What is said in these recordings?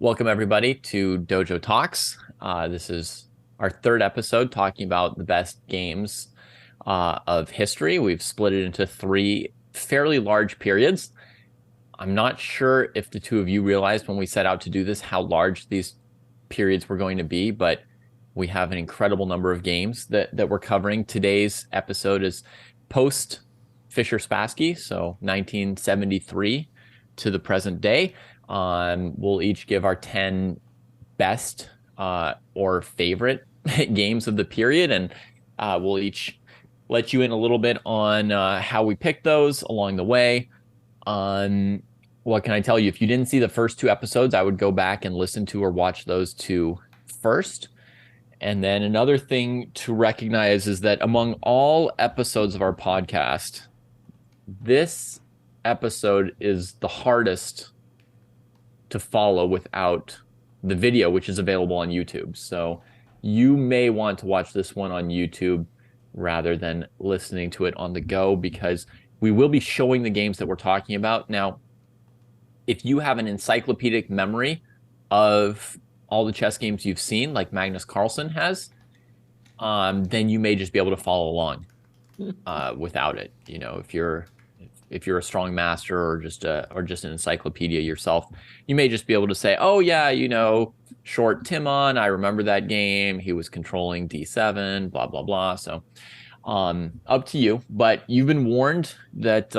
Welcome, everybody, to Dojo Talks. This is our third episode talking about the best games of history. We've split it into three fairly large periods. I'm not sure if the two of you realized when we set out to do this how large these periods were going to be, but we have an incredible number of games that we're covering. Today's episode is post Fischer-Spassky, so 1973 to the present day. We'll each give our 10 best or favorite games of the period, and we'll each let you in a little bit on how we picked those along the way. What can I tell you? If you didn't see the first two episodes, I would go back and listen to or watch those two first. And then another thing to recognize is that among all episodes of our podcast, this episode is the hardest to follow without the video, which is available on YouTube. So you may want to watch this one on YouTube rather than listening to it on the go, because we will be showing the games that we're talking about. Now, if you have an encyclopedic memory of all the chess games you've seen, like Magnus Carlsen has, then you may just be able to follow along without it. You know, if you're a strong master or just an encyclopedia yourself, you may just be able to say, oh yeah, you know, short Timon, I remember that game. He was controlling D7, blah, blah, blah. So up to you, but you've been warned that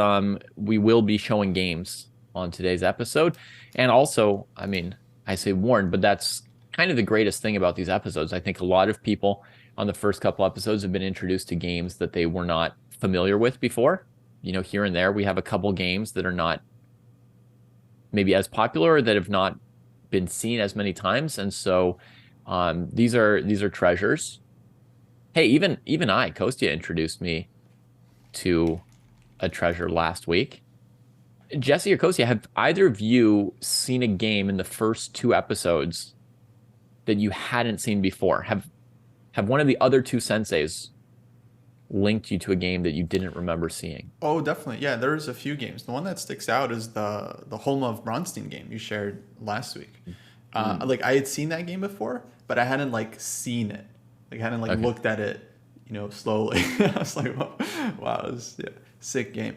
we will be showing games on today's episode. And also, I mean, I say warned, but that's kind of the greatest thing about these episodes. I think a lot of people on the first couple episodes have been introduced to games that they were not familiar with before. You know, here and there, we have a couple games that are not maybe as popular or that have not been seen as many times. And so these are treasures. Hey, even Kostya introduced me to a treasure last week. Jesse or Kostya, have either of you seen a game in the first two episodes that you hadn't seen before? Have one of the other two senseis linked you to a game that you didn't remember seeing? Oh, definitely. Yeah, there's a few games. The one that sticks out is the Holmov Bronstein game you shared last week. Like I had seen that game before, but I hadn't like seen it. Like I hadn't like Okay. looked at it, slowly. I was like, wow, it was sick game.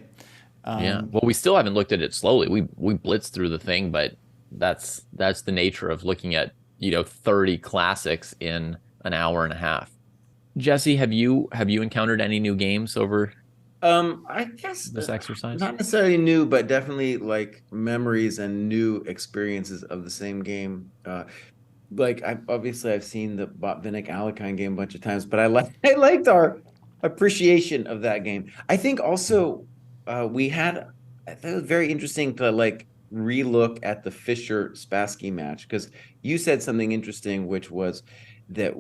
Yeah. Well, we still haven't looked at it slowly. We blitzed through the thing, but that's the nature of looking at, 30 classics in an hour and a half. Jesse, have you encountered any new games over I guess this exercise? not necessarily new, but definitely like memories and new experiences of the same game. Like I've seen the Botvinnik Alekhine game a bunch of times, but I liked our appreciation of that game. I think also I thought it was very interesting to like relook at the Fischer-Spassky match, because you said something interesting, which was that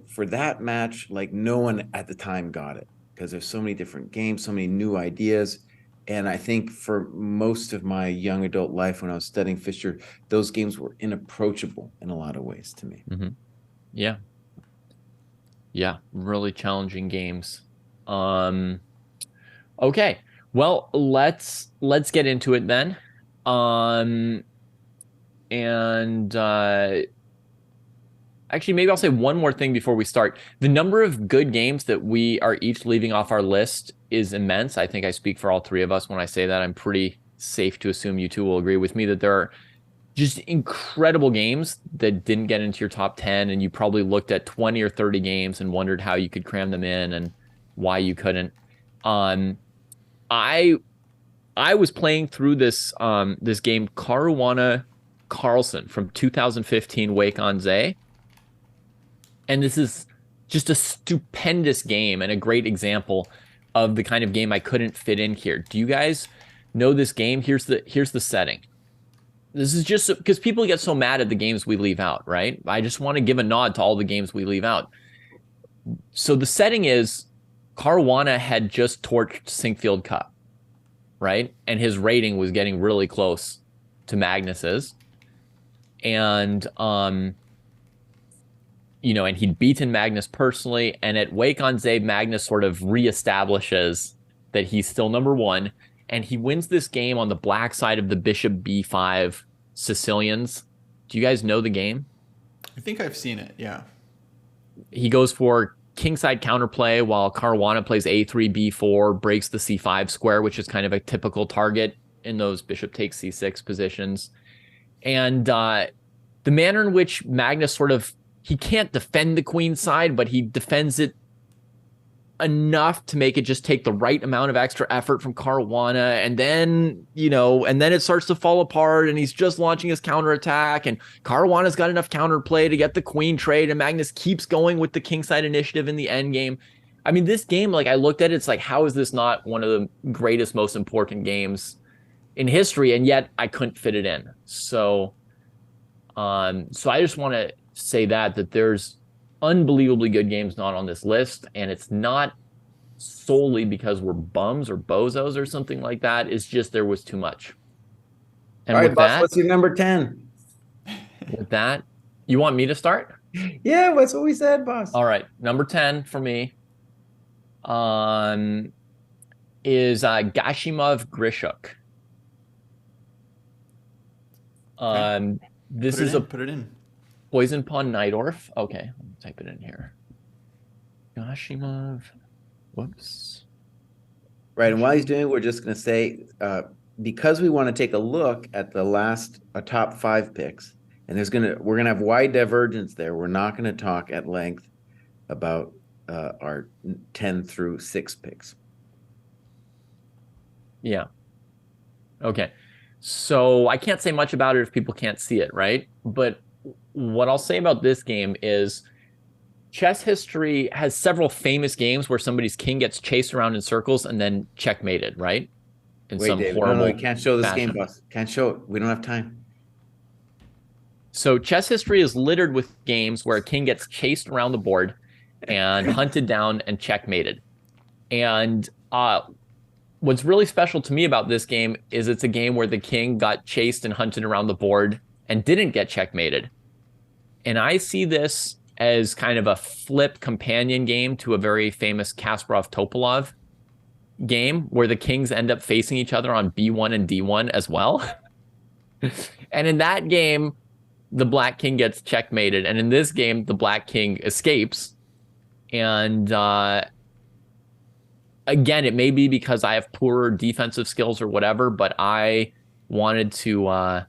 for that match, like no one at the time got it because there's so many different games, so many new ideas. And I think for most of my young adult life, when I was studying Fischer, those games were inapproachable in a lot of ways to me. Mm-hmm. Yeah. Yeah, really challenging games. Okay. Well, let's get into it then. And actually, maybe I'll say one more thing before we start. The number of good games that we are each leaving off our list is immense. I think I speak for all three of us when I say that. I'm pretty safe to assume you two will agree with me that there are just incredible games that didn't get into your top 10, and you probably looked at 20 or 30 games and wondered how you could cram them in and why you couldn't. I was playing through this game, Caruana Carlsen from 2015, Wake on Zay. And this is just a stupendous game and a great example of the kind of game I couldn't fit in here. Do you guys know this game? Here's the setting. This is just because people get so mad at the games we leave out, right? I just want to give a nod to all the games we leave out. So the setting is Caruana had just torched Sinkfield Cup, right? And his rating was getting really close to Magnus's. And and he'd beaten Magnus personally. And at Wake on Zay, Magnus sort of reestablishes that he's still number one. And he wins this game on the black side of the bishop b5 Sicilians Do you guys know the game? I think I've seen it. Yeah. He goes for kingside counterplay while Caruana plays a3, b4, breaks the c5 square, which is kind of a typical target in those bishop takes c6 positions. And the manner in which Magnus he can't defend the queen side, but he defends it enough to make it just take the right amount of extra effort from Caruana. And then, it starts to fall apart and he's just launching his counterattack. And Caruana's got enough counterplay to get the queen trade. And Magnus keeps going with the kingside initiative in the end game. I mean, this game, I looked at it, it's how is this not one of the greatest, most important games in history? And yet I couldn't fit it in. So I just want to say that there's unbelievably good games not on this list, and it's not solely because we're bums or bozos or something like that. It's just there was too much. And all right, with boss, that, what's your number 10? With that, you want me to start? Yeah, that's what we said, boss. All right, number 10 for me is Gashimov Grishuk. This is put it in. Poison Pawn Najdorf. Okay, let me type it in here. Gashimov. Whoops. Right, and while he's doing it, we're just going to say, because we want to take a look at the last top 5 picks, and we're gonna have wide divergence there. We're not going to talk at length about our 10 through 6 picks. Yeah. Okay. So I can't say much about it if people can't see it, right? But what I'll say about this game is chess history has several famous games where somebody's king gets chased around in circles and then checkmated, right? Wait, David, no, we can't show this fashion. game, boss. Can't show it. We don't have time. So chess history is littered with games where a king gets chased around the board and hunted down and checkmated. And what's really special to me about this game is it's a game where the king got chased and hunted around the board and didn't get checkmated. And I see this as kind of a flip companion game to a very famous Kasparov-Topalov game where the kings end up facing each other on b1 and d1 as well. And in that game, the black king gets checkmated. And in this game, the black king escapes. And again, it may be because I have poorer defensive skills or whatever, but I wanted to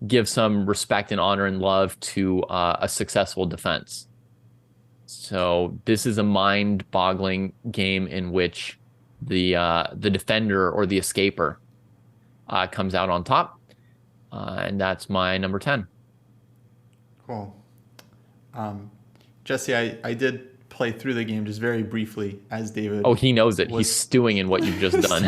give some respect and honor and love to a successful defense. So this is a mind-boggling game in which the defender or the escaper comes out on top. And that's my number 10. Cool. Jesse, I did play through the game just very briefly as David. Oh, he knows it. He's stewing in what you've just done.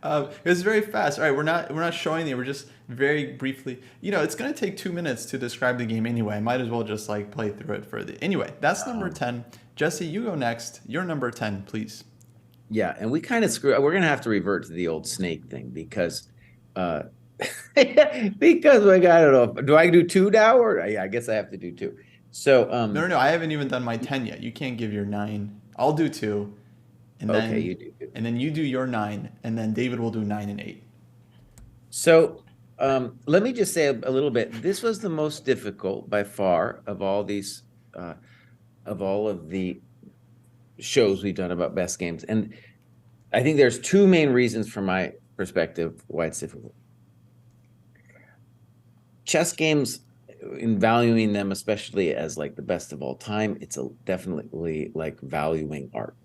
It was very fast. All right, we're not showing you. We're just very briefly. It's going to take 2 minutes to describe the game anyway. I might as well just play through it further. Anyway, that's number 10. Jesse, you go next. Your number 10, please. Yeah, and we kind of we're going to have to revert to the old snake thing because because I don't know. Do I do 2 now or yeah, I guess I have to do 2. So No, I haven't even done my 10 yet. You can't give your 9. I'll do 2. And then, okay, you do. And then you do your 9, and then David will do 9 and 8. So let me just say a little bit. This was the most difficult by far of all these, of all of the shows we've done about best games. And I think there's 2 main reasons from my perspective why it's difficult. Chess games, in valuing them, especially as the best of all time, it's definitely valuing art.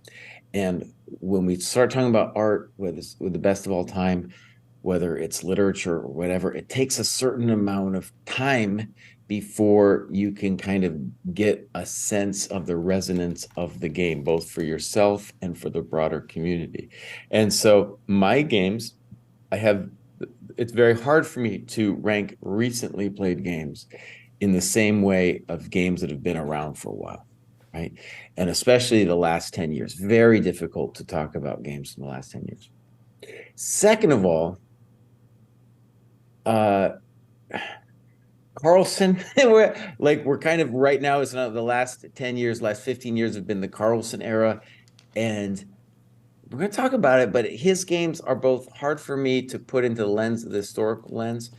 And when we start talking about art, whether it's with the best of all time, whether it's literature or whatever, it takes a certain amount of time before you can kind of get a sense of the resonance of the game, both for yourself and for the broader community. And so my games, it's very hard for me to rank recently played games in the same way of games that have been around for a while. Right. And especially the last 10 years, very difficult to talk about games in the last 10 years. Second of all, Carlsen, we're kind of right now is the last 10 years, last 15 years have been the Carlsen era. And we're going to talk about it, but his games are both hard for me to put into the lens of the historical lens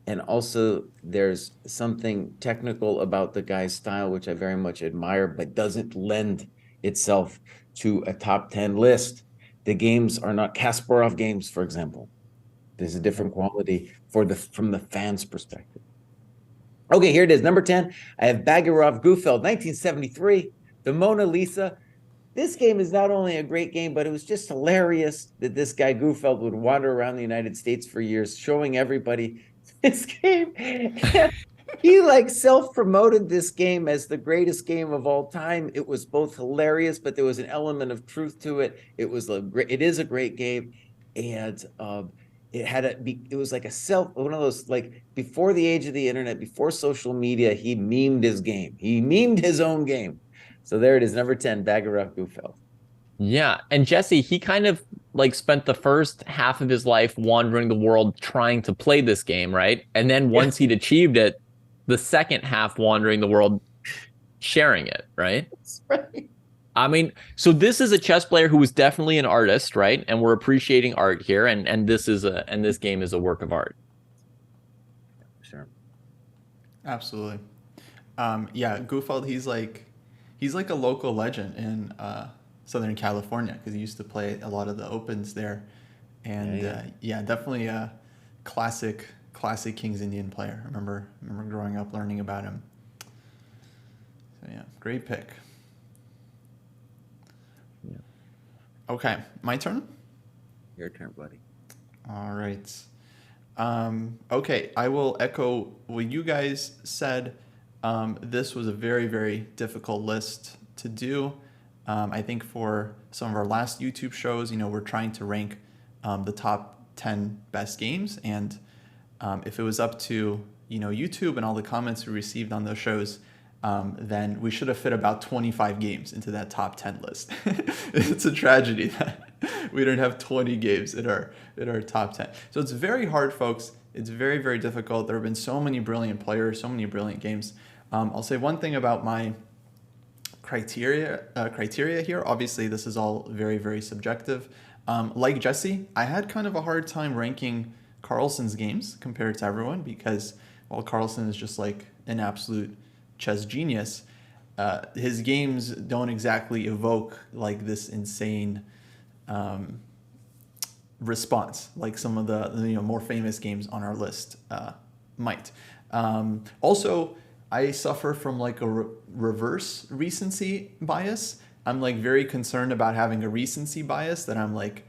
And also, there's something technical about the guy's style, which I very much admire, but doesn't lend itself to a top 10 list. The games are not Kasparov games, for example. There's a different quality from the fans' perspective. Okay, here it is. Number 10, I have Bagarov Gufeld, 1973, the Mona Lisa. This game is not only a great game, but it was just hilarious that this guy Gufeld would wander around the United States for years, showing everybody this game. He like self-promoted this game as the greatest game of all time. It was both hilarious, but there was an element of truth to it. It is a great game, and it was like one of those, like, before the age of the internet, before social media, he memed his game. He memed his own game. So there it is, number 10, Bagarov Gufeld. Yeah, and Jesse, he kind of like spent the first half of his life wandering the world trying to play this game, right? And then once he'd achieved it, the second half wandering the world sharing it, right? That's right. I mean, so this is a chess player who was definitely an artist, right? And we're appreciating art here, and this game is a work of art. Sure. Absolutely. Yeah, Gufeld, he's like a local legend in Southern California because he used to play a lot of the opens there, and yeah, definitely a classic King's Indian player. I remember growing up learning about him. So yeah, great pick. Yeah. Okay, my turn. Your turn, buddy. All right. Okay, I will echo what you guys said. This was a very, very difficult list to do. I think for some of our last YouTube shows, we're trying to rank the top 10 best games. And if it was up to, YouTube and all the comments we received on those shows, then we should have fit about 25 games into that top 10 list. It's a tragedy that we don't have 20 games in our top 10. So it's very hard, folks. It's very, very difficult. There have been so many brilliant players, so many brilliant games. I'll say one thing about my criteria here. Obviously, this is all very, very subjective. Like Jesse, I had kind of a hard time ranking Carlsen's games compared to everyone because while Carlsen is just like an absolute chess genius, his games don't exactly evoke like this insane response like some of the more famous games on our list might. Also, I suffer from like a reverse recency bias. I'm like very concerned about having a recency bias that I'm like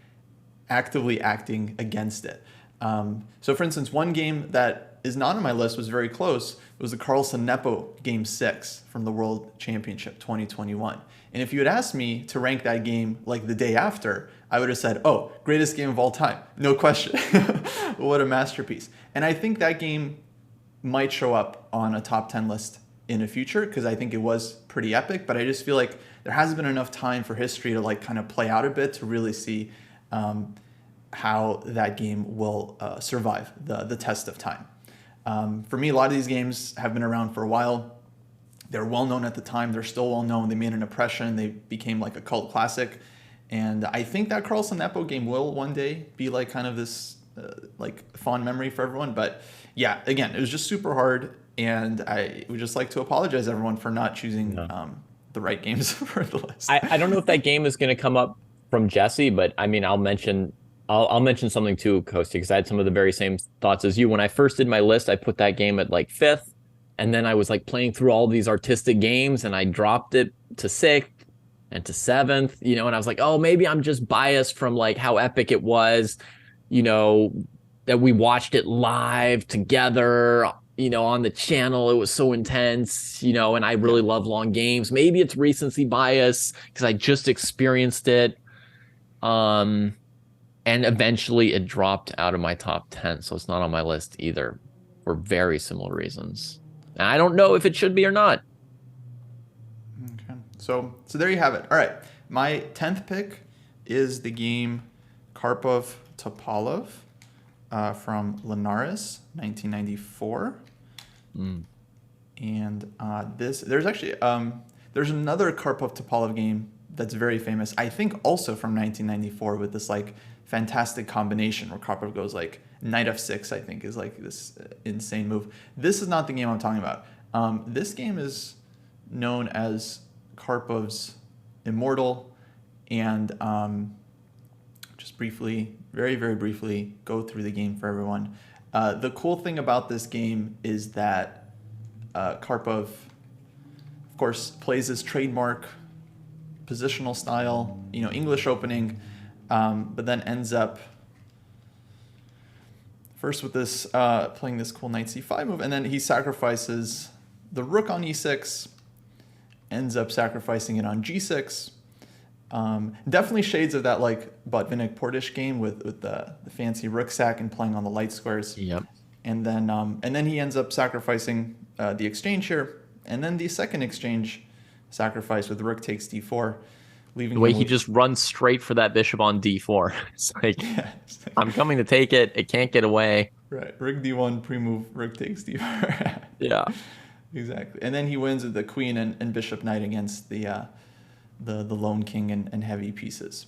actively acting against it. So for instance, one game that is not on my list was very close. It was the Carlsen Nepo Game 6 from the World Championship 2021. And if you had asked me to rank that game like the day after, I would have said, oh, greatest game of all time. No question. What a masterpiece. And I think that game might show up on a top 10 list in the future because I think it was pretty epic, but I just feel like there hasn't been enough time for history to like kind of play out a bit to really see how that game will survive the test of time. For me, a lot of these games have been around for a while. They're well known at the time. They're still well known. They made an impression. They became like a cult classic. And I think that Carlsen Nepo game will one day be like kind of this like fond memory for everyone. But yeah, again, it was just super hard. And I would just like to apologize everyone for not choosing the right games for the list. I don't know if that game is going to come up from Jesse, but I mean, I'll mention something too, Kosti, because I had some of the very same thoughts as you. When I first did my list, I put that game at like 5th, and then I was like playing through all these artistic games, and I dropped it to 6th and to 7th, and I was like, oh, maybe I'm just biased from like how epic it was, that we watched it live together, on the channel. It was so intense, and I really love long games. Maybe it's recency bias because I just experienced it. And eventually it dropped out of my top 10. So it's not on my list either for very similar reasons. And I don't know if it should be or not. Okay. So there you have it. All right. My 10th pick is the game Karpov Topalov from Linares, 1994. And there's actually there's another Karpov Topalov game that's very famous. I think also from 1994 with this like fantastic combination where Karpov goes like knight f6, I think, is like this insane move. This is not the game I'm talking about. This game is known as Karpov's Immortal, and just briefly, very, very briefly, go through the game for everyone. The cool thing about this game is that Karpov, of course, plays his trademark positional style, English opening, but then ends up first with this playing this cool knight c5 move, and then he sacrifices the rook on e6, ends up sacrificing it on g6. Definitely shades of that like Botvinnik Portish game with the fancy rook sack and playing on the light squares. Yep. And then he ends up sacrificing the exchange here, and then the second exchange sacrifice with rook takes d4, leaving the way he just runs straight for that bishop on d4. It's like, yeah, I'm coming to take it. It can't get away. Right, rook d1 pre-move, rook takes d4. Yeah. Exactly. And then he wins with the queen and bishop knight against the lone king and heavy pieces.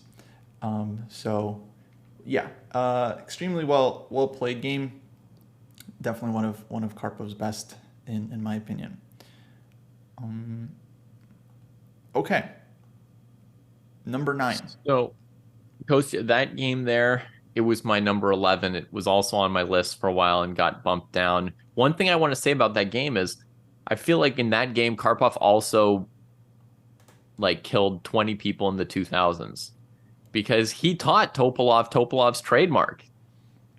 So yeah, extremely well played game. Definitely one of Karpov's best in my opinion. Okay. Number 9. So Kostya, that game there, it was my number 11. It was also on my list for a while and got bumped down. One thing I want to say about that game is I feel like in that game, Karpov also like killed 20 people in the 2000s because he taught Topolov's trademark.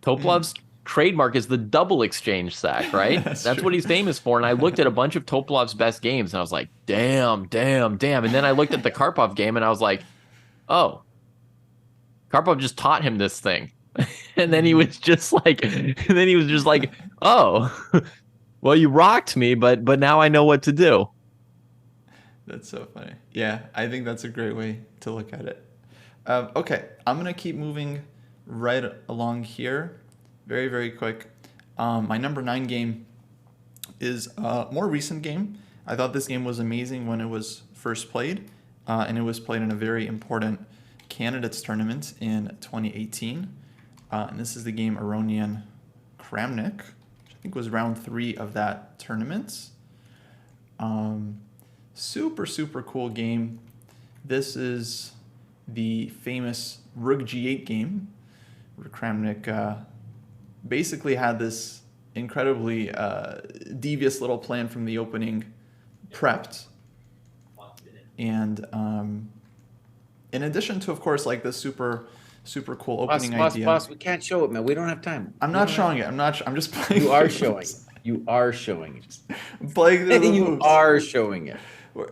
Topolov's trademark is the double exchange sack, right? That's what he's famous for. And I looked at a bunch of Topolov's best games and I was like, damn. And then I looked at the Karpov game and I was like, oh, Karpov just taught him this thing. And then he was just like, oh, well, you rocked me, but now I know what to do. That's so funny. Yeah, I think that's a great way to look at it. Okay, I'm going to keep moving right along here. Very, very quick. My number 9 game is a more recent game. I thought this game was amazing when it was first played, and it was played in a very important candidates tournament in 2018. And this is the game Aronian Kramnik, which I think was round 3 of that tournament. Super cool game. This is the famous Rook G8 game, where Kramnik basically had this incredibly devious little plan from the opening prepped. And in addition to, of course, like the super cool opening idea. Boss, we can't show it, man. We don't have time. I'm not showing it. I'm just playing. You are showing it. You are showing it. Playing the You moves. are showing it.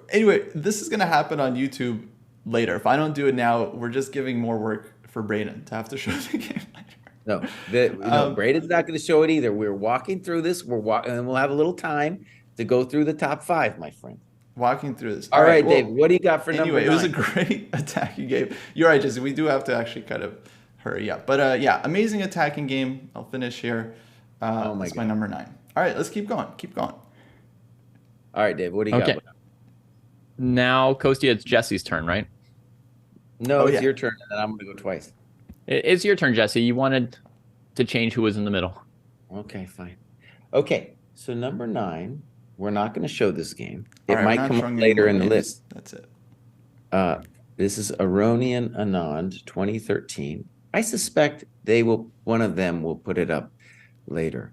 Anyway, this is going to happen on YouTube later. If I don't do it now, we're just giving more work for Braden to have to show the game later. No, Braden's not going to show it either. We're walking through this. And we'll have a little time to go through the top 5, my friend. Walking through this. All right, well, Dave, what do you got for number 9? Anyway, it was a great attacking game. You're right, Jesse. We do have to actually kind of hurry up. But yeah, amazing attacking game. I'll finish here. That's my number 9. All right, let's keep going. All right, Dave, what do you got? Now, Kostya, it's Jesse's turn, right? No, it's your turn, and then I'm going to go twice. It's your turn, Jesse. You wanted to change who was in the middle. Okay, fine. Okay, so number 9, we're not going to show this game. It right, might come up later in the list. That's it. This is Aronian Anand 2013. I suspect one of them will put it up later.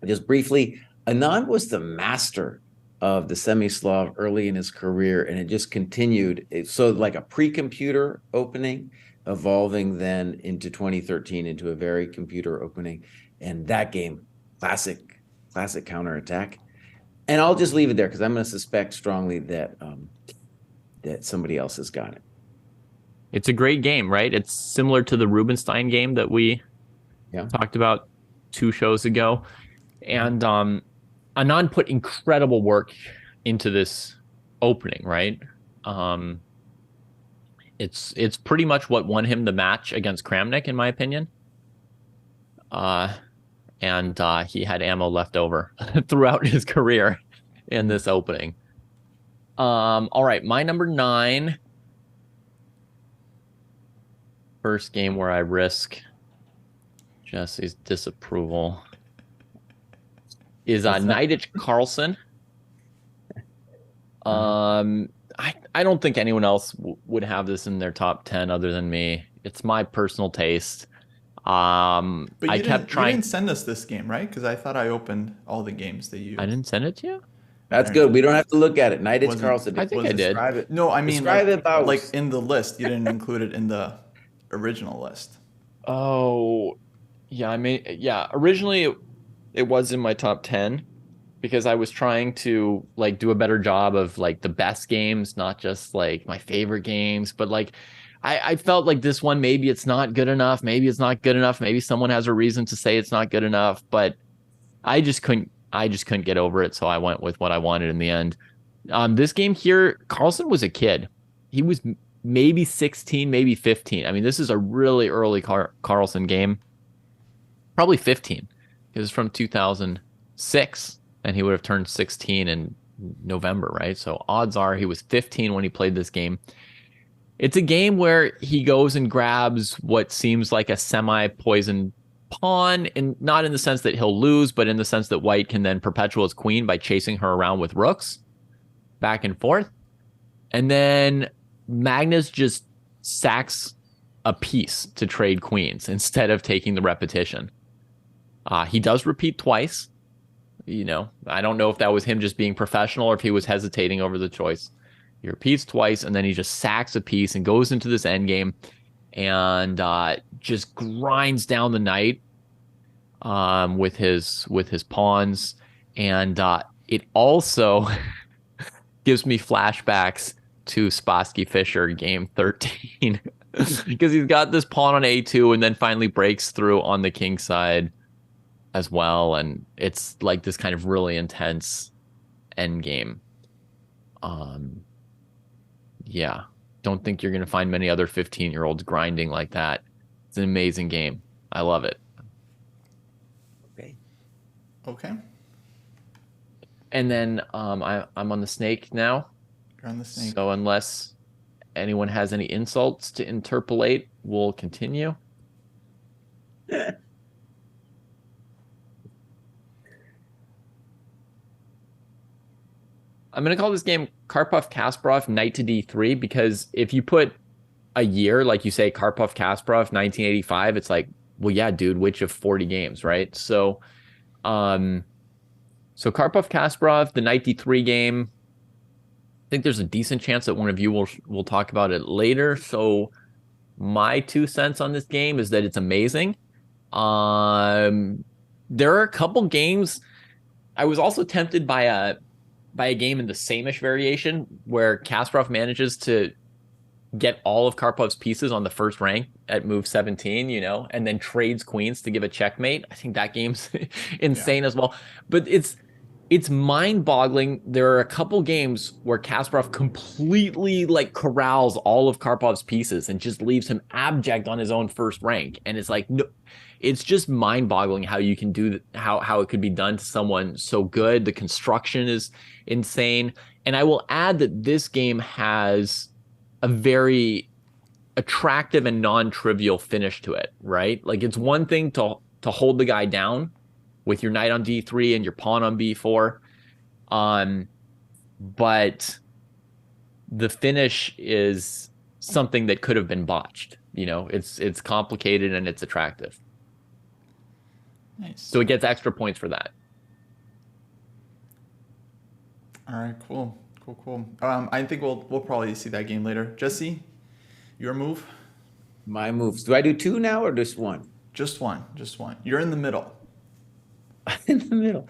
Just briefly, Anand was the master of the semi-Slav early in his career, and it just continued. So like a pre-computer opening, evolving then into 2013 into a very computer opening. And that game, classic counterattack. And I'll just leave it there because I'm going to suspect strongly that that somebody else has got it. It's a great game, right? It's similar to the Rubinstein game that we talked about 2 shows ago. And Anand put incredible work into this opening, right? It's pretty much what won him the match against Kramnik, in my opinion. And he had ammo left over throughout his career in this opening. All right, my number 9 First game where I risk Jesse's disapproval is Knightage Carlson. I don't think anyone else would have this in their top 10 other than me. It's my personal taste. But I kept you trying. didn't send us this game, right? Because I thought I opened all the games that you. I didn't send it to you. That's good. We don't have to look at it. Knightage Was it- Carlson. I think I did. Describe it. No, I mean Describe like it about like in the list. You didn't include it in the original list. Oh, yeah. I mean, yeah. Originally, it was in my top 10 because I was trying to like do a better job of like the best games, not just like my favorite games, but like I felt like this one, maybe it's not good enough. Maybe it's not good enough. Maybe someone has a reason to say it's not good enough, but I just couldn't get over it. So I went with what I wanted in the end. This game here, Carlson was a kid. He was maybe 16, maybe 15. I mean, this is a really early Carlson game, probably 15. It was from 2006, and he would have turned 16 in November, right? So odds are he was 15 when he played this game. It's a game where he goes and grabs what seems like a semi-poisoned pawn, and not in the sense that he'll lose, but in the sense that white can then perpetuate his queen by chasing her around with rooks back and forth. And then Magnus just sacks a piece to trade queens instead of taking the repetition. He does repeat twice. You know, I don't know if that was him just being professional or if he was hesitating over the choice. He repeats twice, and then he just sacks a piece and goes into this endgame and just grinds down the knight with his pawns. And it also gives me flashbacks to Spassky Fischer game 13 because he's got this pawn on A2 and then finally breaks through on the king side as well. And it's like this kind of really intense end game. Yeah, don't think you're going to find many other 15-year-olds grinding like that. It's an amazing game. I love it. Okay. And then I'm on the snake now. You're on the snake. So unless anyone has any insults to interpolate, we'll continue. I'm going to call this game Karpov-Kasparov Knight to D3 because if you put a year, like you say, Karpov-Kasparov 1985, it's like, well, yeah, dude, which of 40 games, right? So Karpov-Kasparov, the Knight D3 game, I think there's a decent chance that one of you will talk about it later. So my 2 cents on this game is that it's amazing. There are a couple games. I was also tempted by a game in the same-ish variation where Kasparov manages to get all of Karpov's pieces on the first rank at move 17, you know, and then trades queens to give a checkmate. I think that game's insane as well. But it's mind-boggling. There are a couple games where Kasparov completely like corrals all of Karpov's pieces and just leaves him abject on his own first rank. And it's like, no, it's just mind-boggling how you can do how it could be done to someone so good. The construction is insane. And I will add that this game has a very attractive and non-trivial finish to it, right? Like it's one thing to hold the guy down with your knight on D3 and your pawn on B4. But the finish is something that could have been botched. You know, it's complicated and it's attractive. Nice. So it gets extra points for that. All right, cool. I think we'll probably see that game later. Jesse, your move? My moves. Do I do 2 now or just 1? Just one. You're in the middle. In the middle.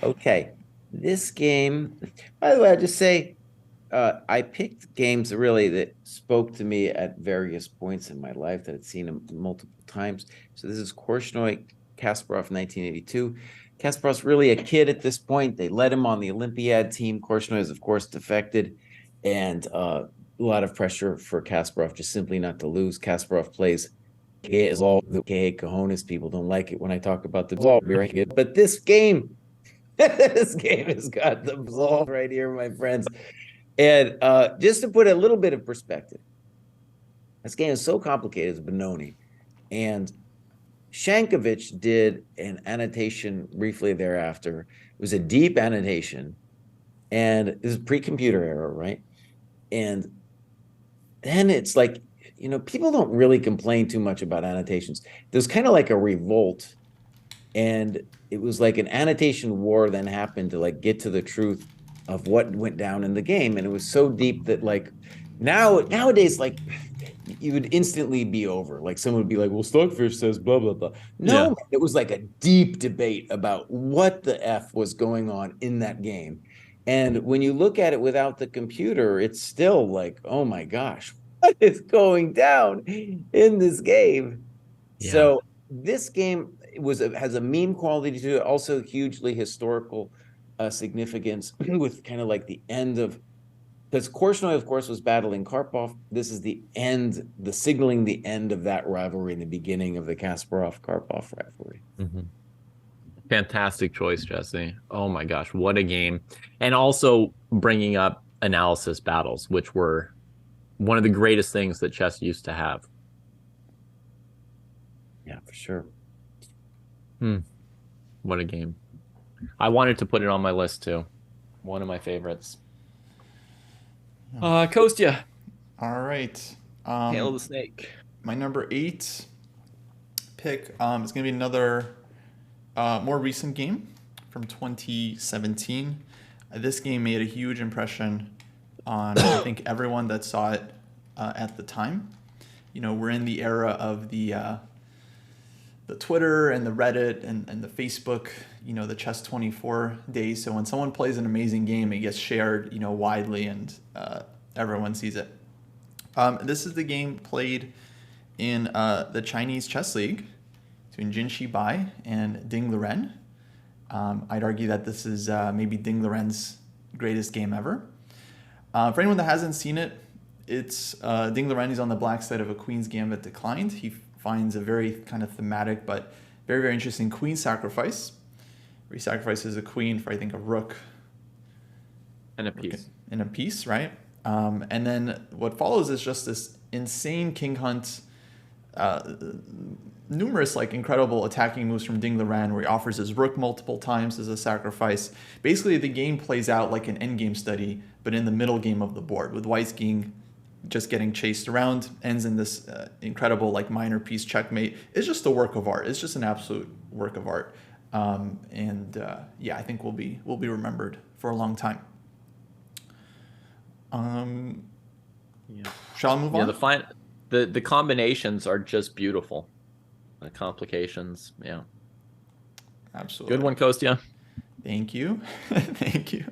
Okay. This game, by the way, I just say I picked games really that spoke to me at various points in my life that I'd seen them multiple times. So this is Korchnoi Kasparov 1982. Kasparov's really a kid at this point. They let him on the Olympiad team. Korchnoi is, of course, defected, and a lot of pressure for Kasparov just simply not to lose. Kasparov plays is all the cojones. People don't like it when I talk about the ball, but this game, this game has got the ball right here, my friends. And just to put a little bit of perspective, This game is so complicated, it's Benoni. And Shankovich did an annotation briefly thereafter. It was a deep annotation, and this is pre-computer era, right? And then it's like, people don't really complain too much about annotations. There's kind of like a revolt, and it was like an annotation war then happened to like get to the truth of what went down in the game, and it was so deep that like nowadays like you would instantly be over. Like someone would be like, well, Stockfish says blah blah blah. No, Yeah. it was like a deep debate about what the f was going on in that game. And when you look at it without the computer, it's still like, oh my gosh, what is going down in this game? Yeah. So this game has a meme quality to it, also hugely historical significance with kind of like the end of, because Korchnoi, of course, was battling Karpov. This is the end, the signaling the end of that rivalry and the beginning of the Kasparov-Karpov rivalry. Mm-hmm. Fantastic choice, Jesse. Oh my gosh, what a game. And also bringing up analysis battles, which were one of the greatest things that chess used to have. Yeah, for sure. What a game. I wanted to put it on my list too. One of my favorites. Kostya, All right. Hail the Snake. My number 8 pick is going to be another more recent game from 2017. This game made a huge impression on, I think, everyone that saw it at the time. We're in the era of the Twitter and the Reddit and the Facebook, the Chess24 days. So when someone plays an amazing game, it gets shared, widely, and everyone sees it. This is the game played in the Chinese Chess League between Jinshi Bai and Ding Liren. I'd argue that this is maybe Ding Liren's greatest game ever. For anyone that hasn't seen it, it's Ding Liren is on the black side of a Queen's Gambit declined. He finds a very kind of thematic but very, very interesting queen sacrifice, where he sacrifices a queen for, I think, a rook And a piece. in a piece, right? And then what follows is just this insane king hunt, numerous like incredible attacking moves from Ding Liren, where he offers his rook multiple times as a sacrifice. Basically, the game plays out like an endgame study, but in the middle game of the board, with White's king just getting chased around, ends in this incredible like minor piece checkmate. It's just a work of art. It's just an absolute work of art, I think will be remembered for a long time. Shall I move on? The combinations are just beautiful. The complications, yeah. Absolutely. Good one, Kostya. Thank you. Thank you.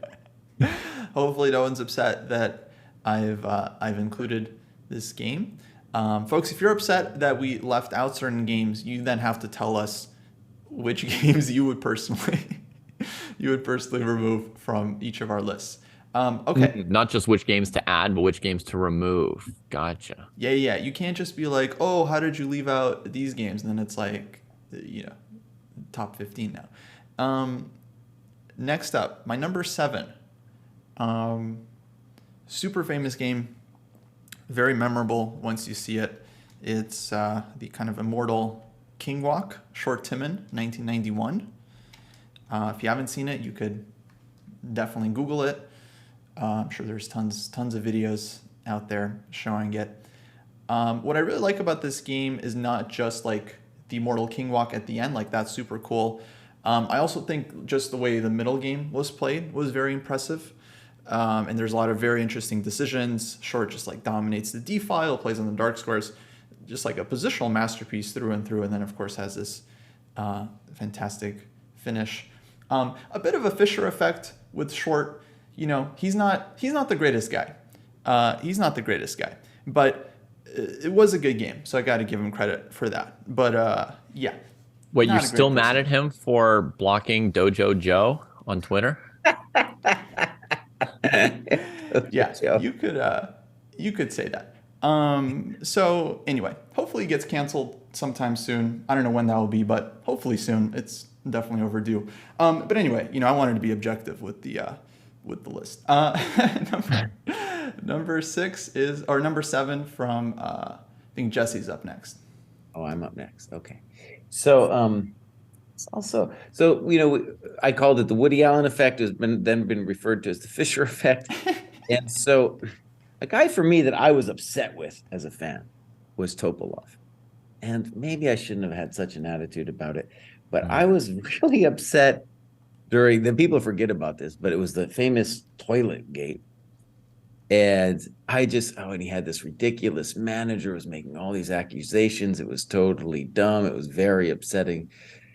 Hopefully no one's upset that I've included this game. Folks, if you're upset that we left out certain games, you then have to tell us which games you would personally remove from each of our lists. Okay. Not just which games to add, but which games to remove. Gotcha. Yeah. You can't just be like, oh, how did you leave out these games? And then it's like, top 15 now. Next up, my number 7. Super famous game, very memorable once you see it. It's the kind of immortal King Walk, Short Timon, 1991. If you haven't seen it, you could definitely Google it. I'm sure there's tons of videos out there showing it. What I really like about this game is not just like the immortal King Walk at the end, like that's super cool. I also think just the way the middle game was played was very impressive. And there's a lot of very interesting decisions. Short just like dominates the D file, plays on the dark squares, just like a positional masterpiece through and through. And then of course has this fantastic finish. A bit of a Fischer effect with Short. He's not the greatest guy. But it was a good game, so I got to give him credit for that. But yeah. Wait, you're still mad at him for blocking Dojo Joe on Twitter? Yeah, you could say that. So anyway, hopefully it gets canceled sometime soon. I don't know when that will be, but hopefully soon. It's definitely overdue. But anyway, I wanted to be objective with the list. Number 7 from think Jesse's up next. Oh, I'm up next. Okay. So, it's also, I called it the Woody Allen effect, has been referred to as the Fisher effect. And so a guy for me that I was upset with as a fan was Topolov. And maybe I shouldn't have had such an attitude about it, but I was really upset during, the people forget about this, but it was the famous toilet gate. And and he had this ridiculous manager, was making all these accusations. It was totally dumb. It was very upsetting.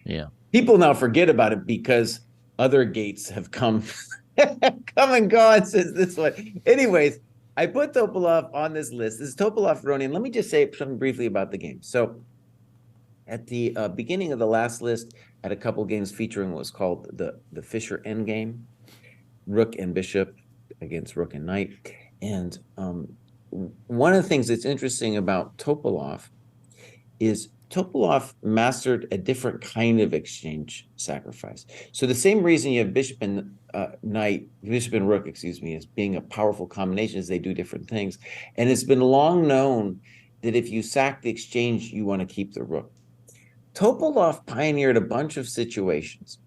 Yeah. People now forget about it because other gates have come and gone since this one. Anyways, I put Topolov on this list. This is Topolov Aronian. Let me just say something briefly about the game. So at the beginning of the last list, I had a couple games featuring what was called the Fisher endgame, Rook and Bishop against Rook and Knight. And one of the things that's interesting about Topolov is Topolov mastered a different kind of exchange sacrifice. So the same reason you have Bishop and Bishop and Rook, as being a powerful combination is they do different things. And it's been long known that if you sack the exchange, you want to keep the Rook. Topolov pioneered a bunch of situations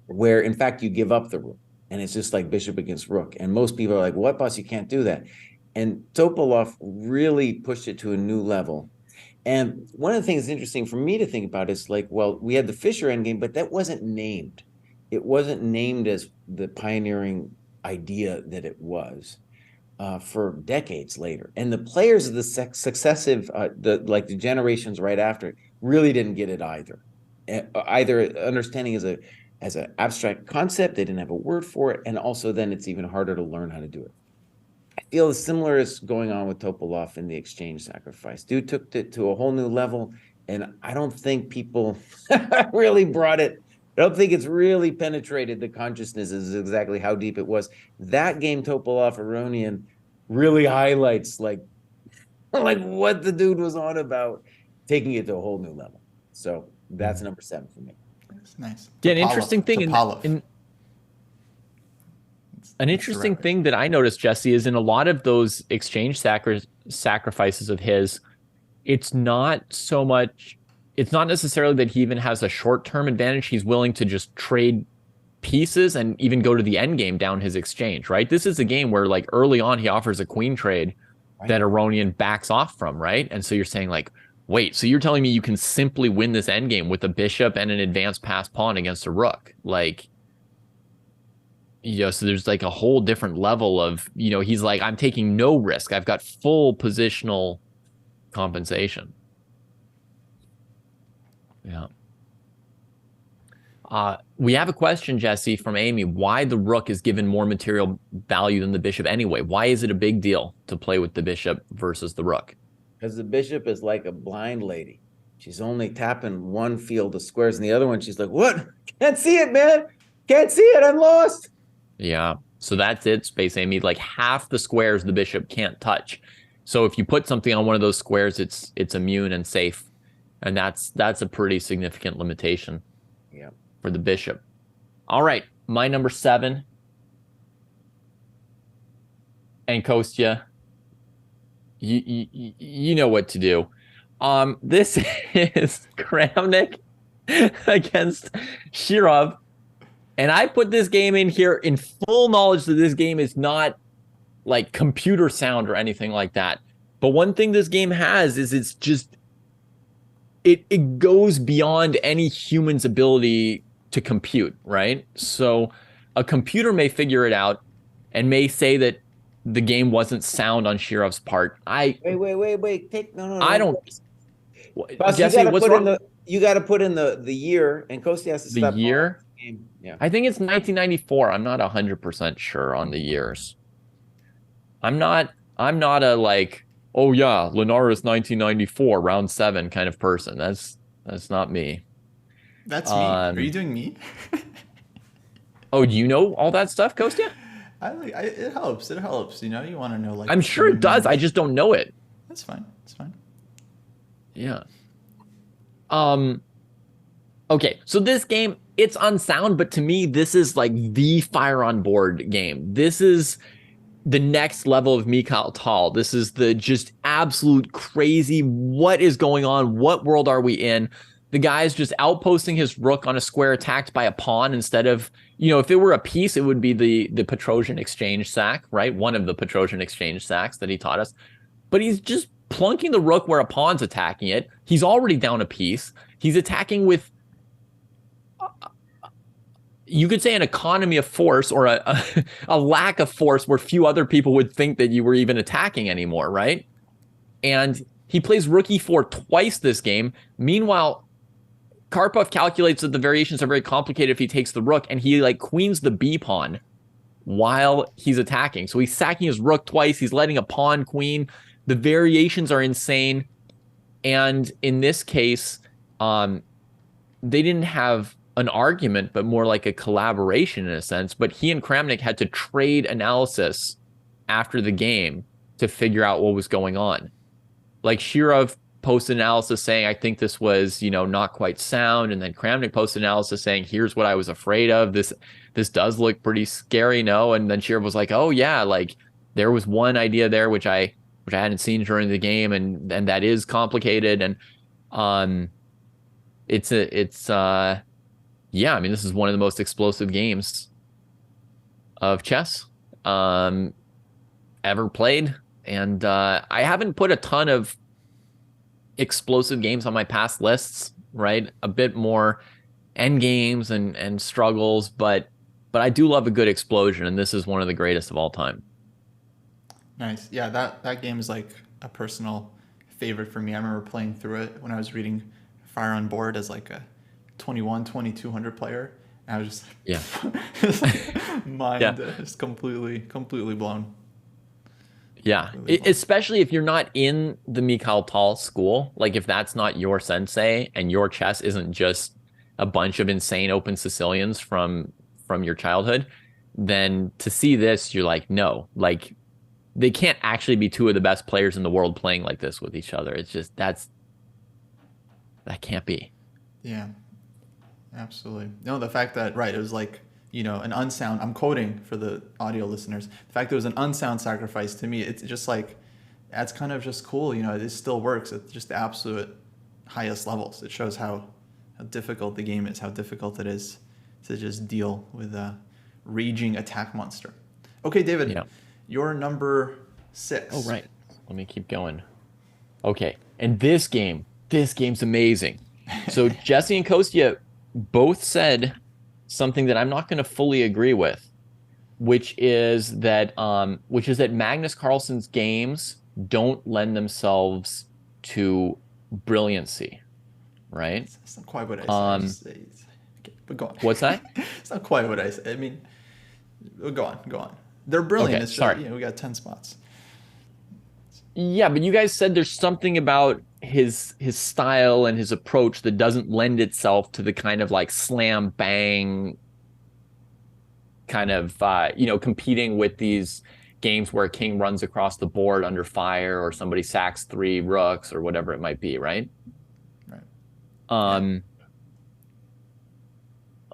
where, in fact, you give up the Rook. And it's just like Bishop against Rook. And most people are like, what, boss? You can't do that. And Topolov really pushed it to a new level. And one of the things that's interesting for me to think about is like, well, we had the Fisher endgame, but that wasn't named. It wasn't named as the pioneering idea that it was for decades later. And the players of the successive, the generations right after it, really didn't get it either. Either understanding as an abstract concept, they didn't have a word for it, and also then it's even harder to learn how to do it. I feel similar is going on with Topolov in the exchange sacrifice. Dude took it to a whole new level, and I don't think people really brought it. I don't think it's really penetrated the consciousness is exactly how deep it was. That game, Topolov Aronian, really highlights like what the dude was on about, taking it to a whole new level. So that's number 7 for me. That's nice. Yeah, an interesting thing an interesting thing that I noticed, Jesse, is in a lot of those exchange sacrifices of his, it's not necessarily that he even has a short-term advantage. He's willing to just trade pieces and even go to the end game down his exchange, right? This is a game where like early on he offers a queen trade that Aronian backs off from, right? And so you're saying like, wait, so you're telling me you can simply win this end game with a bishop and an advanced pass pawn against a rook? Like, so there's like a whole different level of, he's like, I'm taking no risk. I've got full positional compensation. Yeah. We have a question, Jesse, from Amy. Why the rook is given more material value than the bishop anyway? Why is it a big deal to play with the bishop versus the rook? Because the bishop is like a blind lady. She's only tapping one field of squares, and the other one, she's like, what? Can't see it, man. Can't see it. I'm lost. Yeah. So that's it, Space Amy. Like half the squares the bishop can't touch. So if you put something on one of those squares, it's immune and safe. And that's a pretty significant limitation for the bishop. All right. My number 7. And Kostya, you know what to do. This is Kramnik against Shirov. And I put this game in here in full knowledge that this game is not like computer sound or anything like that. But one thing this game has is it's just, it goes beyond any human's ability to compute, right? So a computer may figure it out and may say that the game wasn't sound on Shirov's part. Wait. No. I don't. Jesse, what's wrong? You got to put in the year, and Kostya has to stop. The year? Yeah. I think it's 1994. I'm not 100% sure on the years. I'm not a like, oh yeah, Linares 1994 round 7 kind of person. That's not me. That's me. Are you doing me? Oh, do you know all that stuff, Kostya? It helps. It helps. You want to know like. I'm sure it does. I just don't know it. That's fine. It's fine. Yeah. Okay, so this game, it's unsound, but to me, this is like the fire on board game. This is the next level of Mikhail Tal. This is the just absolute crazy. What is going on? What world are we in? The guy's just outposting his rook on a square attacked by a pawn instead of, if it were a piece, it would be the Petrosian exchange sack, right? One of the Petrosian exchange sacks that he taught us. But he's just plunking the rook where a pawn's attacking it. He's already down a piece. He's attacking with, you could say, an economy of force, or a lack of force where few other people would think that you were even attacking anymore, right? And he plays rook e4 twice this game. Meanwhile, Karpov calculates that the variations are very complicated if he takes the rook, and he queens the b pawn while he's attacking. So he's sacking his rook twice. He's letting a pawn queen. The variations are insane. And in this case, they didn't have an argument, but more like a collaboration in a sense. But he and Kramnik had to trade analysis after the game to figure out what was going on. Shirov posted analysis saying, I think this was, not quite sound. And then Kramnik posted analysis saying, here's what I was afraid of. This does look pretty scary, no? And then Shirov was like, oh yeah, there was one idea there which I hadn't seen during the game, and that is complicated. And this is one of the most explosive games of chess ever played. And I haven't put a ton of explosive games on my past lists, right? A bit more end games and struggles, but I do love a good explosion, and this is one of the greatest of all time. Nice. Yeah, that game is like a personal favorite for me. I remember playing through it when I was reading Fire on Board as a 2200 player. And I was just mind just completely blown. Yeah, especially if you're not in the Mikhail Tal school, if that's not your sensei and your chess isn't just a bunch of insane open Sicilians from your childhood, then to see this, you're like, no, they can't actually be two of the best players in the world playing like this with each other. It's just, that can't be. Yeah, absolutely. No, the fact that, right, it was an unsound, I'm quoting for the audio listeners, the fact that it was an unsound sacrifice, to me, it's just that's kind of just cool. It still works at just the absolute highest levels. It shows how difficult the game is, how difficult it is to just deal with a raging attack monster. Okay, David, you're number 6. Oh, right. Let me keep going. Okay. And this game's amazing. So Jesse and Kostya both said something that I'm not going to fully agree with, which is that Magnus Carlsen's games don't lend themselves to brilliancy, right? That's not quite what I said. Okay, but go on. What's that? It's not quite what I said. I mean, go on. They're brilliant. Okay, it's just, sorry. We got 10 spots. Yeah, but you guys said there's something about his style and his approach that doesn't lend itself to the kind of slam bang kind of competing with these games where a king runs across the board under fire, or somebody sacks 3 rooks, or whatever it might be, right? Right.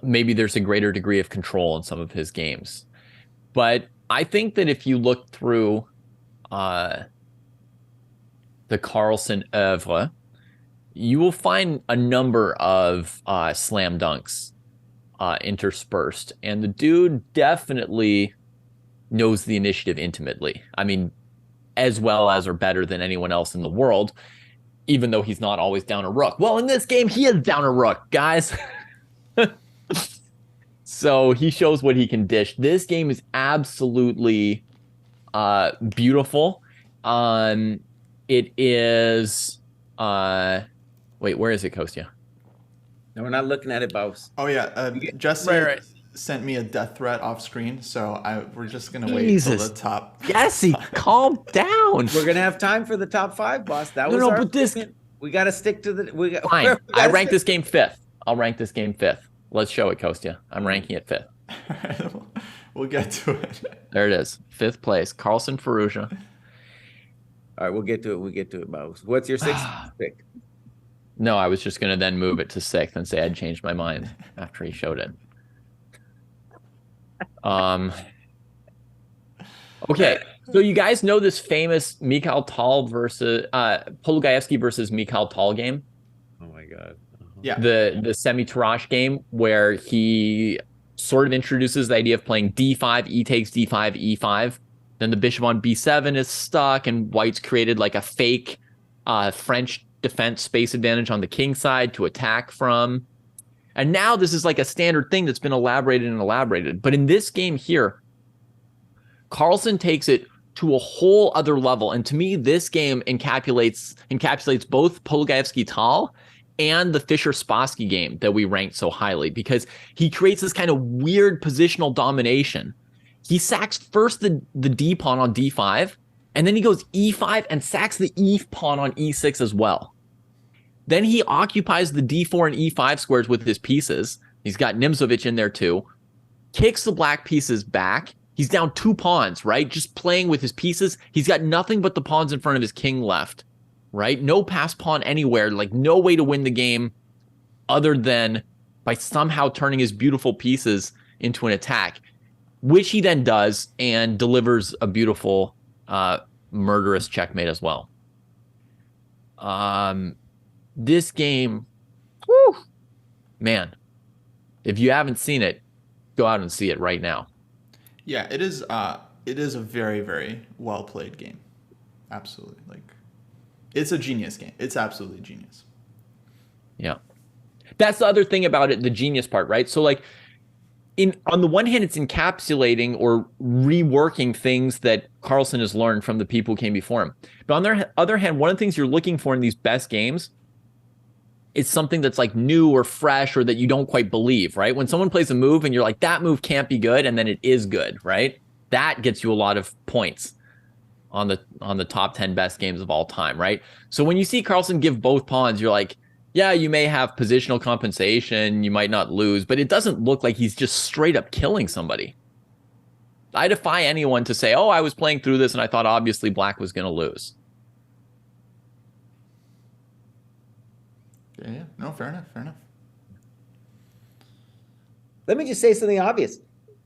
Maybe there's a greater degree of control in some of his games, but I think that if you look through the Carlsen oeuvre, you will find a number of slam dunks interspersed, and the dude definitely knows the initiative intimately. I mean, as well as or better than anyone else in the world, even though he's not always down a rook. Well, in this game, he is down a rook, guys. So he shows what he can dish. This game is absolutely beautiful. It is wait, where is it, Kostya? No, we're not looking at it, boss. Oh yeah, Jesse sent me a death threat off screen, so we're just gonna wait till the top. Jesse, calm down. We're gonna have time for the top 5, boss. That was but this. We got to stick to the. Fine. I rank this game 5th. I'll rank this game 5th. Let's show it, Kostya. I'm ranking it 5th. We'll get to it. There it is. 5th place, Carlsen Firouzja. All right, we'll get to it, boss. What's your 6th pick? No, I was just going to then move it to 6th and say I'd changed my mind after he showed it. Okay, so you guys know this famous Mikhail Tal versus Pologaevsky versus Mikhail Tal game, Oh my God. Yeah. the semi Tarrasch game where he sort of introduces the idea of playing d5, e takes d5, e5. Then the bishop on b7 is stuck, and White's created like a fake French defense space advantage on the king side to attack from. And now this is like a standard thing that's been elaborated and elaborated. But in this game here, Carlsen takes it to a whole other level. And to me, this game encapsulates both Pologaevsky Tal and the Fischer Spassky game that we ranked so highly, because he creates this kind of weird positional domination. He sacks first the D pawn on D5, and then he goes E5 and sacks the E pawn on E6 as well. Then he occupies the D4 and E5 squares with his pieces. He's got Nimzovich in there too. Kicks the black pieces back. He's down 2 pawns, right? Just playing with his pieces. He's got nothing but the pawns in front of his king left, right? No pass pawn anywhere, like no way to win the game other than by somehow turning his beautiful pieces into an attack, which he then does and delivers a beautiful, murderous checkmate as well. This game, whew, man, if you haven't seen it, go out and see it right now. Yeah, it is. It is a very, very well played game. Absolutely, like, it's a genius game. It's absolutely genius. Yeah, that's the other thing about it, the genius part, right? So like, on the one hand, it's encapsulating or reworking things that Carlsen has learned from the people who came before him. But on the other hand, one of the things you're looking for in these best games is something that's like new or fresh or that you don't quite believe, right? When someone plays a move and you're like, that move can't be good, and then it is good, right? That gets you a lot of points on the top 10 best games of all time, right? So when you see Carlsen give both pawns, you're like, yeah, you may have positional compensation, you might not lose, but it doesn't look like he's just straight up killing somebody. I defy anyone to say, oh, I was playing through this and I thought obviously black was going to lose. Yeah. No, fair enough. Fair enough. Let me just say something obvious.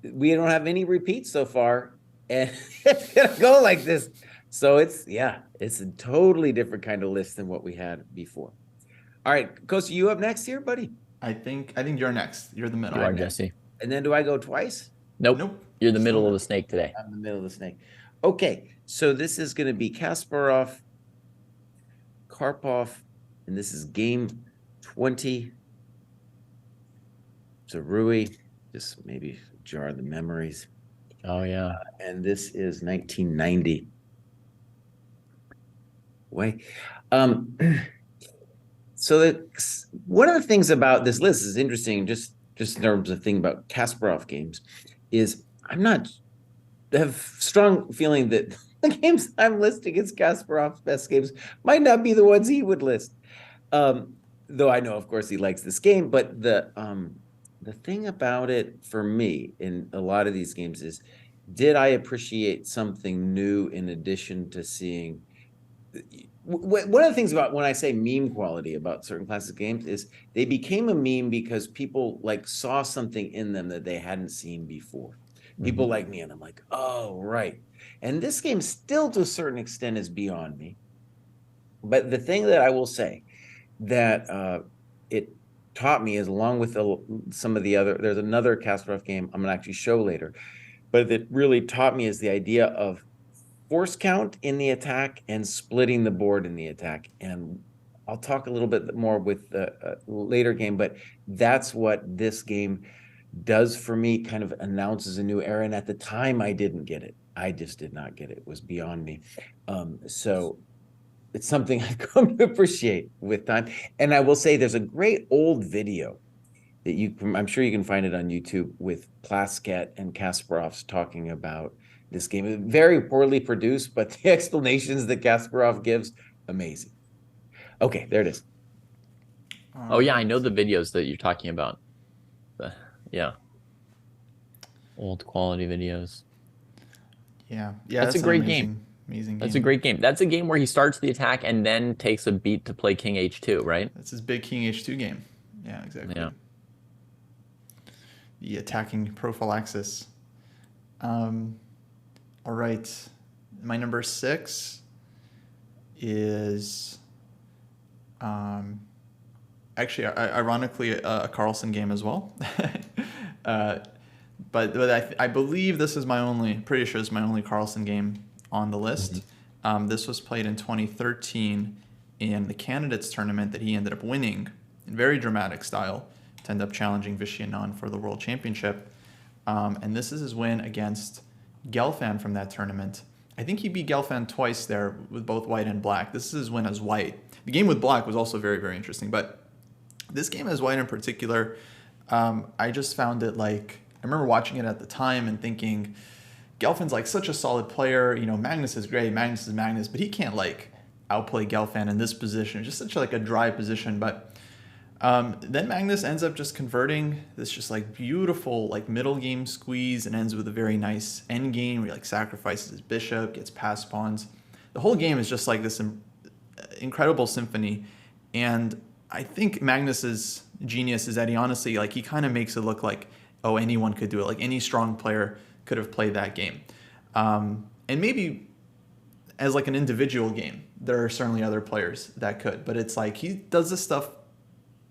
We don't have any repeats so far, and it's gonna go like this. So it's a totally different kind of list than what we had before. All right, Kosta, you up next here, buddy? I think you're next. You're the middle. You are, Jesse. And then do I go twice? Nope. Nope. You're the middle of the snake today. I'm in the middle of the snake. Okay, so this is going to be Kasparov, Karpov, and this is game 20. So Rui, just maybe jar the memories. Oh, yeah. And this is 1990. Wait. So one of the things about this list is interesting, just in terms of thing about Kasparov games, is I have strong feeling that the games I'm listing as Kasparov's best games might not be the ones he would list. Though I know, of course, he likes this game, but the thing about it for me in a lot of these games is, did I appreciate something new in addition to seeing? One of the things about when I say meme quality about certain classic games is they became a meme because people like saw something in them that they hadn't seen before. People like me, and I'm like, oh, right. And this game still to a certain extent is beyond me. But the thing that I will say that it taught me is, along with some of the other, there's another Kasparov game I'm going to actually show later, but it really taught me is the idea of force count in the attack and splitting the board in the attack. And I'll talk a little bit more with the later game, but that's what this game does for me, kind of announces a new era. And at the time I didn't get it. I just did not get it. It was beyond me. So it's something I've come to appreciate with time. And I will say there's a great old video that I'm sure you can find it on YouTube, with Plaskett and Kasparov's talking about this game. Very poorly produced, but the explanations that Kasparov gives, amazing. Okay, there it is. Oh, yeah, I know the videos that you're talking about. Yeah. Old quality videos. Yeah. That's a great game. Amazing game. That's a great game. That's a game where he starts the attack and then takes a beat to play King H2, right? That's his big King H2 game. Yeah, exactly. Yeah. The attacking prophylaxis. All right. My number 6 is actually, ironically, a Carlsen game as well. uh, but I believe this is pretty sure this is my only Carlsen game on the list. This was played in 2013 in the candidates tournament that he ended up winning in very dramatic style to end up challenging Vishy Anand for the world championship. And this is his win against Gelfand from that tournament. I think he beat Gelfand twice there with both white and black. This is his win as white. The game with black was also very, very interesting. But this game as white in particular, I just found it like, I remember watching it at the time and thinking, Gelfand's like such a solid player. You know, Magnus is great. Magnus is Magnus, but he can't like outplay Gelfand in this position. It's just such like a dry position. But then Magnus ends up just converting this just like beautiful like middle game squeeze and ends with a very nice end game where he like sacrifices his bishop, gets passed pawns. The whole game is just like this incredible symphony. And I think Magnus's genius is that he honestly like he kind of makes it look like, oh, anyone could do it. Like any strong player could have played that game. And maybe as like an individual game, there are certainly other players that could, but it's like he does this stuff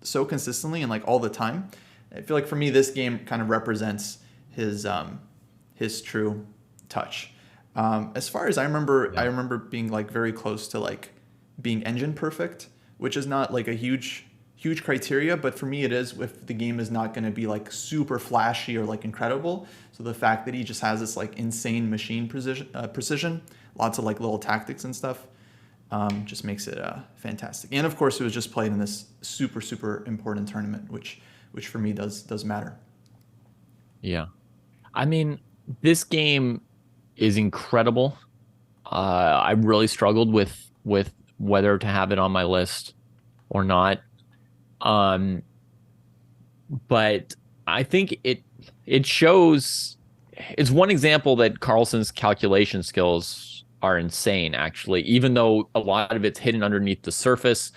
so consistently and like all the time. I feel like for me, this game kind of represents his true touch. As far as I remember being like very close to like being engine perfect, which is not like a huge criteria, but for me it is if the game is not going to be like super flashy or like incredible. So the fact that he just has this like insane machine precision, lots of like little tactics and stuff, just makes it fantastic. And of course, it was just played in this super important tournament, which for me does matter. Yeah, I mean, this game is incredible. I really struggled with whether to have it on my list or not. But I think it shows, it's one example that Carlsen's calculation skills are insane, actually, even though a lot of it's hidden underneath the surface.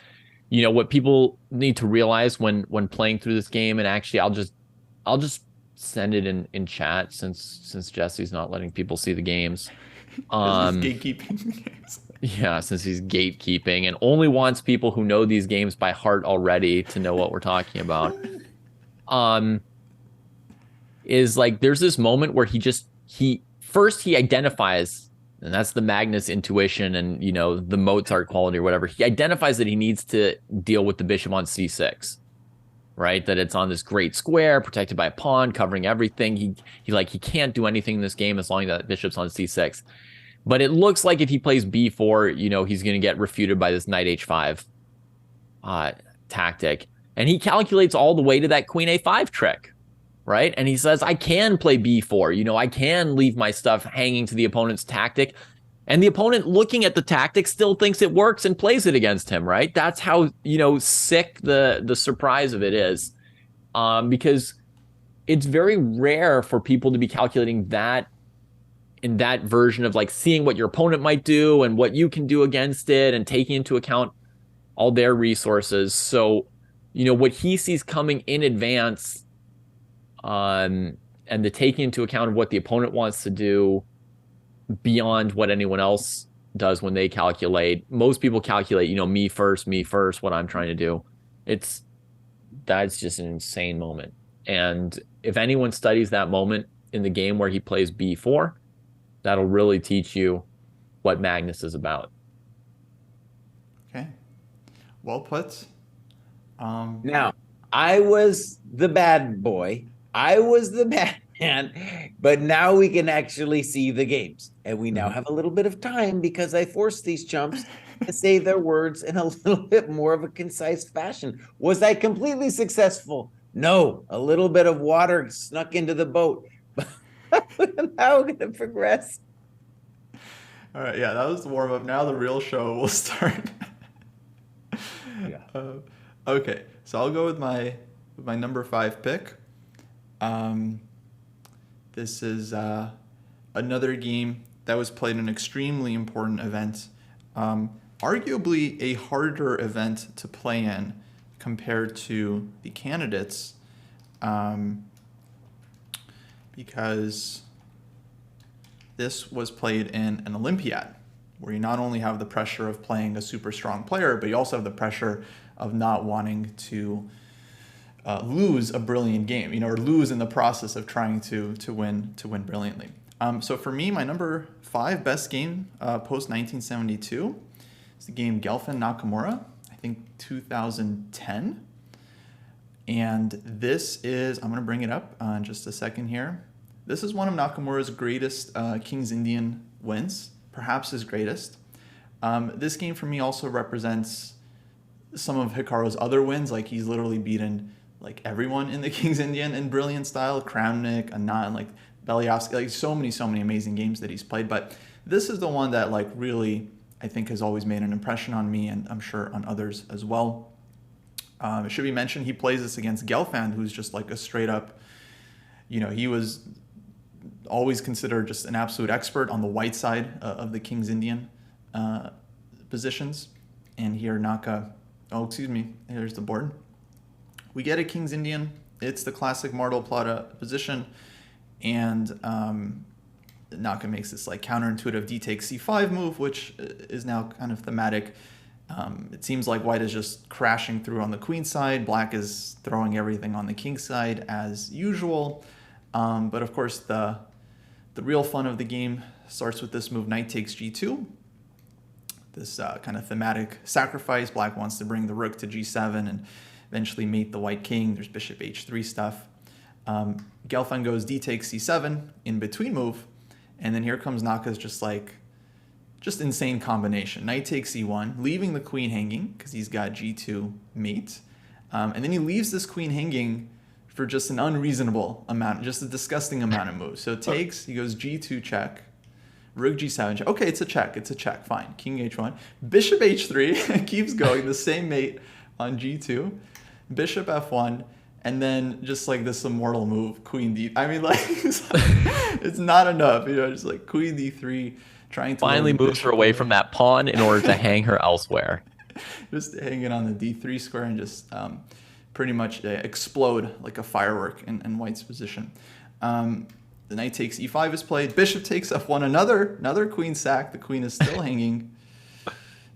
You know, what people need to realize when playing through this game, and actually I'll just send it in chat since Jesse's not letting people see the games. Because he's gatekeeping games. Yeah, since he's gatekeeping and only wants people who know these games by heart already to know what we're talking about. Is like there's this moment where he identifies, and that's the Magnus intuition and, you know, the Mozart quality or whatever. He identifies that he needs to deal with the bishop on c6, right? That it's on this great square, protected by a pawn, covering everything. He can't do anything in this game as long as that bishop's on c6. But it looks like if he plays b4, you know, he's going to get refuted by this knight h5 tactic. And he calculates all the way to that queen a5 trick, right? And he says, I can play b4. You know, I can leave my stuff hanging to the opponent's tactic. And the opponent, looking at the tactic, still thinks it works and plays it against him, right? That's how, you know, sick the surprise of it is. Because it's very rare for people to be calculating that in that version of like seeing what your opponent might do and what you can do against it and taking into account all their resources. So, you know, what he sees coming in advance, and the taking into account of what the opponent wants to do beyond what anyone else does when they calculate. Most people calculate, you know, me first, what I'm trying to do. That's just an insane moment. And if anyone studies that moment in the game where he plays b4, that'll really teach you what Magnus is about. Okay. Well put. Now, I was the bad boy. I was the bad man. But now we can actually see the games. And we now have a little bit of time because I forced these chumps to say their words in a little bit more of a concise fashion. Was I completely successful? No. A little bit of water snuck into the boat. But now we're going to progress. All right, yeah, that was the warm up. Now the real show will start. Yeah. Okay, so I'll go with my number 5 pick. This is another game that was played in an extremely important event, arguably a harder event to play in compared to the candidates, because this was played in an Olympiad, where you not only have the pressure of playing a super strong player, but you also have the pressure of not wanting to lose a brilliant game, or lose in the process of trying to win brilliantly. So for me, my number 5 best game post 1972 is the game Gelfand Nakamura, I think 2010. And this is, I'm going to bring it up in just a second here. This is one of Nakamura's greatest King's Indian wins, perhaps his greatest. This game for me also represents some of Hikaru's other wins. Like, he's literally beaten like everyone in the King's Indian in brilliant style, Kramnik, Anand, like Belyavsky, like so many amazing games that he's played. But this is the one that like really, I think, has always made an impression on me, and I'm sure on others as well. It should be mentioned he plays this against Gelfand, who's just like a straight up, he was always considered just an absolute expert on the white side of the King's Indian positions. And here here's the board. We get a King's Indian. It's the classic Martel Plata position, and Naka makes this like counterintuitive d takes c5 move, which is now kind of thematic. It seems like white is just crashing through on the queen side. Black is throwing everything on the king side as usual. But of course, the real fun of the game starts with this move, knight takes g2. This kind of thematic sacrifice. Black wants to bring the rook to g7 and eventually mate the white king. There's bishop h3 stuff. Gelfand goes d takes c7 in between move. And then here comes Naka's just insane combination. Knight takes c1, leaving the queen hanging because he's got g2 mate. And then he leaves this queen hanging for just an unreasonable amount, just a disgusting amount of moves. So it takes, he goes g2 check, rook g7 check. Okay, it's a check, fine. King h1, bishop h3, keeps going, the same mate on g2, bishop f1, and then just like this immortal move, queen d. I mean, like, it's not enough, just like queen d3, trying to finally moves her away from that pawn in order to hang her elsewhere. Just hanging on the d3 square and just pretty much explode like a firework in white's position. The knight takes e5 is played. Bishop takes f1, another queen sack. The queen is still hanging.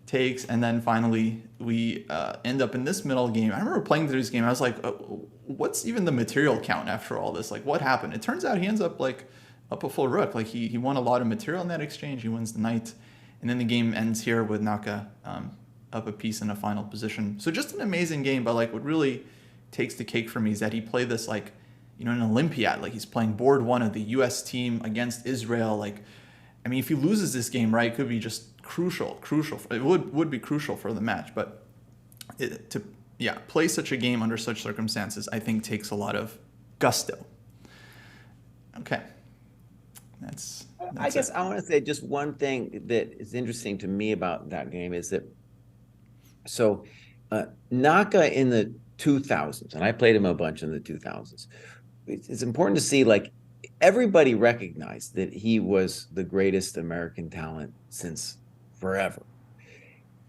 Takes, and then finally we end up in this middle game. I remember playing through this game. I was like, what's even the material count after all this? Like, what happened? It turns out he ends up like up a full rook. Like he won a lot of material in that exchange. He wins the knight, and then the game ends here with Naka up a piece in a final position. So just an amazing game. But like, what really takes the cake for me is that he played this like, in an Olympiad. Like, he's playing board 1 of the U.S. team against Israel. Like, I mean, if he loses this game, right, it could be just crucial. It would be crucial for the match. But to play such a game under such circumstances, I think takes a lot of gusto. Okay. That's I guess I want to say just one thing that is interesting to me about that game is that, so Naka in the 2000s, and I played him a bunch in the 2000s, it's important to see, like, everybody recognized that he was the greatest American talent since forever.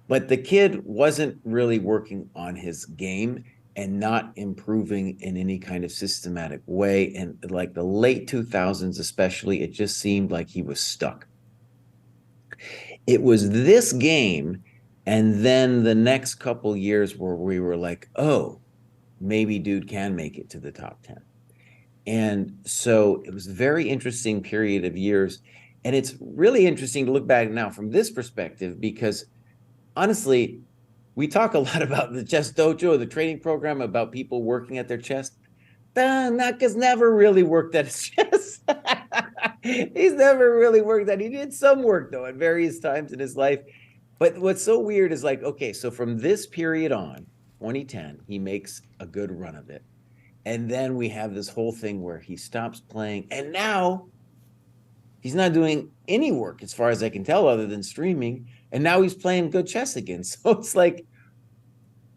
But the kid wasn't really working on his game and not improving in any kind of systematic way. And like the late 2000s, especially, it just seemed like he was stuck. It was this game, and then the next couple years where we were like, oh, maybe dude can make it to the top 10. And so it was a very interesting period of years. And it's really interesting to look back now from this perspective, because honestly, we talk a lot about the ChessDojo, the training program, about people working at their chess. Naka's never really worked at his chess. He's never really worked at it. He did some work, though, at various times in his life. But what's so weird is, like, okay, so from this period on, 2010, he makes a good run of it. And then we have this whole thing where he stops playing. And now he's not doing any work, as far as I can tell, other than streaming. And now he's playing good chess again. So it's like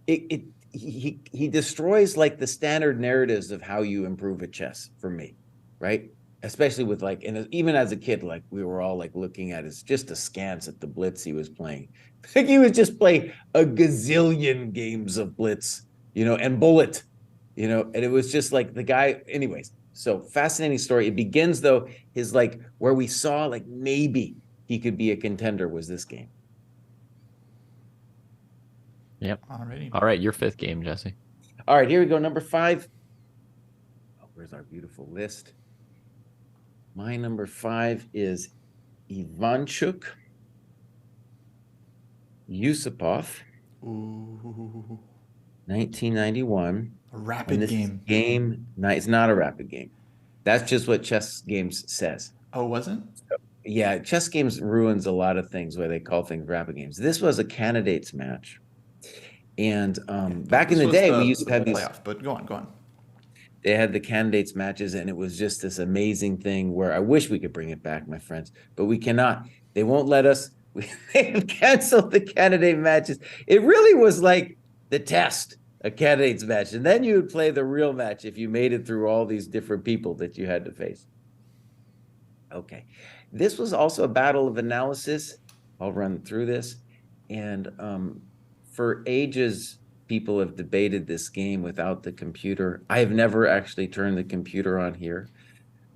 he destroys like the standard narratives of how you improve at chess for me, right? Especially with, like, and even as a kid, like, we were all like looking at his just askance at the blitz he was playing. Like, he was just playing a gazillion games of blitz, and bullet, and it was just like the guy. Anyways, So fascinating story. It begins though, his like where we saw like maybe he could be a contender was this game. Yep. Alrighty. All right, your fifth game, Jesse. All right, here we go. Number 5. Oh, where's our beautiful list? My number 5 is Ivanchuk Yusupov, Ooh, 1991. a rapid game. It's not a rapid game. That's just what Chess Games says. Oh, wasn't? Yeah, Chess Games ruins a lot of things where they call things rapid games. This was a candidates match. And back in the day, we used to have these playoff, but go on. They had the candidates matches, and it was just this amazing thing where I wish we could bring it back, my friends, but we cannot. They won't let us. They have canceled the candidate matches. It really was like the test, a candidates match, and then you would play the real match if you made it through all these different people that you had to face. Okay, this was also a battle of analysis. I'll run through this, and for ages, people have debated this game without the computer. I have never actually turned the computer on here.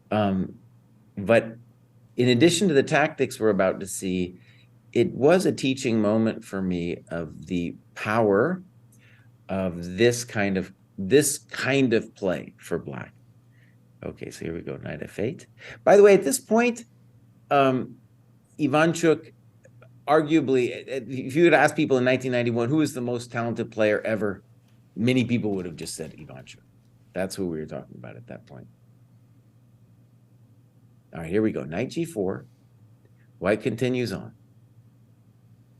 But in addition to the tactics we're about to see, it was a teaching moment for me of the power of this kind of play for Black. Okay, so here we go, Knight f8. By the way, at this point, Ivanchuk, arguably, if you had asked people in 1991 who is the most talented player ever, many people would have just said Ivanchuk. That's who we were talking about at that point. All right, here we go. Knight g4. White continues on.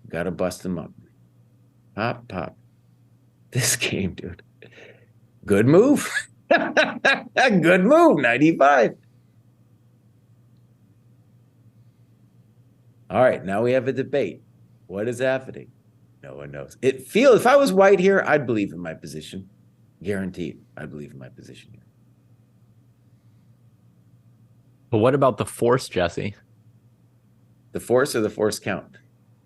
Got to bust him up. Pop, pop. This game, dude. Good move. Good move, 95. All right, now we have a debate. What is happening? No one knows. If I was white here, I'd believe in my position. Guaranteed, I believe in my position here. But what about the force, Jesse? The force or the force count?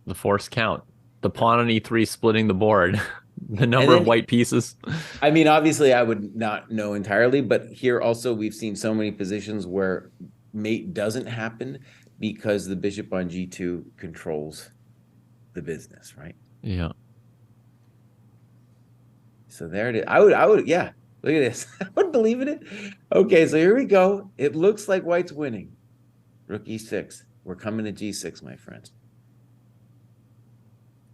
The force count. The pawn on e3 splitting the board. The number of white pieces. I mean, obviously, I would not know entirely, but here also we've seen so many positions where mate doesn't happen because the bishop on g2 controls the business, right? Yeah. So there it is. I would, yeah. Look at this. I wouldn't believe in it. Okay, so here we go. It looks like white's winning. Rook e6. We're coming to g6, my friends.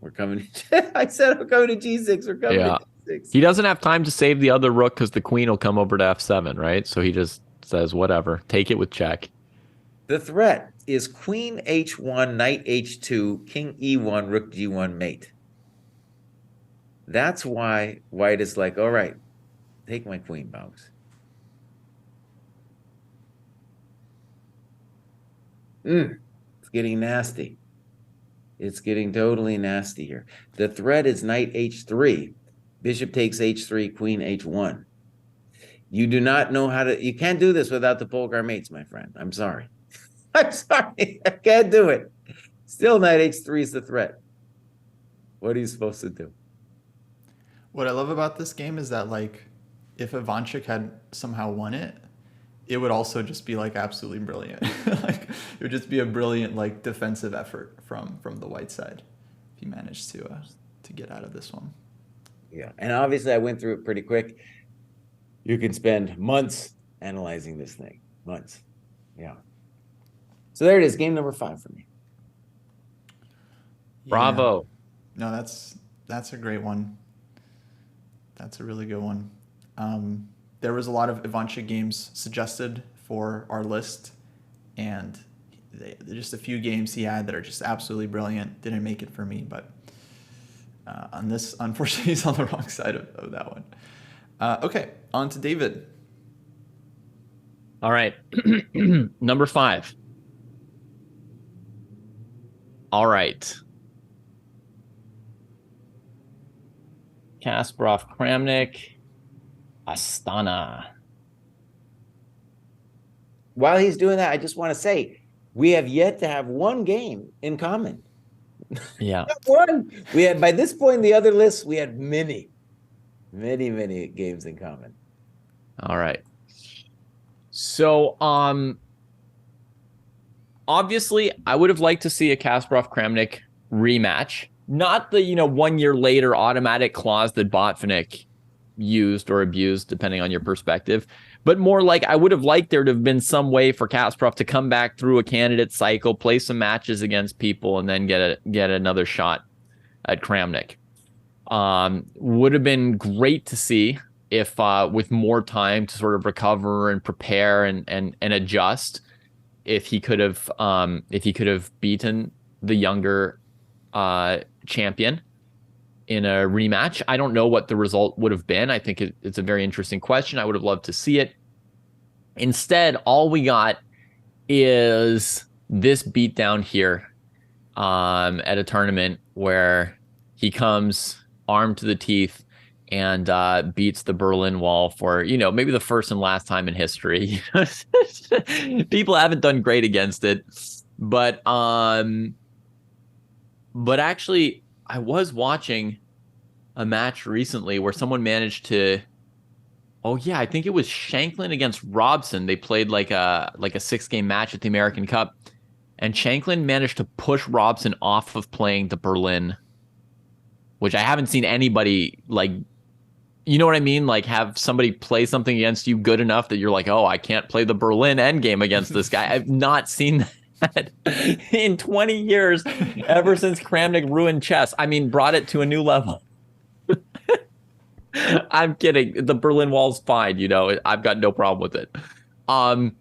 We're coming to, I said we're coming to g6. We're coming to g6. He doesn't have time to save the other rook because the queen will come over to f7, right? So he just says, whatever, take it with check. The threat is queen h1, knight h2, king e1, rook g1 mate. That's why white is like, all right, take my queen, Bowes. It's getting nasty. It's getting totally nasty here. The threat is knight h3. Bishop takes h3, queen h1. You do not know how to... You can't do this without the Polgar mates, my friend. I'm sorry. I'm sorry. I can't do it. Still, knight h3 is the threat. What are you supposed to do? What I love about this game is that, like, if Ivanchuk had somehow won it, it would also just be, like, absolutely brilliant. Like, it would just be a brilliant, like, defensive effort from the white side if he managed to get out of this one. Yeah, and obviously I went through it pretty quick. You can spend months analyzing this thing. Months. Yeah. So there it is, game number 5 for me. Bravo. Yeah. No, that's a great one. That's a really good one. There was a lot of Ivanchuk games suggested for our list, and just a few games he had that are just absolutely brilliant. Didn't make it for me, but on this, unfortunately, he's on the wrong side of that one. Okay, on to David. All right. Number 5. All right. Kasparov, Kramnik, Astana. While he's doing that, I just want to say we have yet to have one game in common. Yeah. One. We had, by this point in the other lists, we had many games in common. All right. So, obviously, I would have liked to see a Kasparov-Kramnik rematch. Not the, 1 year later automatic clause that Botvinnik used or abused, depending on your perspective, but more like I would have liked there to have been some way for Kasparov to come back through a candidate cycle, play some matches against people, and then get another shot at Kramnik. Would have been great to see if with more time to sort of recover and prepare and adjust, if he could have beaten the younger champion in a rematch. I don't know what the result would have been. I think it's a very interesting question. I would have loved to see it. Instead, all we got is this beatdown here at a tournament where he comes armed to the teeth and beats the Berlin Wall for, maybe the first and last time in history. People haven't done great against it, but actually, I was watching a match recently where someone managed to. Oh yeah, I think it was Shanklin against Robson. They played like a 6-game match at the American Cup, and Shanklin managed to push Robson off of playing the Berlin, which I haven't seen anybody like. You know what I mean? Like have somebody play something against you good enough that you're like, oh, I can't play the Berlin endgame against this guy. I've not seen that in 20 years, ever since Kramnik ruined chess. I mean, brought it to a new level. I'm kidding. The Berlin Wall's fine. I've got no problem with it. And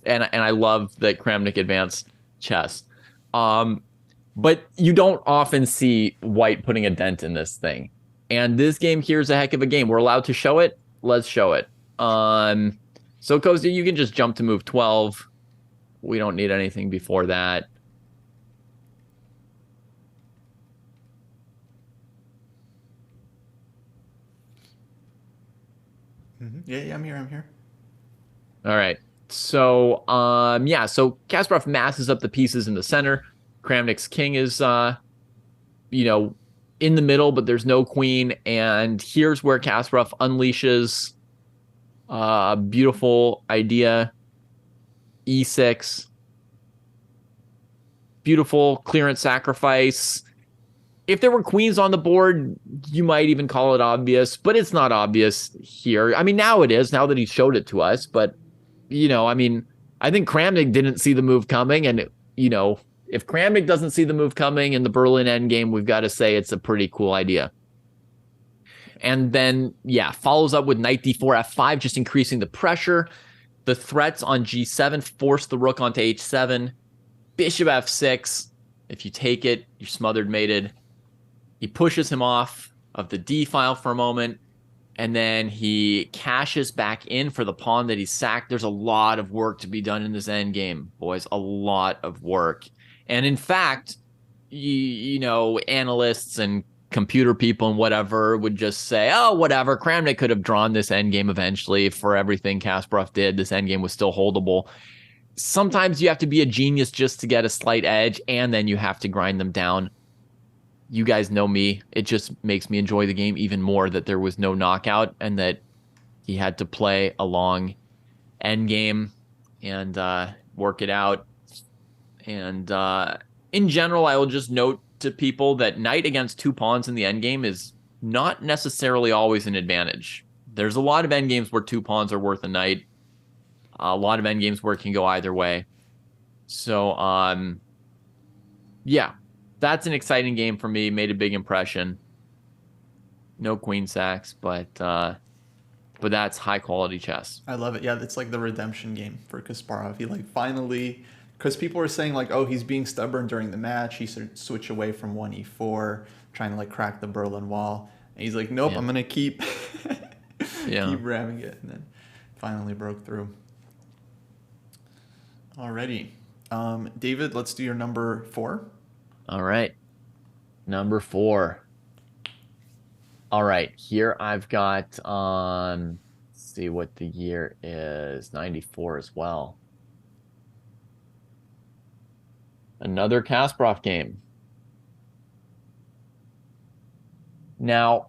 I love that Kramnik advanced chess. But you don't often see White putting a dent in this thing. And this game here is a heck of a game. We're allowed to show it. Let's show it. So Cozy, you can just jump to move 12. We don't need anything before that. Yeah, I'm here. All right. So, so Kasparov masses up the pieces in the center. Kramnik's king is, in the middle, but there's no queen. And here's where Kasparov unleashes a beautiful idea. E6. Beautiful clearance sacrifice. If there were queens on the board, you might even call it obvious, but it's not obvious here. I mean, now it is, now that he showed it to us. But, I think Kramnik didn't see the move coming. And, if Kramnik doesn't see the move coming in the Berlin endgame, we've got to say it's a pretty cool idea. And then, follows up with knight d4, f5, just increasing the pressure. The threats on g7 force the rook onto h7. Bishop f6. If you take it, you're smothered mated. He pushes him off of the d file for a moment, and then he cashes back in for the pawn that he sacked. There's a lot of work to be done in this endgame, boys. A lot of work. And in fact, analysts and computer people and whatever would just say, oh, whatever, Kramnik could have drawn this endgame eventually. For everything Kasparov did, this endgame was still holdable. Sometimes you have to be a genius just to get a slight edge, and then you have to grind them down. You guys know me. It just makes me enjoy the game even more that there was no knockout and that he had to play a long endgame and work it out. And in general, I will just note to people that knight against 2 pawns in the endgame is not necessarily always an advantage. There's a lot of endgames where 2 pawns are worth a knight. A lot of endgames where it can go either way. So, that's an exciting game for me. Made a big impression. No queen sacks, but that's high quality chess. I love it. Yeah, it's like the redemption game for Kasparov. He finally, because people were saying oh, he's being stubborn during the match. He should switch away from 1e4, trying to crack the Berlin Wall. And he's like, nope, I'm gonna keep keep ramming it, and then finally broke through. Alrighty, David, let's do your number 4. All right. Number 4. All right. Here I've got, let's see what the year is. 94 as well. Another Kasparov game. Now,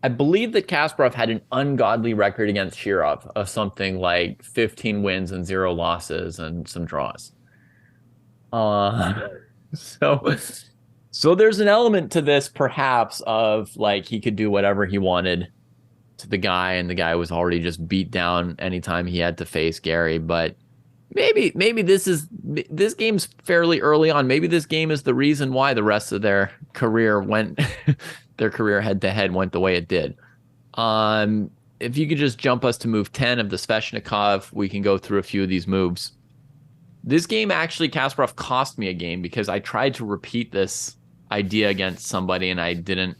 I believe that Kasparov had an ungodly record against Shirov of something like 15 wins and 0 losses and some draws. Uh, so so there's an element to this perhaps of like he could do whatever he wanted to the guy, and the guy was already just beat down anytime he had to face Gary. But maybe this game's fairly early on. Maybe this game is the reason why the rest of their career went their career head to head went the way it did. If you could just jump us to move 10 of the Sveshnikov, we can go through a few of these moves. This game actually, Kasparov cost me a game because I tried to repeat this idea against somebody and I didn't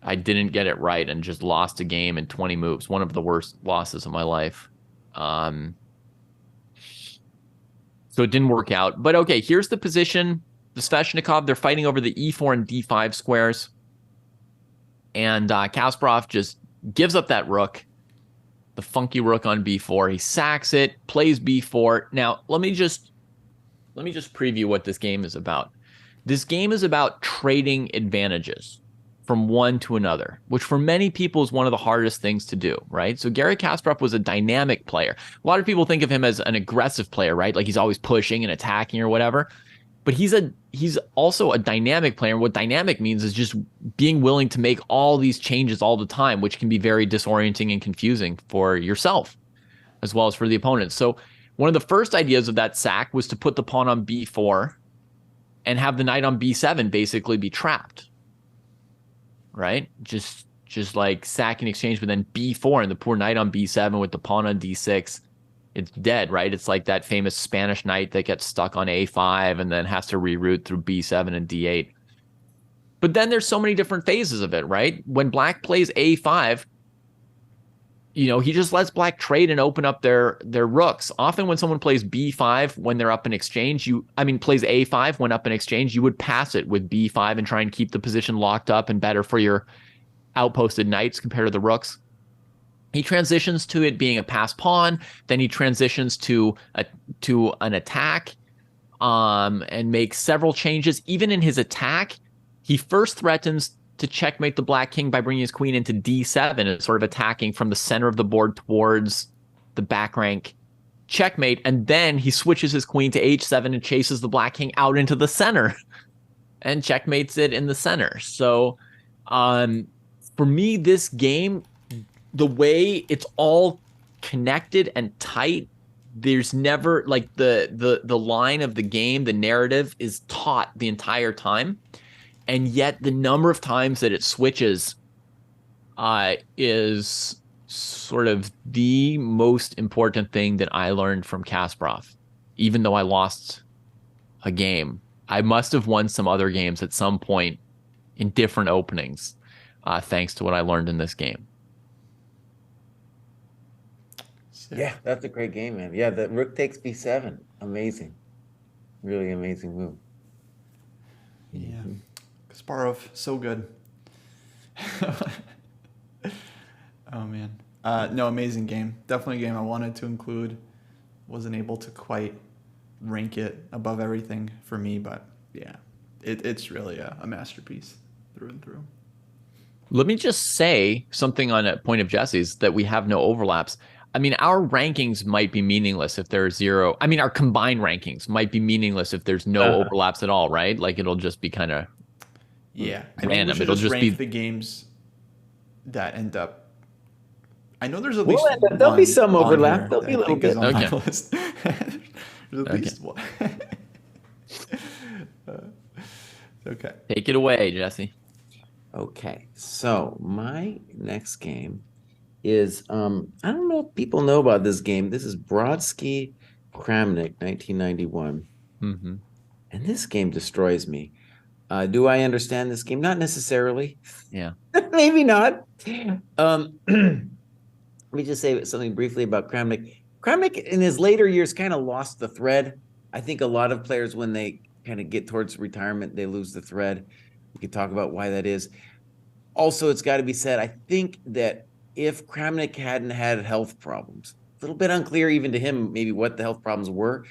get it right and just lost a game in 20 moves. One of the worst losses of my life. So it didn't work out. But okay, here's the position. The Sveshnikov, they're fighting over the e4 and d5 squares. And Kasparov just gives up that rook, the funky rook on b4. He sacks it, plays b4. Now, let me just preview what this game is about. This game is about trading advantages from one to another, which for many people is one of the hardest things to do, right? So Garry Kasparov was a dynamic player. A lot of people think of him as an aggressive player, right? Like he's always pushing and attacking or whatever. But he's also a dynamic player. And what dynamic means is just being willing to make all these changes all the time, which can be very disorienting and confusing for yourself as well as for the opponent. So one of the first ideas of that sack was to put the pawn on b4 and have the knight on b7 basically be trapped, right? Just like sack in exchange, but then b4 and the poor knight on b7 with the pawn on d6. It's dead, right? It's like that famous Spanish knight that gets stuck on a5 and then has to reroute through b7 and d8. But then there's so many different phases of it, right? When black plays a5, he just lets black trade and open up their rooks. Often when someone plays b5 when they're up in exchange, plays a5 when up in exchange, you would pass it with b5 and try and keep the position locked up and better for your outposted knights compared to the rooks. He transitions to it being a pass pawn. Then he transitions to an attack, and makes several changes. Even in his attack, he first threatens to checkmate the black king by bringing his queen into d7 and sort of attacking from the center of the board towards the back rank checkmate. And then he switches his queen to h7 and chases the black king out into the center and checkmates it in the center. So, for me, this game, the way it's all connected and tight, there's never like the line of the game, the narrative is taut the entire time. And yet the number of times that it switches is sort of the most important thing that I learned from Kasparov. Even though I lost a game, I must have won some other games at some point in different openings, thanks to what I learned in this game. Yeah, that's a great game, man. Yeah, the rook takes b7. Amazing. Really amazing move. Yeah. Kasparov, so good. Oh, man. No, amazing game. Definitely a game I wanted to include. Wasn't able to quite rank it above everything for me, but yeah, it's really a masterpiece through and through. Let me just say something on a point of Jesse's, that we have no overlaps. I mean, our rankings might be meaningless if there's zero. I mean, our combined rankings might be meaningless if there's no overlaps at all, right? Like it'll just be kind of random. It'll just rank the games that end up. I know there's at least there'll be some overlap. There'll be a little bit. Okay. There's at least one. Okay. Take it away, Jesse. Okay, so my next game is I don't know if people know about this game. This is Brodsky Kramnik, 1991. Mm-hmm. And this game destroys me. Do I understand this game? Not necessarily. Yeah. Maybe not. Let me just say something briefly about Kramnik. Kramnik in his later years kind of lost the thread. I think a lot of players, when they kind of get towards retirement, they lose the thread. We could talk about why that is. Also, it's got to be said, I think that if Kramnik hadn't had health problems, a little bit unclear even to him maybe what the health problems were,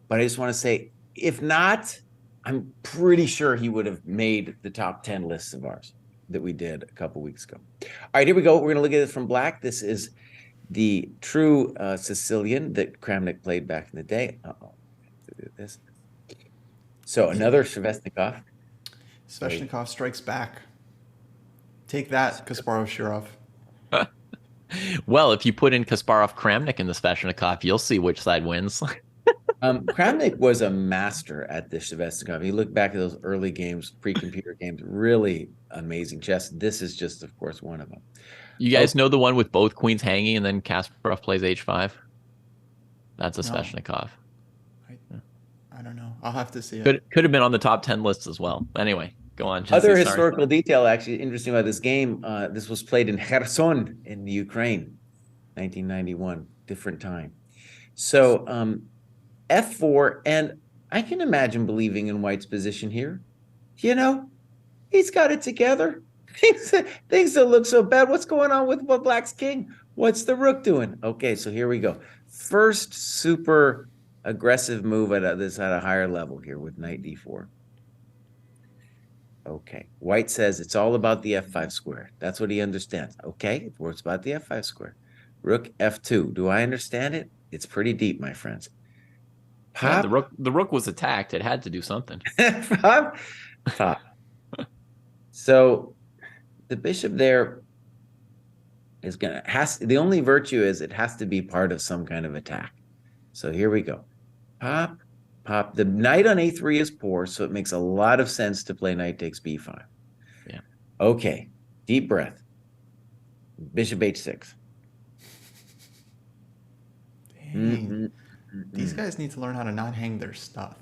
but I just want to say, if not, I'm pretty sure he would have made the top 10 lists of ours. that we did a couple weeks ago. All right, here we go. We're going to look at this from black. This is the true Sicilian that Kramnik played back in the day. Uh-oh. Do this. So another Sveshnikov. Sveshnikov strikes back. Take that, Kasparov Shirov. Well, if you put in Kasparov Kramnik in the Sveshnikov, you'll see which side wins. Kramnik was a master at this Sveshnikov. You look back at those early games, pre-computer games, really amazing chess. This is just, of course, one of them. You guys know the one with both queens hanging and then Kasparov plays h5? That's a Sveshnikov. I don't know. I'll have to see Could it. have been on the top 10 list as well. Anyway, go on. Other Jesse, historical detail, actually interesting about this game. This was played in Kherson in the Ukraine, 1991, different time. So F4, and I can imagine believing in White's position here. You know, he's got it together. Things don't look so bad. What's going on with Black's king? What's the rook doing? Okay, so here we go. First super aggressive move at a higher level here with knight d4. Okay, White says it's all about the f5 square. That's what he understands. Okay, it's about the f5 square. Rook f2. Do I understand it? It's pretty deep, my friends. Pop. Yeah, the rook was attacked. It had to do something. Pop. Pop. So the bishop there is the only virtue is it has to be part of some kind of attack. So here we go. Pop, pop. The knight on a3 is poor, so it makes a lot of sense to play knight takes b5. Yeah. Okay. Deep breath. Bishop h6. These guys need to learn how to not hang their stuff.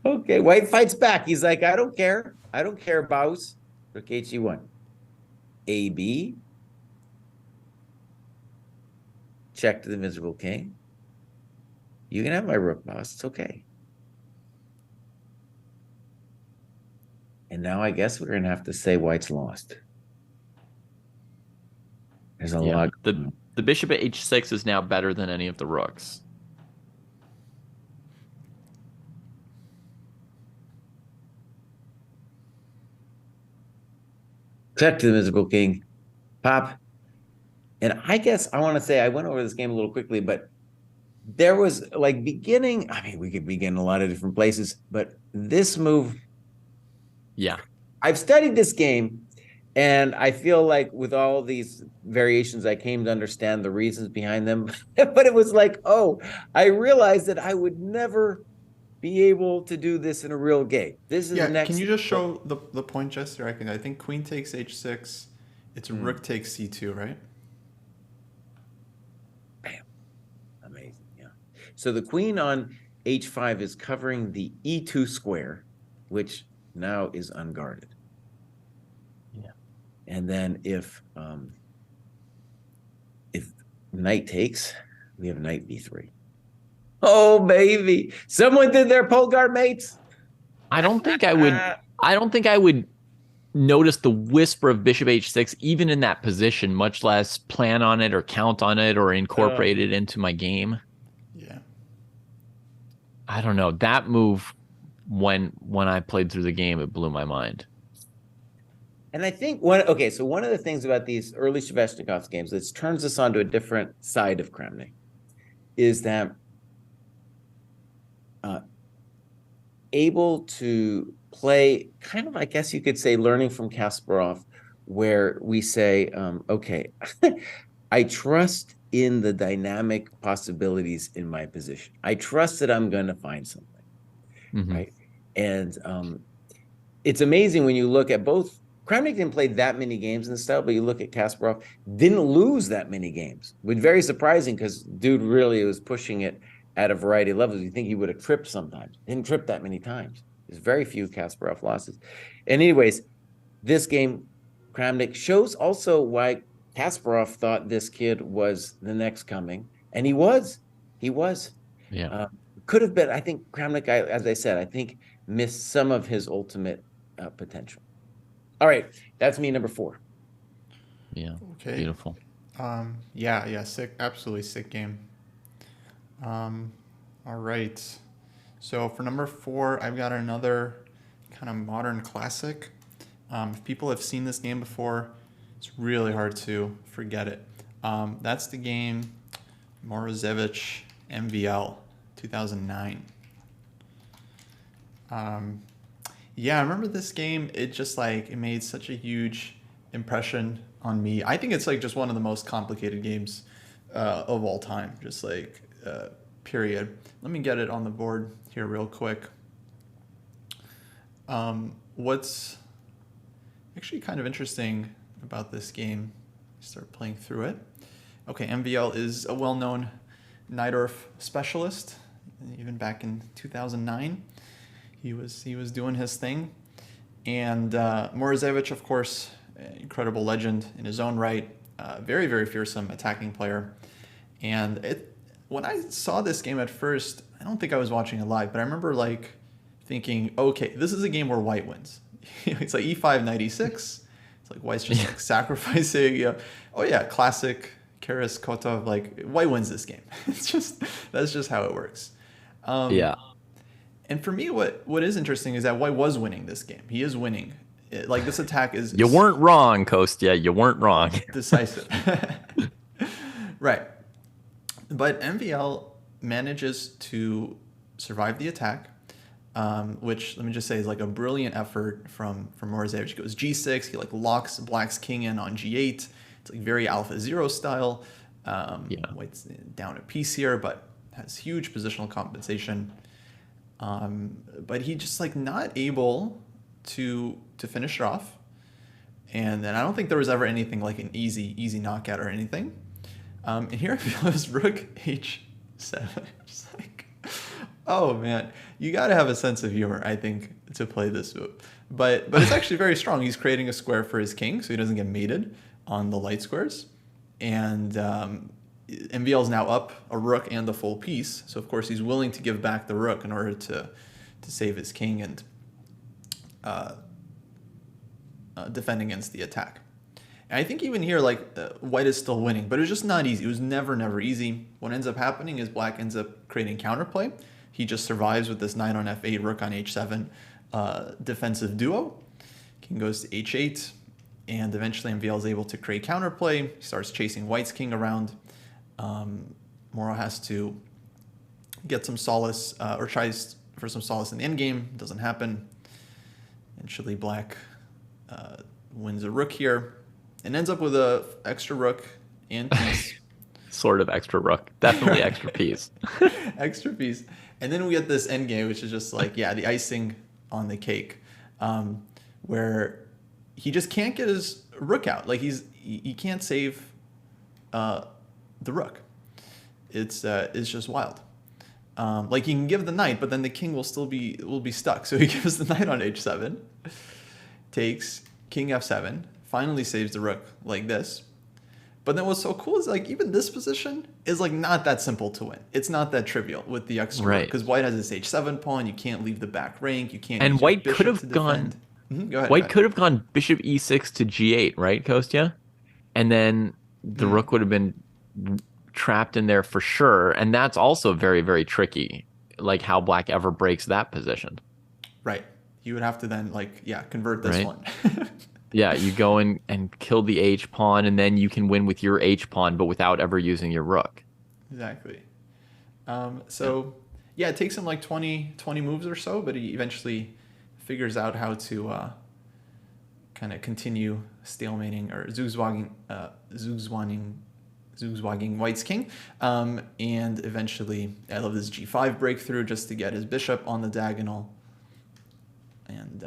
Okay, White fights back. He's like, I don't care. I don't care, Baus. Rook HE1. AB. Check to the miserable king. You can have my rook, Baus. It's okay. And now I guess we're going to have to say White's lost. There's a lot. The bishop at h6 is now better than any of the rooks. Check to the miserable king. Pop. And I guess I want to say I went over this game a little quickly, but there was like beginning. I mean, we could begin a lot of different places, but this move. Yeah. I've studied this game, and I feel like with all these variations, I came to understand the reasons behind them. But it was like, oh, I realized that I would never be able to do this in a real game. This is next. Can you just show the point, Jesse? I think queen takes h6. It's rook takes c2, right? Bam. Amazing, yeah. So the queen on h5 is covering the e2 square, which now is unguarded. Yeah. And then if knight takes, we have knight b3. Oh, baby. Someone did their pole guard, mates. I don't think I would notice the whisper of bishop h6 even in that position, much less plan on it or count on it or incorporate it into my game. Yeah. I don't know. That move, when I played through the game, it blew my mind. And I think one of the things about these early Sveshnikov's games that turns us onto a different side of Kramnik is that able to play kind of, I guess you could say, learning from Kasparov, where we say, okay, I trust in the dynamic possibilities in my position. I trust that I'm going to find something, right? And it's amazing when you look at both. Kramnik didn't play that many games in the style, but you look at Kasparov, didn't lose that many games. Which is very surprising because dude really was pushing it at a variety of levels. You think he would have tripped sometimes. Didn't trip that many times. There's very few Kasparov losses. And anyways, this game, Kramnik, shows also why Kasparov thought this kid was the next coming. And he was. He was. Yeah. Could have been, I think Kramnik, as I said, I think missed some of his ultimate potential. All right. That's me, number 4. Yeah. Okay. Beautiful. Yeah. Sick. Absolutely sick game. All right. So for number 4, I've got another kind of modern classic. If people have seen this game before, it's really hard to forget it. That's the game Morozevich MVL 2009. Yeah, I remember this game. It just like it made such a huge impression on me. I think it's like just one of the most complicated games of all time. Just like period. Let me get it on the board here real quick. What's actually kind of interesting about this game? Start playing through it. Okay, MVL is a well-known Najdorf specialist. Even back in 2009, he was doing his thing. And Morozevich, of course, incredible legend in his own right. Very, very fearsome attacking player. And when I saw this game at first, I don't think I was watching it live, but I remember like thinking, okay, this is a game where white wins. It's like e5, knight e6. It's like white's just like sacrificing. Yeah. Oh yeah, classic Karas Kotov. Like white wins this game. That's just how it works. Yeah. And for me, what is interesting is that white was winning this game. He is winning. Like this attack is. You weren't wrong, Kostya. You weren't wrong. Decisive. Right. But MVL manages to survive the attack, which let me just say is like a brilliant effort from Morozevich. He goes g6. He like locks black's king in on g8. It's like very Alpha Zero style. White's down a piece here, but has huge positional compensation. But he just like not able to finish it off. And then I don't think there was ever anything like an easy knockout or anything. And here it was rook h7. Just like, oh man, you got to have a sense of humor, I think, to play this move. But it's actually very strong. He's creating a square for his king, so he doesn't get mated on the light squares. And MVL is now up a rook and the full piece. So of course he's willing to give back the rook in order to save his king and defend against the attack. And I think even here, like white is still winning, but it was just not easy. It was never easy. What ends up happening is black ends up creating counterplay. He just survives with this knight on f8, rook on h7 defensive duo. King goes to h8, and eventually MVL is able to create counterplay. He starts chasing white's king around. Moro has to get some solace, or tries for some solace in the endgame. Doesn't happen. Eventually black wins a rook here and ends up with a extra rook and piece. Sort of extra rook. Definitely extra piece. Extra piece. And then we get this endgame, which is just like, yeah, the icing on the cake, where he just can't get his rook out. Like he can't save the rook. It's just wild. Like he can give the knight, but then the king will still be stuck. So he gives the knight on h7, takes king f7, finally saves the rook like this. But then what's so cool is like even this position is like not that simple to win. It's not that trivial with the extra rook because white has this h7 pawn. You can't leave the back rank. You can't. And white could have gone. Go ahead. White could have gone bishop e6 to g8, right, Kostya? And then the rook would have been trapped in there for sure. And that's also very, very tricky. Like how black ever breaks that position. Right. You would have to then convert this one. Yeah, you go in and kill the H pawn, and then you can win with your H pawn, but without ever using your rook. Exactly. It takes him like 20 moves or so, but he eventually figures out how to kind of continue stalemating or zugzwanging white's king. And eventually, I love this g5 breakthrough just to get his bishop on the diagonal. And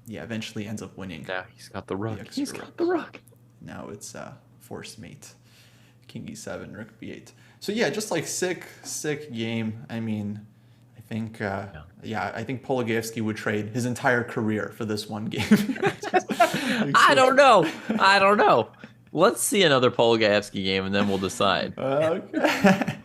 eventually ends up winning. Yeah, he's got the rook. He's got the rook. Now it's forced mate. King e7, rook b8. So yeah, just like sick game. I mean, I think I think Polagevsky would trade his entire career for this one game. I don't know. Let's see another Polagevsky game and then we'll decide. Okay.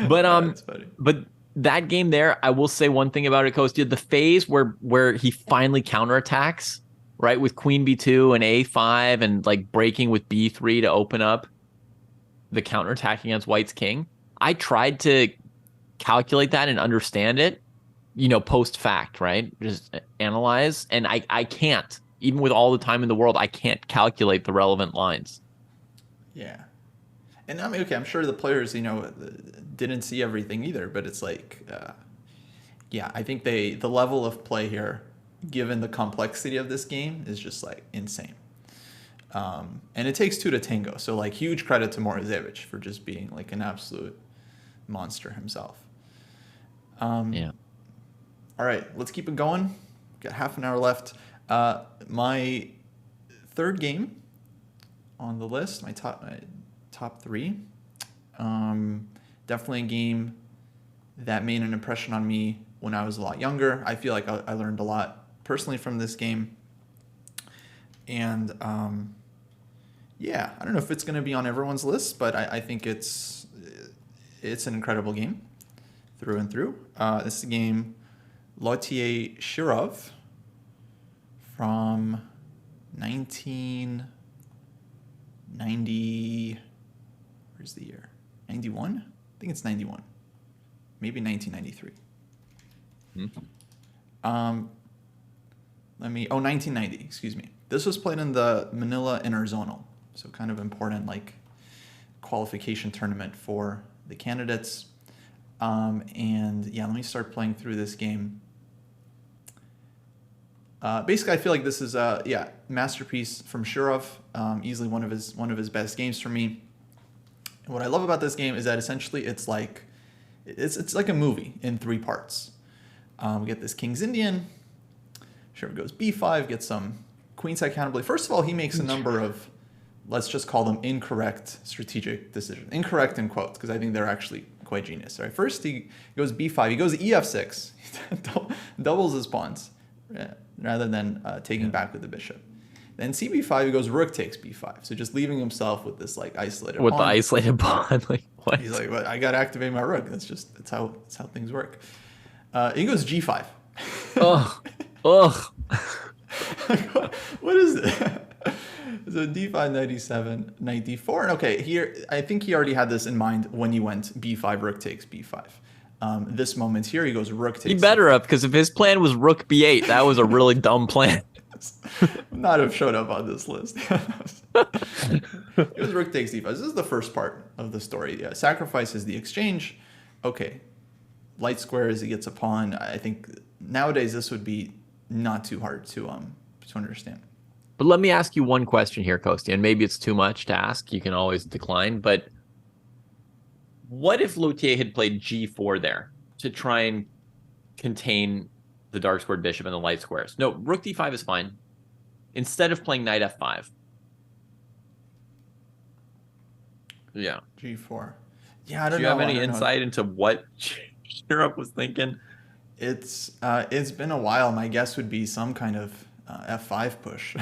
But that game there, I will say one thing about it, Kostya. The phase where he finally counterattacks, right, with queen b2 and a5 and like breaking with b3 to open up the counterattack against white's king. I tried to calculate that and understand it, post fact, right? Just analyze. And I can't, even with all the time in the world, I can't calculate the relevant lines. Yeah. And I mean, okay, I'm sure the players, didn't see everything either, but it's like, yeah, I think the level of play here, given the complexity of this game, is just like insane. And it takes two to tango. So like huge credit to Morozevich for just being like an absolute monster himself. Yeah. All right, let's keep it going. Got half an hour left. My third game on the list, my top three. Definitely a game that made an impression on me when I was a lot younger. I feel like I learned a lot personally from this game. And yeah, I don't know if it's going to be on everyone's list, but I think it's an incredible game through and through. This is a game Lottie Shirov from 1990. Where's the year? 91? I think it's 91. Maybe 1993. Mm-hmm. 1990, excuse me. This was played in the Manila Interzonal, so kind of important like qualification tournament for the candidates. And yeah, let me start playing through this game. Basically, I feel like this is a masterpiece from Shirov. Easily one of his best games for me. And what I love about this game is that essentially it's like a movie in three parts. We get this King's Indian. Shirov goes b5, gets some queenside counterplay. First of all, he makes a number of, let's just call them incorrect strategic decisions. Incorrect in quotes, because I think they're actually quite genius. Right? First, he goes b5. He goes ef6. Doubles his pawns rather than taking back with the bishop. Then cb5, he goes rook takes b5. So just leaving himself with this like isolated With pawn. the isolated pawn. Like, what? He's like, well, I got to activate my rook. That's how things work. He goes g5. Ugh. Ugh. What is it? So d5, 97, knight d4. And okay, here, I think he already had this in mind when he went b5, rook takes b5. This moment here, he goes rook takes. He better have, because if his plan was rook b8, that was a really dumb plan. Not have showed up on this list. It was rook takes d5. This is the first part of the story. Yeah, sacrifices the exchange. Okay, light squares, he gets a pawn. I think nowadays this would be not too hard to understand. But let me ask you one question here, Kosti, and maybe it's too much to ask. You can always decline. But what if Lothier had played g4 there to try and contain the dark squared bishop and the light squares? No, rook d5 is fine. Instead of playing knight f5. Yeah. g4. Yeah, I don't know. Do you have any insight into what Shirov was thinking? It's been a while. My guess would be some kind of f5 push.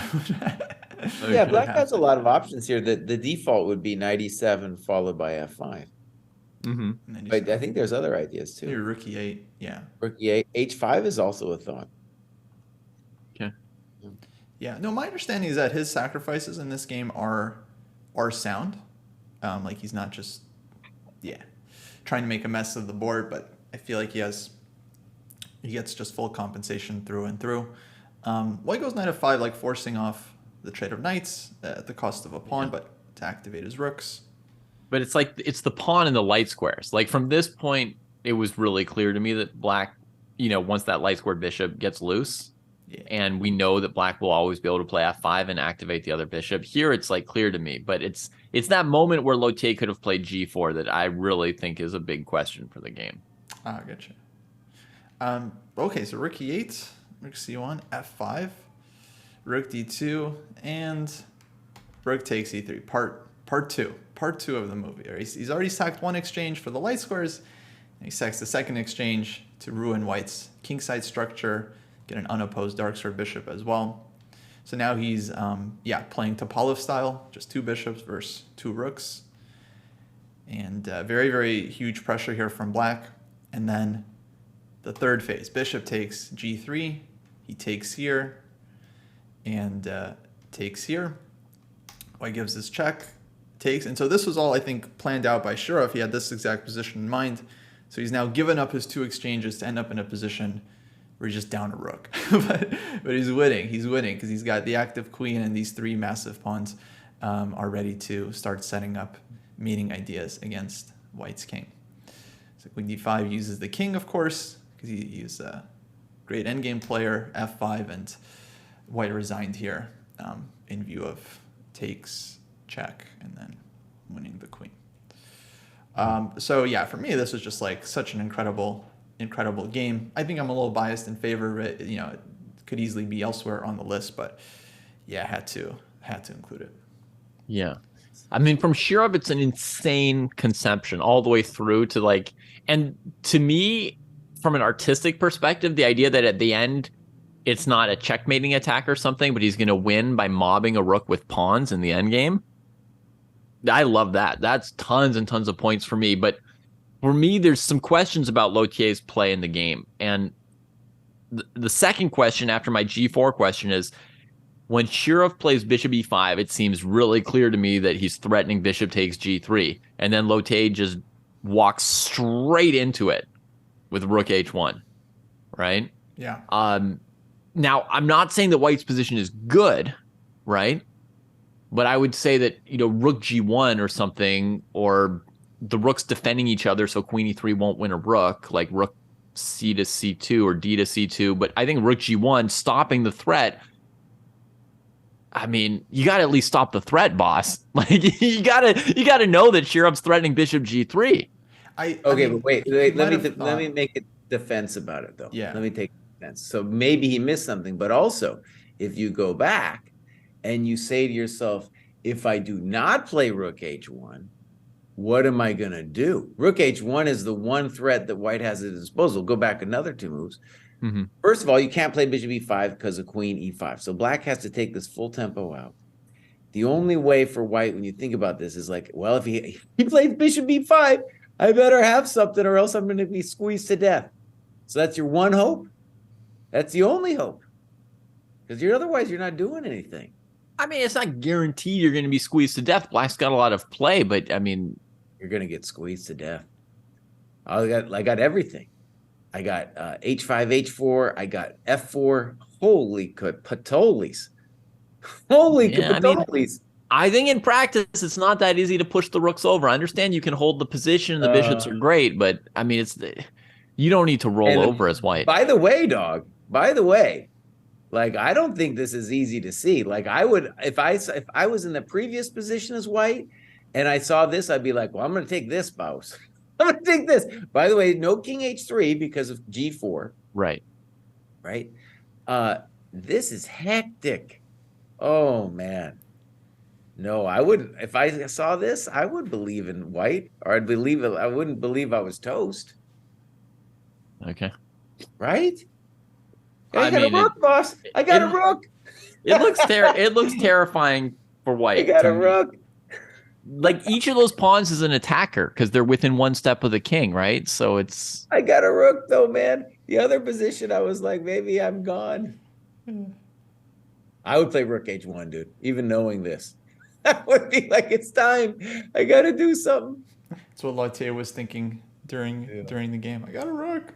Yeah, black has a lot of options here. The default would be knight e7 followed by f5. Mm-hmm. But I think there's other ideas too. Maybe rook e8. Yeah. Rook e8, h5 is also a thought. Okay. Yeah. No, my understanding is that his sacrifices in this game are sound. Like he's not just trying to make a mess of the board, but I feel like he gets just full compensation through and through. White goes knight f5, like forcing off the trade of knights at the cost of a pawn, but to activate his rooks. But it's like it's the pawn and the light squares. Like from this point, it was really clear to me that black, once that light squared bishop gets loose, and we know that black will always be able to play f5 and activate the other bishop. Here, it's like clear to me, but it's that moment where Lothier could have played g4 that I really think is a big question for the game. Ah, gotcha. Okay, so rook e8, rook c1, f5, rook d2, and rook takes e3. Part two of the movie. He's already sacked one exchange for the light squares, and he sacks the second exchange to ruin White's kingside structure, get an unopposed dark square bishop as well. So now he's playing Topalov style, just two bishops versus two rooks, and very, very huge pressure here from black. And then the third phase, bishop takes g3, he takes here, and takes here. White gives this check, takes, and so this was all, I think, planned out by Shirov. He had this exact position in mind So he's now given up his 2 exchanges to end up in a position where he's just down a rook. but he's winning. He's winning because he's got the active queen, and these 3 massive pawns are ready to start setting up meeting ideas against white's king. So queen d5 uses the king, of course, because he's a great endgame player, f5, and white resigned here in view of takes, check, and then winning the queen. So yeah, for me, this was just like such an incredible game. I think I'm a little biased in favor of it. You know, it could easily be elsewhere on the list, but yeah, had to include it. Yeah. I mean, from Shirov, it's an insane conception all the way through to like, and to me, from an artistic perspective, the idea that at the end, it's not a checkmating attack or something, but he's going to win by mobbing a rook with pawns in the end game. I love that. That's tons and tons of points for me. But for me, there's some questions about Lautier's play in the game. And the second question after my G4 question is, when Shirov plays bishop e5, it seems really clear to me that he's threatening bishop takes g3. And then Lautier just walks straight into it with rook h1, right? Yeah. Now, I'm not saying that white's position is good, right? But I would say that, you know, rook g1 or something, or the rooks defending each other so queen e3 won't win a rook, like rook c to c2 or d to c2. But I think rook g1 stopping the threat, I mean, you got to at least stop the threat, boss. Like you got to know that Shirov's threatening bishop g3. But wait. Let me make a defense about it though. Yeah. Let me take defense. So maybe he missed something, but also if you go back and you say to yourself, if I do not play rook h1, what am I going to do? Rook h1 is the one threat that white has at his disposal. Go back another 2 moves. Mm-hmm. First of all, you can't play bishop e5 because of queen e5. So black has to take this full tempo out. The only way for white, when you think about this, is like, well, if he plays bishop e5, I better have something or else I'm going to be squeezed to death. So that's your one hope. That's the only hope. Because otherwise you're not doing anything. I mean, it's not guaranteed you're going to be squeezed to death. Black's got a lot of play, but I mean, you're going to get squeezed to death. I got everything. I got h5, h4. I got f4. Holy patolis. Holy patolis. I think in practice, it's not that easy to push the rooks over. I understand you can hold the position and the bishops are great, but I mean, you don't need to roll over as white. By the way, like, I don't think this is easy to see. Like I would, if I was in the previous position as white and I saw this, I'd be like, well, I'm going to take this, boss. I'm going to take this. By the way, no king h3 because of g4. Right. Right. This is hectic. Oh, man. No, I would, if I saw this, I would believe in white, or I wouldn't believe I was toast. Okay. Right? I got a rook, boss. I got a rook. It looks terrifying for white. I got a rook. Like each of those pawns is an attacker because they're within one step of the king, right? So it's. I got a rook though, man. The other position, I was like, maybe I'm gone. I would play rook h1, dude. Even knowing this, I would be like, it's time. I got to do something. That's what Lautier was thinking during the game. I got a rook.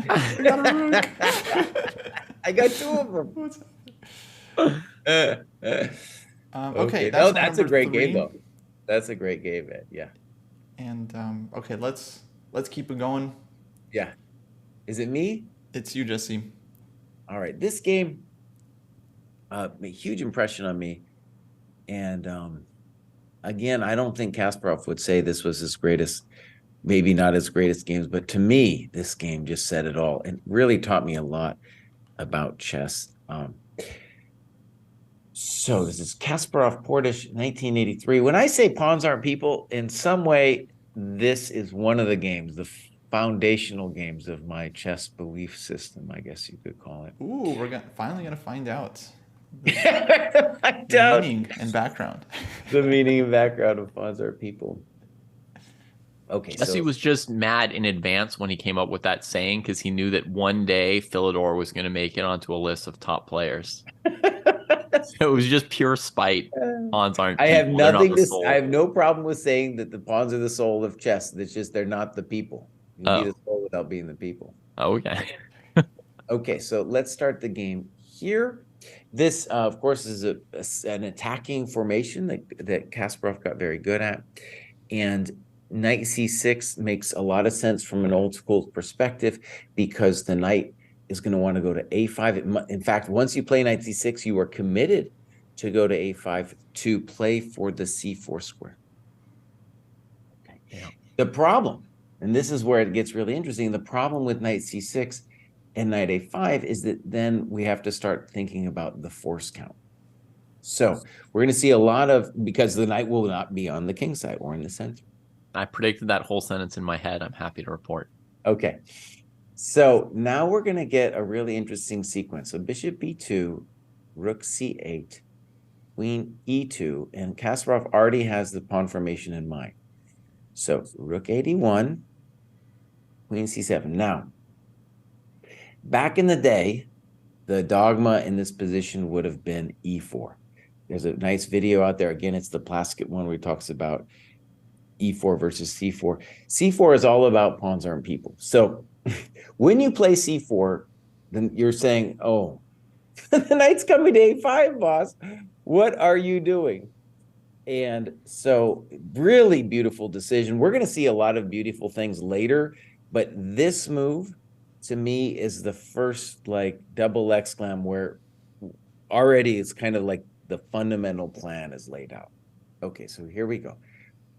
I got a rook. I got 2 of them. Okay. That's a great game though. That's a great game, man. Yeah. And okay, let's keep it going. Yeah. Is it me? It's you, Jesse. All right. This game made a huge impression on me. And again, I don't think Kasparov would say this was his greatest, maybe not his greatest games, but to me, this game just said it all and really taught me a lot about chess. So this is Kasparov Portish, 1983. When I say pawns aren't people, in some way, this is one of the games, the foundational games of my chess belief system, I guess you could call it. Ooh, we're finally going to find out the meaning and background. The meaning and background of pawns aren't people. Okay, Jesse was just mad in advance when he came up with that saying because he knew that one day Philidor was going to make it onto a list of top players. It was just pure spite. Pawns aren't. I have people. nothing to. I have no problem with saying that the pawns are the soul of chess. It's just they're not the people. You beat us all without beating the people. Okay. Okay, so let's start the game here. This, of course, is an attacking formation that Kasparov got very good at. And knight c6 makes a lot of sense from an old school perspective because the knight is going to want to go to a5. In fact, once you play knight c6, you are committed to go to a5 to play for the c4 square. Okay. Yeah. The problem, and this is where it gets really interesting, the problem with knight c6 and knight a5 is that then we have to start thinking about the force count. So we're going to see a lot of, because the knight will not be on the king side or in the center. I predicted that whole sentence in my head. I'm happy to report. Okay. So now we're going to get a really interesting sequence. So bishop b2, rook c8, queen e2, and Kasparov already has the pawn formation in mind. So rook 81, queen c7. Now, back in the day, the dogma in this position would have been e4. There's a nice video out there. Again, it's the Plaskett one where he talks about e4 versus c4. c4 is all about pawns aren't people. So when you play c4, then you're saying, oh, the knight's coming to a5, boss. What are you doing? And so really beautiful decision. We're going to see a lot of beautiful things later, but this move to me is the first like double exclam where already it's kind of like the fundamental plan is laid out. Okay, so here we go.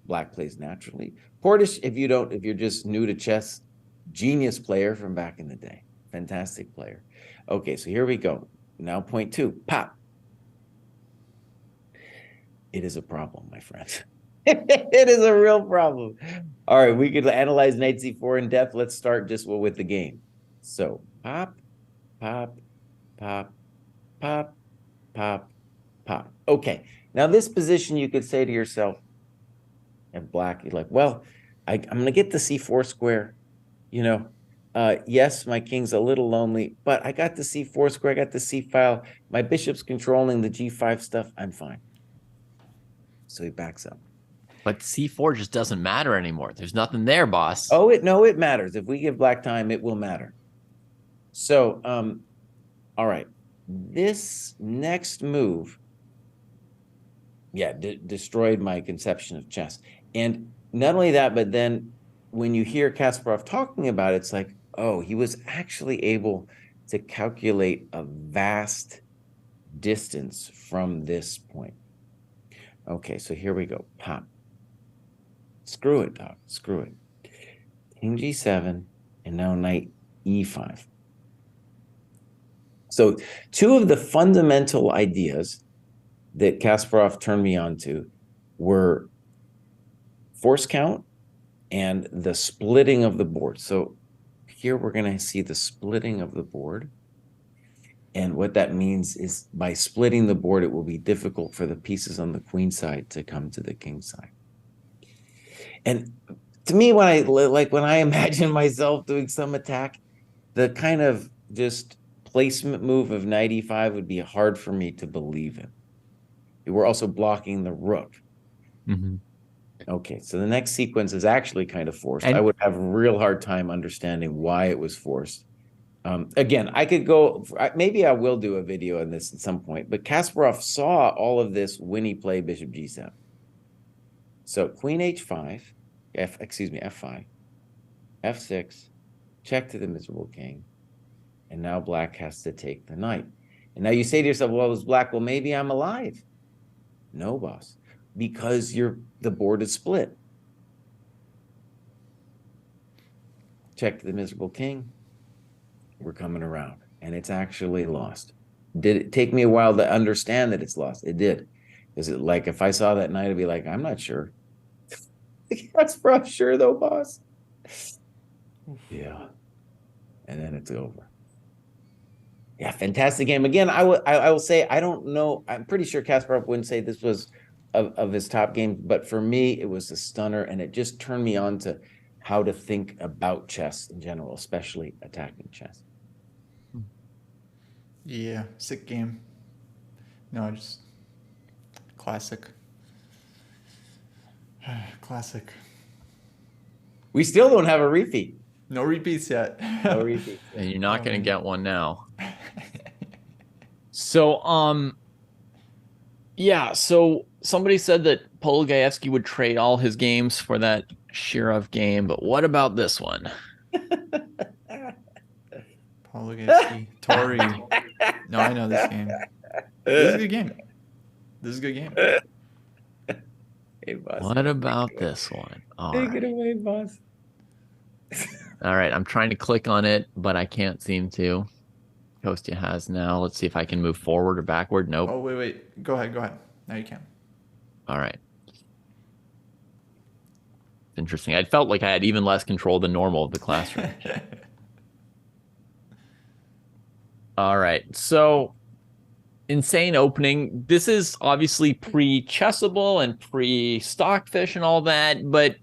Black plays naturally. Portish, if you're just new to chess, genius player from back in the day. Fantastic player. Okay, so here we go. Now point 2, pop. It is a problem, my friend. It is a real problem. All right, we could analyze knight c4 in depth. Let's start just with the game. So pop, pop, pop, pop, pop, pop. Okay, now this position you could say to yourself, and black, you're like, well, I'm going to get the c4 square. You know, yes, my king's a little lonely, but I got the c4 square, I got the c file. My bishop's controlling the g5 stuff. I'm fine. So he backs up. But c4 just doesn't matter anymore. There's nothing there, boss. Oh, it matters. If we give black time, it will matter. So, all right. This next move, yeah, destroyed my conception of chess. And not only that, but then when you hear Kasparov talking about it, it's like, oh, he was actually able to calculate a vast distance from this point. Okay, so here we go. Pop. Screw it, dog. Screw it. King g7, and now knight e5. So two of the fundamental ideas that Kasparov turned me on to were force count and the splitting of the board. So here we're going to see the splitting of the board. And what that means is by splitting the board, it will be difficult for the pieces on the queen side to come to the king side. And to me, when I imagine myself doing some attack, the kind of just placement move of knight e5 would be hard for me to believe in. We're also blocking the rook. Mm-hmm. Okay, so the next sequence is actually kind of forced. I would have a real hard time understanding why it was forced. Again, I could go, maybe I will do a video on this at some point, but Kasparov saw all of this when he played bishop g7. So queen h5, f5, f6, check to the miserable king, and now black has to take the knight. And now you say to yourself, well, it's black, well, maybe I'm alive. No, boss, because the board is split. Check to the miserable king. We're coming around, and it's actually lost. Did it take me a while to understand that it's lost? It did. Is it like if I saw that knight, I'd be like, I'm not sure. That's for sure, though, boss. Yeah. And then it's over. Yeah, fantastic game. Again, I will say, I don't know. I'm pretty sure Kasparov wouldn't say this was of his top games, but for me, it was a stunner, and it just turned me on to how to think about chess in general, especially attacking chess. Yeah, sick game. No, just classic. Classic. We still don't have a repeat. No repeats yet. No repeats. And you're not Oh, going to man. get one now. So, yeah, so somebody said that Polugayevsky would trade all his games for that Shirov game, but what about this one? Polugayevsky, Tori. No, I know this game. This is a good game. This is a good game. Hey, boss. What about this one? All Take right. it away, boss. All right, I'm trying to click on it, but I can't seem to. Kostya has now. Let's see if I can move forward or backward. Nope. Oh, wait. Go ahead. Now you can. All right. Interesting. I felt like I had even less control than normal of the classroom. All right. So, insane opening. This is obviously pre-chessable and pre-stockfish and all that, but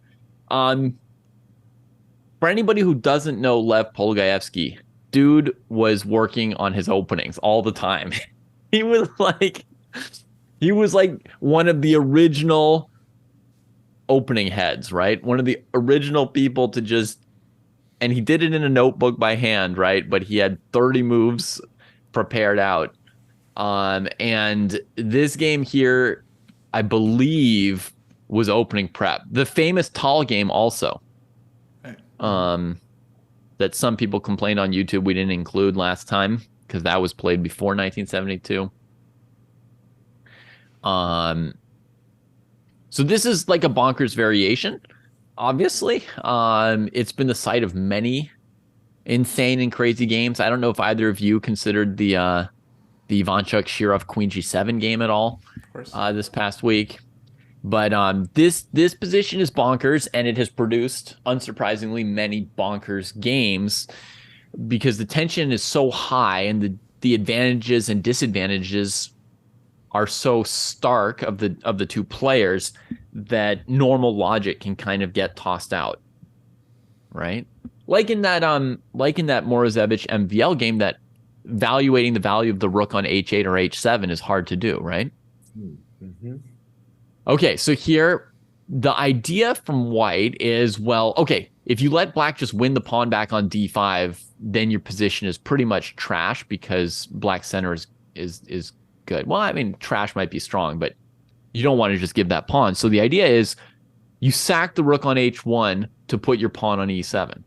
for anybody who doesn't know Lev Polugayevsky, dude was working on his openings all the time. he was like one of the original opening heads, right? One of the original people to just, and he did it in a notebook by hand, right? But he had 30 moves prepared out. And this game here, I believe, was opening prep. The famous Tall game also. That some people complained on YouTube we didn't include last time because that was played before 1972. So this is like a bonkers variation, obviously. It's been the site of many insane and crazy games. I don't know if either of you considered the Ivanchuk Shirov Queen G7 game at all this past week. But this position is bonkers, and it has produced, unsurprisingly, many bonkers games because the tension is so high and the advantages and disadvantages are so stark of the two players that normal logic can kind of get tossed out, right? Like in that Morozevich MVL game, that evaluating the value of the rook on h8 or h7 is hard to do, right? Mm-hmm. Okay, so here, the idea from white is, well, okay, if you let black just win the pawn back on d5, then your position is pretty much trash because black center is good. Well, I mean, trash might be strong, but you don't want to just give that pawn. So the idea is you sack the rook on h1 to put your pawn on e7.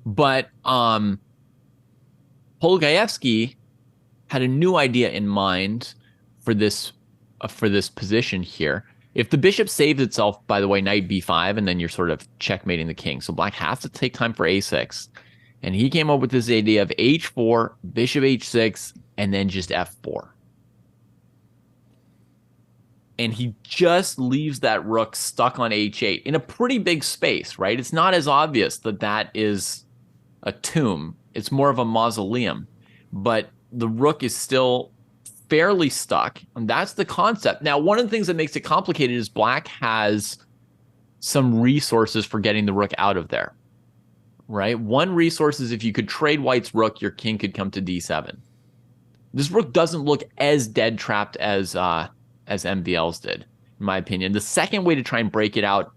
But Polugayevsky had a new idea in mind for this position here. If the bishop saves itself, by the way, knight b5, and then you're sort of checkmating the king. So black has to take time for a6. And he came up with this idea of h4, bishop h6, and then just f4. And he just leaves that rook stuck on h8 in a pretty big space, right? It's not as obvious that that is a tomb. It's more of a mausoleum. But the rook is still fairly stuck, and that's the concept. Now, one of the things that makes it complicated is black has some resources for getting the rook out of there, right? One resource is if you could trade white's rook, your king could come to d7. This rook doesn't look as dead trapped as MVL's did, in my opinion. The second way to try and break it out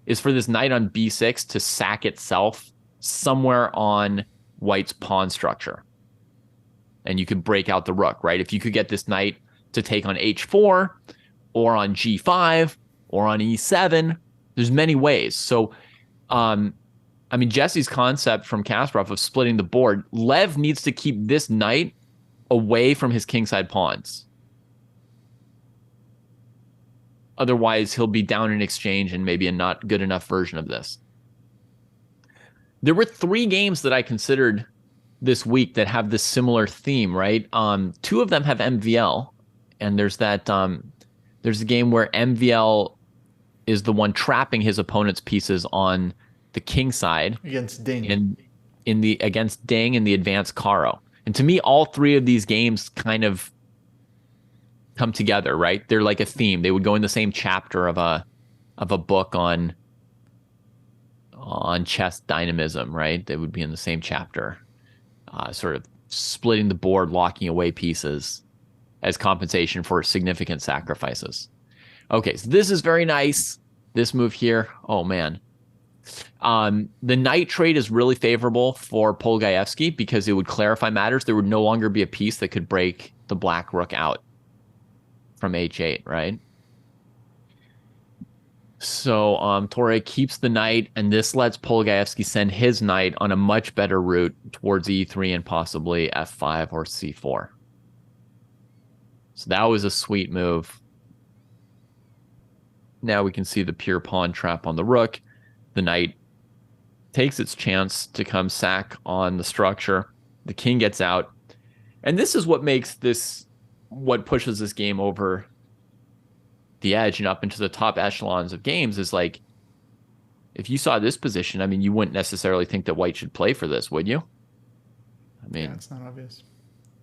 is for this knight on b6 to sack itself somewhere on white's pawn structure. And you could break out the rook, right? If you could get this knight to take on h4 or on g5 or on e7, there's many ways. So, I mean, Jesse's concept from Kasparov of splitting the board, Lev needs to keep this knight away from his kingside pawns. Otherwise, he'll be down in exchange and maybe a not good enough version of this. There were 3 games that I considered this week that have this similar theme, right? 2 of them have MVL, and there's that there's a game where MVL is the one trapping his opponent's pieces on the king side against Ding against Ding in the advanced Caro. And to me, all 3 of these games kind of come together, right? They're like a theme. They would go in the same chapter of a book on chess dynamism, right? They would be in the same chapter. Sort of splitting the board, locking away pieces as compensation for significant sacrifices. Okay, so this is very nice. This move here, oh man. The knight trade is really favorable for Polgaevsky because it would clarify matters. There would no longer be a piece that could break the black rook out from h8, right? So Torre keeps the knight, and this lets Polgaevsky send his knight on a much better route towards e3 and possibly f5 or c4. So that was a sweet move. Now we can see the pure pawn trap on the rook. The knight takes its chance to come sack on the structure. The king gets out. And this is what makes this, what pushes this game over the edge and up into the top echelons of games is like, if you saw this position, I mean, you wouldn't necessarily think that white should play for this, would you? I mean, yeah, it's not obvious.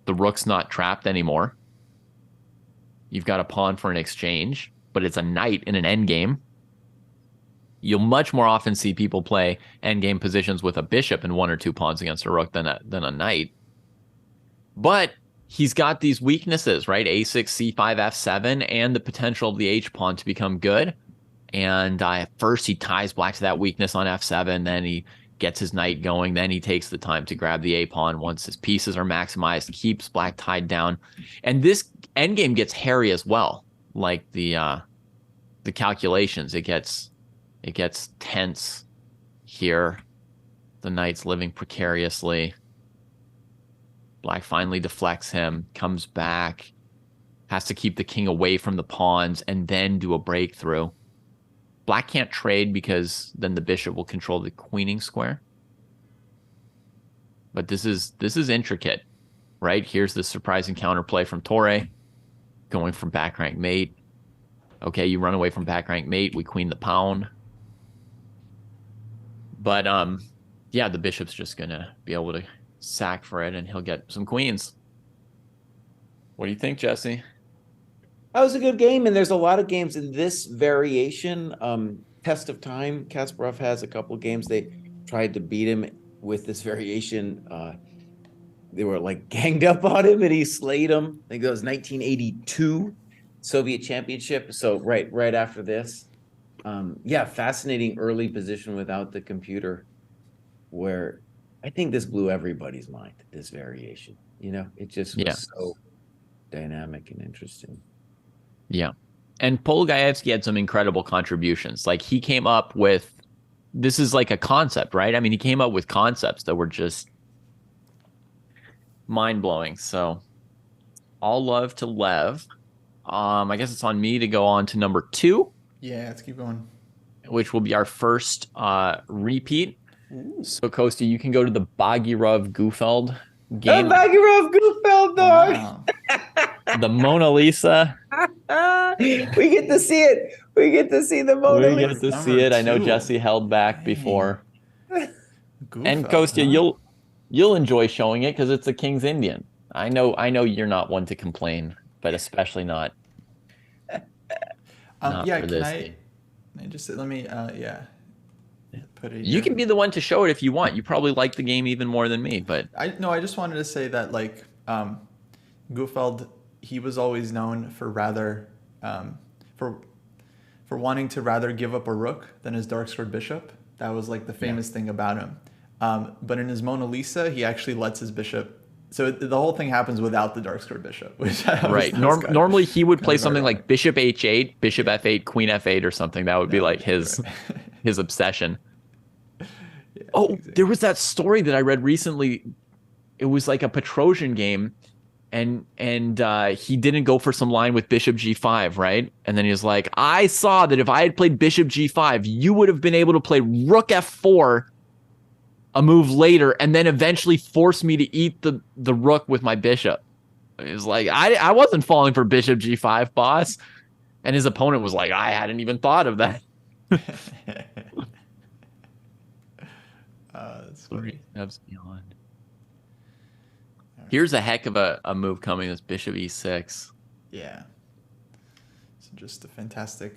The rook's not trapped anymore. You've got a pawn for an exchange, but it's a knight in an endgame. You'll much more often see people play endgame positions with a bishop and 1 or 2 pawns against a rook than a knight. But he's got these weaknesses, right? a6, c5, f7, and the potential of the h-pawn to become good. And first he ties black to that weakness on f7, then he gets his knight going, then he takes the time to grab the a-pawn once his pieces are maximized, keeps black tied down. And this endgame gets hairy as well, like the calculations. It gets tense here. The knight's living precariously. Black finally deflects him, comes back, has to keep the king away from the pawns, and then do a breakthrough. Black can't trade because then the bishop will control the queening square. But this is intricate, right? Here's the surprising counterplay from Torre, going from back rank mate. Okay, you run away from back rank mate, we queen the pawn. But yeah, the bishop's just gonna be able to sack for it, and he'll get some queens. What do you think, Jesse? That was a good game, and there's a lot of games in this variation. Test of Time, Kasparov has a couple of games. They tried to beat him with this variation. They were like ganged up on him, and he slayed him. I think that was 1982 Soviet Championship. So right after this. Yeah, fascinating early position without the computer, where I think this blew everybody's mind, this variation. You know, it just was so dynamic and interesting. Yeah. And Polgaevsky had some incredible contributions. Like, he came up with, this is like a concept, right? I mean, he came up with concepts that were just mind-blowing. So all love to Lev. I guess it's on me to go on to number 2. Yeah, let's keep going. Which will be our first repeat. Ooh. So, Kosti, you can go to the Bagirov Gufeld game. The Bagirov Gufeld, dog. Wow. The Mona Lisa. We get to see it. We get to see the Mona Lisa. We get to see it. I know Jesse held back before. Gufeld, and Kostya, you'll enjoy showing it because it's a King's Indian. I know you're not one to complain, but especially not. Yeah, can I just let me put it. You can be the one to show it if you want. You probably like the game even more than me, but I just wanted to say that, like, Gufeld, he was always known for rather for wanting to rather give up a rook than his dark squared bishop. That was like the famous thing about him. But in his Mona Lisa, he actually lets his bishop. So the whole thing happens without the dark squared bishop, which right. Normally he would play something like bishop h8, bishop f8, queen f8, or something. That would be like his his obsession. Yeah, exactly. There was that story that I read recently. It was like a Petrosian game, and he didn't go for some line with bishop g5, right? And then he was like, I saw that if I had played bishop g5, you would have been able to play rook f4. A move later, and then eventually force me to eat the rook with my bishop. It was like, I wasn't falling for bishop g5, boss. And his opponent was like, I hadn't even thought of that. That's funny. Steps beyond. Here's a heck of a move coming. This bishop e6. Yeah. So just a fantastic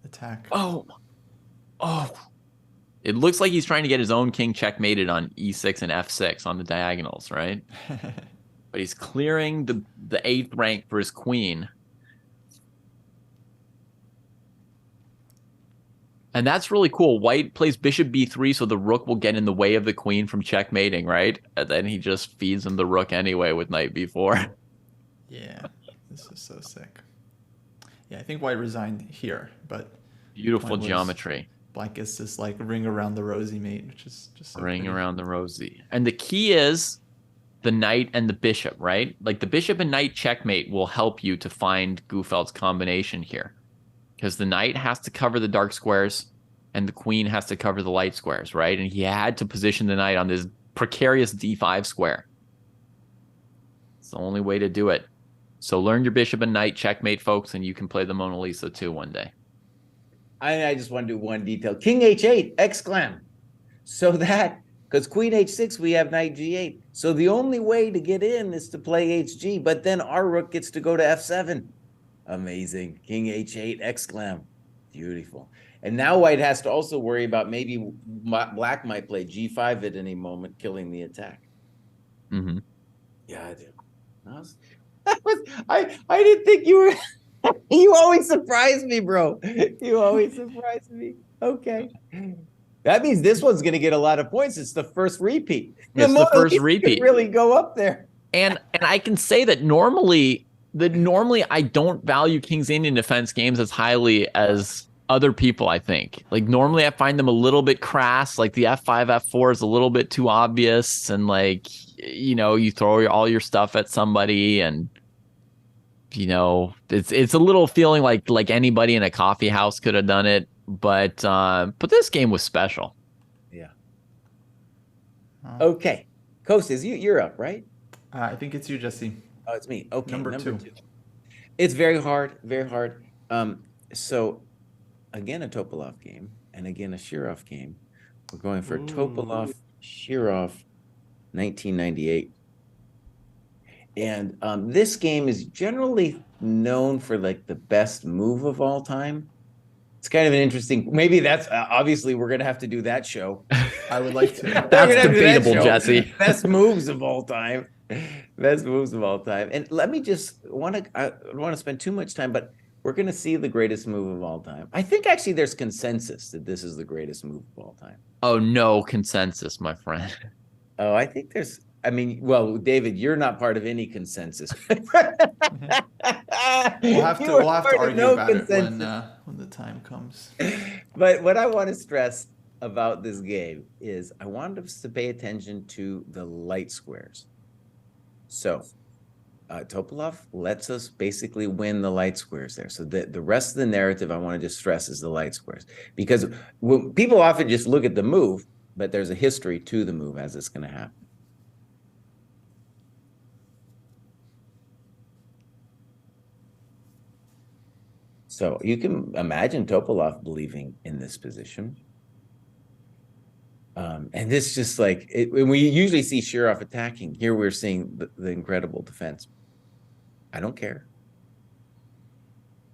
attack. Oh. It looks like he's trying to get his own king checkmated on e6 and f6 on the diagonals, right? But he's clearing the 8th rank for his queen. And that's really cool. White plays bishop b3, so the rook will get in the way of the queen from checkmating, right? And then he just feeds him the rook anyway with knight b4. Yeah, this is so sick. Yeah, I think white resigned here, but Beautiful point was geometry. black gets this like ring around the rosy mate, which is just so Ring pretty. around the rosy. And the key is the knight and the bishop, right? Like the bishop and knight checkmate will help you to find Gufeld's combination here. Because the knight has to cover the dark squares and the queen has to cover the light squares, right? And he had to position the knight on this precarious d5 square. It's the only way to do it. So learn your bishop and knight checkmate, folks, and you can play the Mona Lisa too one day. I just want to do one detail. King h8, exclam. So that, because queen h6, we have knight g8. So the only way to get in is to play hg, but then our rook gets to go to f7. Amazing. King h8, exclam. Beautiful. And now white has to also worry about maybe black might play g5 at any moment, killing the attack. Mm-hmm. Yeah, I do. I didn't think you were. You always surprise me, bro. You always surprise me. Okay. That means this one's going to get a lot of points. It's the first repeat. It's the first repeat. Really go up there. And I can say that normally I don't value King's Indian defense games as highly as other people, I think. Like normally I find them a little bit crass, like the f5, f4 is a little bit too obvious, and like, you know, you throw all your stuff at somebody, and you know, it's a little feeling like anybody in a coffee house could have done it, but this game was special. Yeah. Okay. Kostas, you're up, right? I think it's you, Jesse. Oh, it's me. Okay, Number two. It's very hard, very hard. So again, a Topalov game, and again, a Shirov game. We're going for Topalov, Shirov, 1998. And this game is generally known for like the best move of all time. It's kind of an interesting, maybe that's, obviously we're going to have to do that show. I would like to. That's debatable, Jesse. Best moves of all time. Best moves of all time. And let me just I don't want to spend too much time, but we're going to see the greatest move of all time. I think actually there's consensus that this is the greatest move of all time. Oh, no consensus, my friend. Oh, I think there's, I mean, well, David, you're not part of any consensus. We'll have to argue about it when the time comes. But what I want to stress about this game is I want us to pay attention to the light squares. So Topalov lets us basically win the light squares there. So the rest of the narrative I want to just stress is the light squares. Because people often just look at the move, but there's a history to the move as it's going to happen. So you can imagine Topalov believing in this position. And this just like, when we usually see Shirov attacking, here we're seeing the incredible defense. I don't care.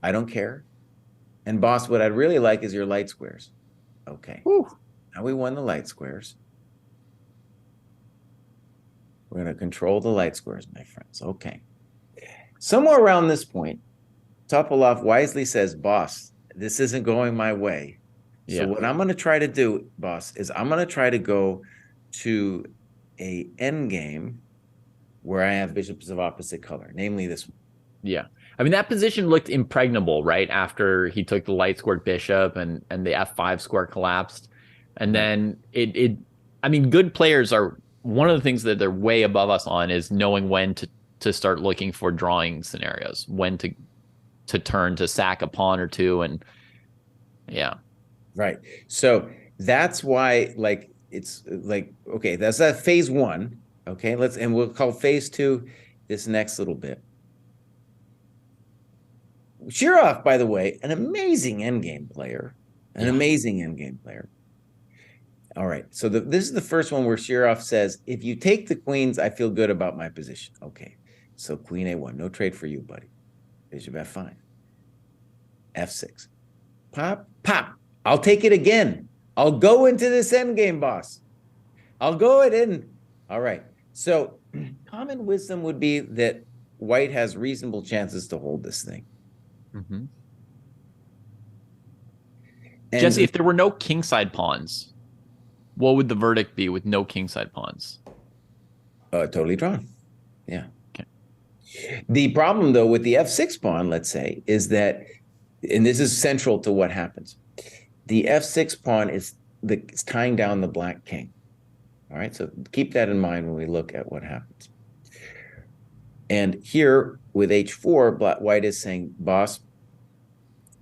I don't care. And boss, what I'd really like is your light squares. Okay. Whew. Now we won the light squares. We're going to control the light squares, my friends. Okay. Somewhere around this point, Topalov wisely says, boss, this isn't going my way. So what I'm going to try to do, boss, is I'm going to try to go to a end game where I have bishops of opposite color, namely this one. Yeah. I mean, that position looked impregnable, right? After he took the light squared bishop and the f5 square collapsed. And then I mean, good players are, one of the things that they're way above us on is knowing when to start looking for drawing scenarios, when to turn to sack a pawn or two. And yeah. Right. So that's why, like, it's like, okay, that's that phase one. Okay, and we'll call phase two this next little bit. Shirov, by the way, an amazing endgame player. Amazing endgame player. All right. So this is the first one where Shirov says, if you take the queens, I feel good about my position. Okay. So queen a1, no trade for you, buddy. Bishop f5. f6. Pop, pop. I'll take it again. I'll go into this endgame, boss. I'll go it in. All right. So common wisdom would be that white has reasonable chances to hold this thing. Mm-hmm. And Jesse, if there were no kingside pawns, what would the verdict be with no kingside pawns? totally drawn. Yeah. Okay. The problem, though, with the f6 pawn, let's say, is that, and this is central to what happens. The f6 pawn is it's tying down the black king. All right, so keep that in mind when we look at what happens. And here with h4, white is saying, boss,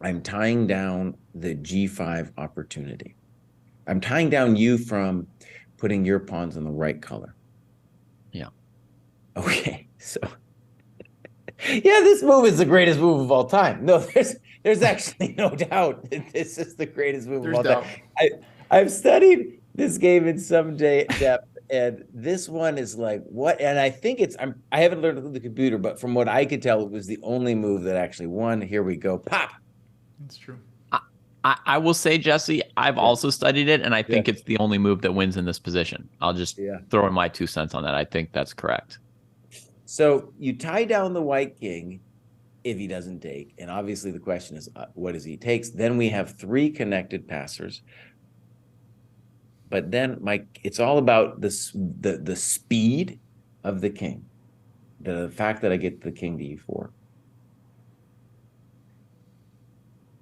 I'm tying down the g5 opportunity. I'm tying down you from putting your pawns in the right color. Yeah. Okay, so yeah, this move is the greatest move of all time. No, there's actually no doubt that this is the greatest move of all time. I've studied this game in some depth, and this one is like what? And I think I haven't learned it the computer, but from what I could tell, it was the only move that actually won. Here we go, pop. That's true. I will say, Jesse, I've also studied it, and I think it's the only move that wins in this position. I'll just throw in my 2 cents on that. I think that's correct. So you tie down the white king if he doesn't take. And obviously the question is, what does he takes? Then we have 3 connected passers. But then it's all about the speed of the king. The fact that I get the king to e4.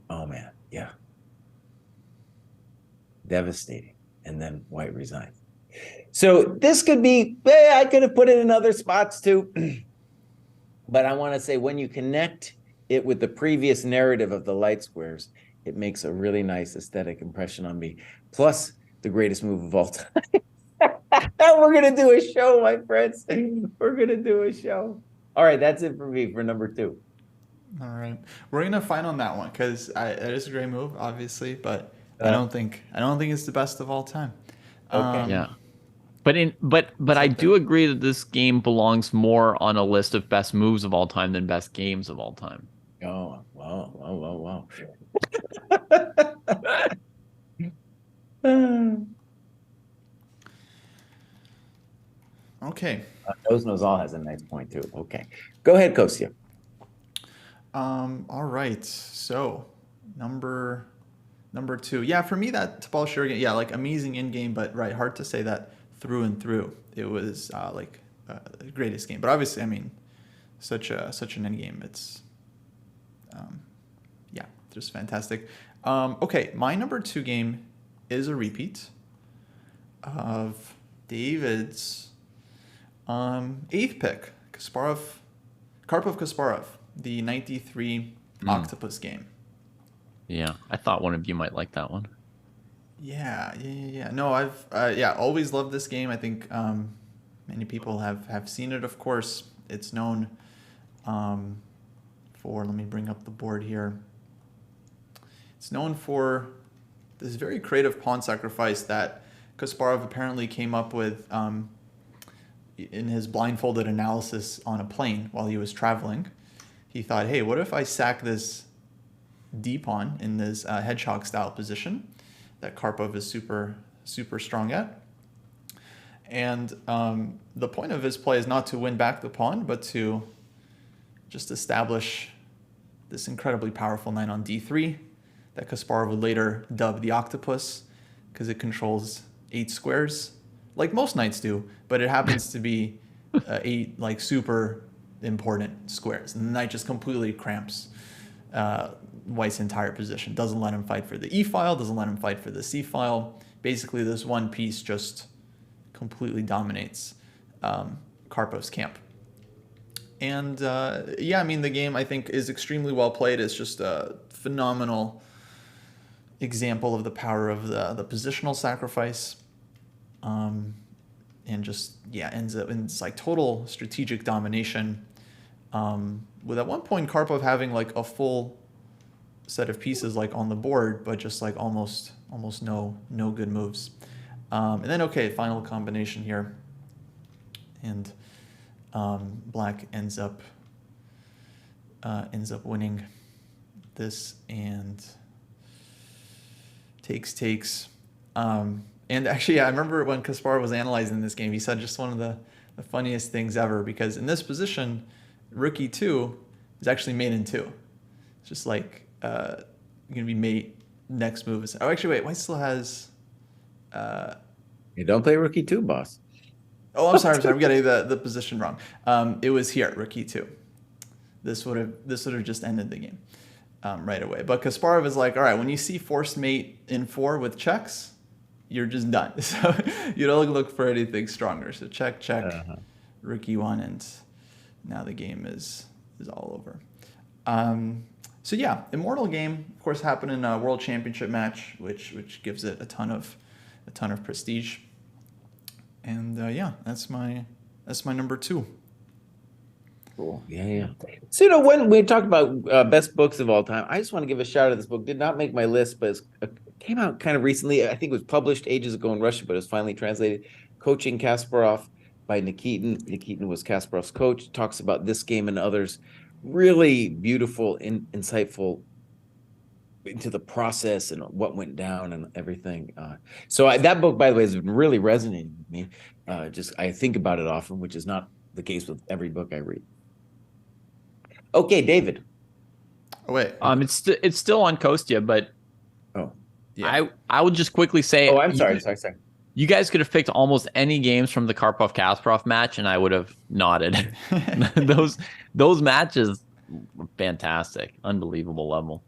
Oh, man. Yeah. Devastating. And then white resigns. So this could be, I could have put it in other spots too. But I want to say when you connect it with the previous narrative of the light squares, it makes a really nice aesthetic impression on me. Plus, the greatest move of all time. We're going to do a show, my friends. We're going to do a show. All right, that's it for me for number 2. All right, we're gonna fight on that one because it is a great move, obviously, but I don't think it's the best of all time. Okay. Yeah. But I do agree that this game belongs more on a list of best moves of all time than best games of all time. Oh, wow. Okay. Nose Knows All has a nice point too. Okay. Go ahead, Kostya. All right. So number 2. Yeah, for me that Tabal Shuriken, yeah, like amazing in game, but hard to say that through and through. It was the greatest game. But obviously, I mean, such an end game. It's just fantastic. Okay, my number 2 game is a repeat of David's 8th pick, Karpov Kasparov, the 93 Octopus game. Yeah, I thought one of you might like that one. Yeah. No, I've always loved this game. I think many people have seen it. Of course, it's known for. Let me bring up the board here. It's known for this very creative pawn sacrifice that Kasparov apparently came up with in his blindfolded analysis on a plane while he was traveling. He thought, hey, what if I sack this D pawn in this hedgehog style position that Karpov is super, super strong at? And the point of his play is not to win back the pawn, but to just establish this incredibly powerful knight on D3 that Kasparov would later dub the octopus because it controls 8 squares, like most knights do, but it happens to be 8 super important squares. And the knight just completely cramps White's entire position. Doesn't let him fight for the E file, doesn't let him fight for the C file. Basically, this one piece just completely dominates Karpov's camp. And I mean, the game I think is extremely well played. It's just a phenomenal example of the power of the positional sacrifice. And just, ends up in this total strategic domination. With at one point Karpov having a full set of pieces on the board, but just almost no good moves. And then final combination here, and black ends up winning this and takes. And actually, I remember when Kasparov was analyzing this game, he said just one of the funniest things ever, because in this position, rook e2 is actually mate in 2. It's just going to be mate next move is. Oh, actually, wait. White still has. You don't play Rookie 2, boss. Oh, I'm sorry. I'm sorry. I'm getting the position wrong. It was here, Rook E2. This would have just ended the game right away. But Kasparov is like, all right, when you see forced mate in 4 with checks, you're just done. So you don't look for anything stronger. So check, Rook E1, and now the game is all over. So yeah, Immortal game, of course, happened in a World Championship match, which gives it a ton of prestige. And yeah, that's my number 2. Cool. Yeah. So, when we talked about best books of all time, I just want to give a shout out to this book. Did not make my list, but it came out kind of recently. I think it was published ages ago in Russia, but it was finally translated. Coaching Kasparov by Nikitin. Nikitin was Kasparov's coach. Talks about this game and others. Really beautiful, insightful into the process and what went down and everything. That book, by the way, has been really resonating with me. I think about it often, which is not the case with every book I read. Okay, David. Oh, wait. It's still on Kostya, but yeah. I would just quickly say. Oh, I'm sorry. You guys could have picked almost any games from the Karpov-Kasparov match, and I would have nodded. those matches were fantastic, unbelievable level.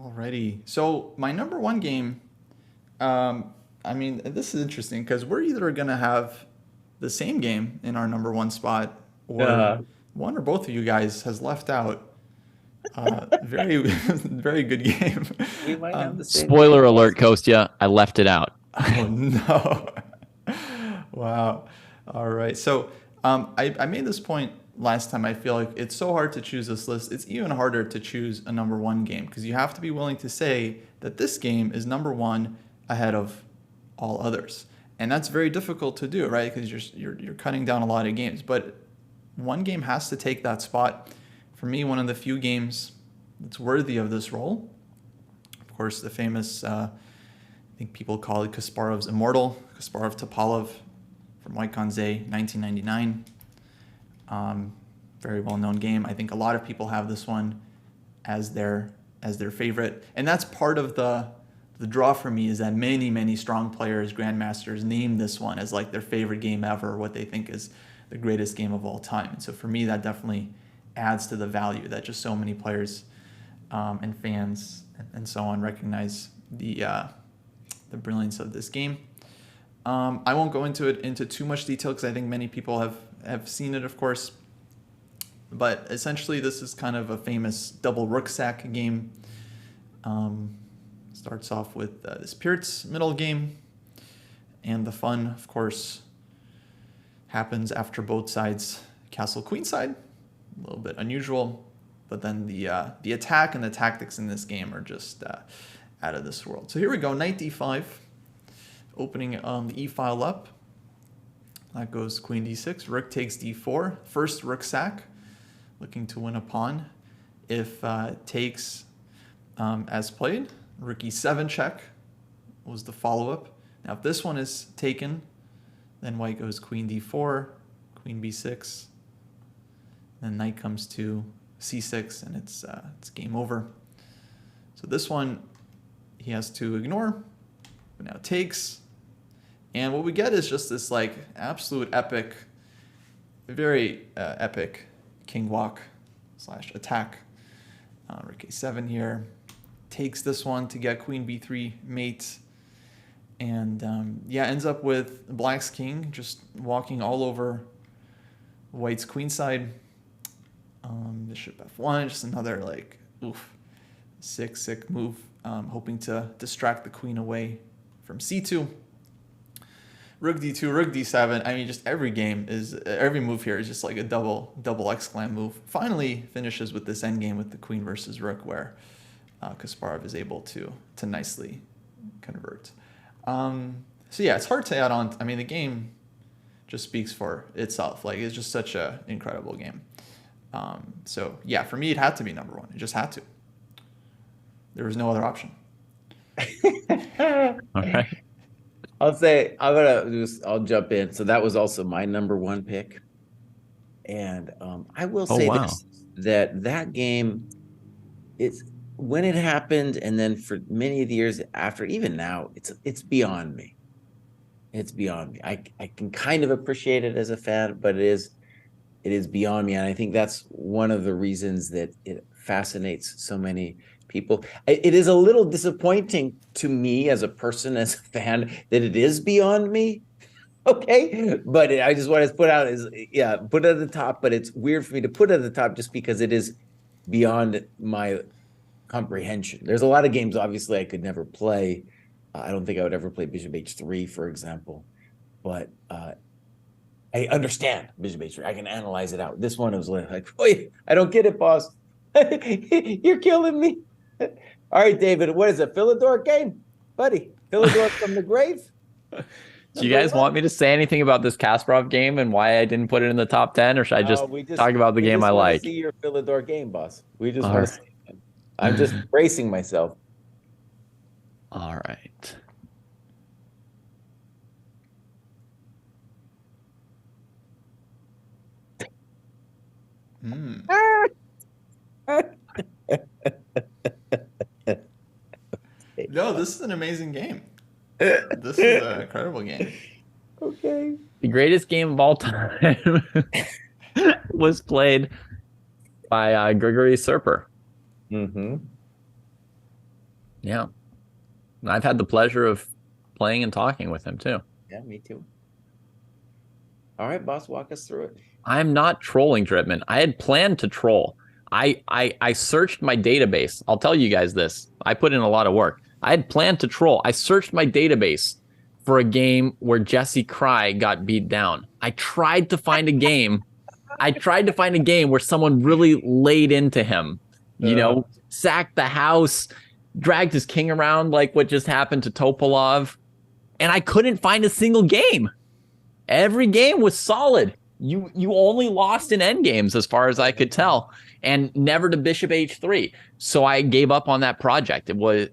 Alrighty. So my number 1 game, I mean, this is interesting because we're either going to have the same game in our number 1 spot, or one or both of you guys has left out. Very, very good game. We might have the same Spoiler alert, Kostya, I left it out. Oh, no. Wow. All right. So I made this point last time. I feel like it's so hard to choose this list. It's even harder to choose a number 1 game because you have to be willing to say that this game is number 1 ahead of all others. And that's very difficult to do, right? Because you're cutting down a lot of games. But one game has to take that spot. For me, one of the few games that's worthy of this role. Of course, the famous, I think people call it Kasparov's Immortal, Kasparov Topalov from White Ganze, 1999. Very well-known game. I think a lot of people have this one as their favorite. And that's part of the draw for me, is that many strong players, grandmasters, name this one as like their favorite game ever, what they think is the greatest game of all time. And so for me, that definitely adds to the value that just so many players and fans and so on recognize the brilliance of this game. I won't go into too much detail because I think many people have seen it, of course. But essentially, this is kind of a famous double rook sack game. Starts off with this Pirtz middle game, and the fun, of course, happens after both sides castle queenside. A little bit unusual, but then the attack and the tactics in this game are just out of this world. So here we go, knight d5, opening the e file up. That goes queen d6, rook takes d4, first rook sack, looking to win a pawn. If takes as played, rook e7 check was the follow-up. Now if this one is taken, then white goes queen d4, queen b6, then knight comes to c6, and it's game over. So this one he has to ignore, but now takes. And what we get is just this like absolute epic, very epic king walk / attack. Rook a7 here, takes this one to get queen b3 mate, and ends up with black's king just walking all over white's queenside. Bishop f1, just another like sick move, hoping to distract the queen away from c2. Rook d2, rook d7. I mean, just every move here is just like a double exclam move. Finally finishes with this endgame with the queen versus rook, where Kasparov is able to nicely convert. So yeah, it's hard to add on. I mean, the game just speaks for itself. Like, it's just such an incredible game. So yeah, for me, it had to be number 1. It just had to. There was no other option. All right. I'll jump in. So that was also my number 1 pick. And I will say this, that game, it's when it happened, and then for many of the years after, even now, it's beyond me. It's beyond me. I can kind of appreciate it as a fan, but it is beyond me, and I think that's one of the reasons that it fascinates so many people. It is a little disappointing to me as a person, as a fan, that it is beyond me. Okay, but I just want to put out is, yeah, put it at the top, but it's weird for me to put it at the top just because it is beyond my comprehension. There's a lot of games, obviously, I could never play. I don't think I would ever play Bishop H3, for example, but I understand Bishop H3. I can analyze it out. This one was like, oh, I don't get it, boss. You're killing me. All right, David, what is it? Philidor game? Buddy, Philidor from the grave? Do you guys want me to say anything about this Kasparov game and why I didn't put it in the top 10, or should I just talk about the game I like? See your Philidor game, boss. We just want to see it. I'm just bracing myself. All right. No, this is an amazing game. This is an incredible game. Okay. The greatest game of all time was played by Grigory Serper. Mm-hmm. Yeah. And I've had the pleasure of playing and talking with him too. Yeah, me too. All right, boss, walk us through it. I'm not trolling Dripman. I had planned to troll. I searched my database. I'll tell you guys this. I put in a lot of work. I had planned to troll. I searched my database for a game where Jesse Cry got beat down. I tried to find a game. Where someone really laid into him, sacked the house, dragged his king around like what just happened to Topalov. And I couldn't find a single game. Every game was solid. You only lost in endgames as far as I could tell, and never to Bishop H3. So I gave up on that project. It was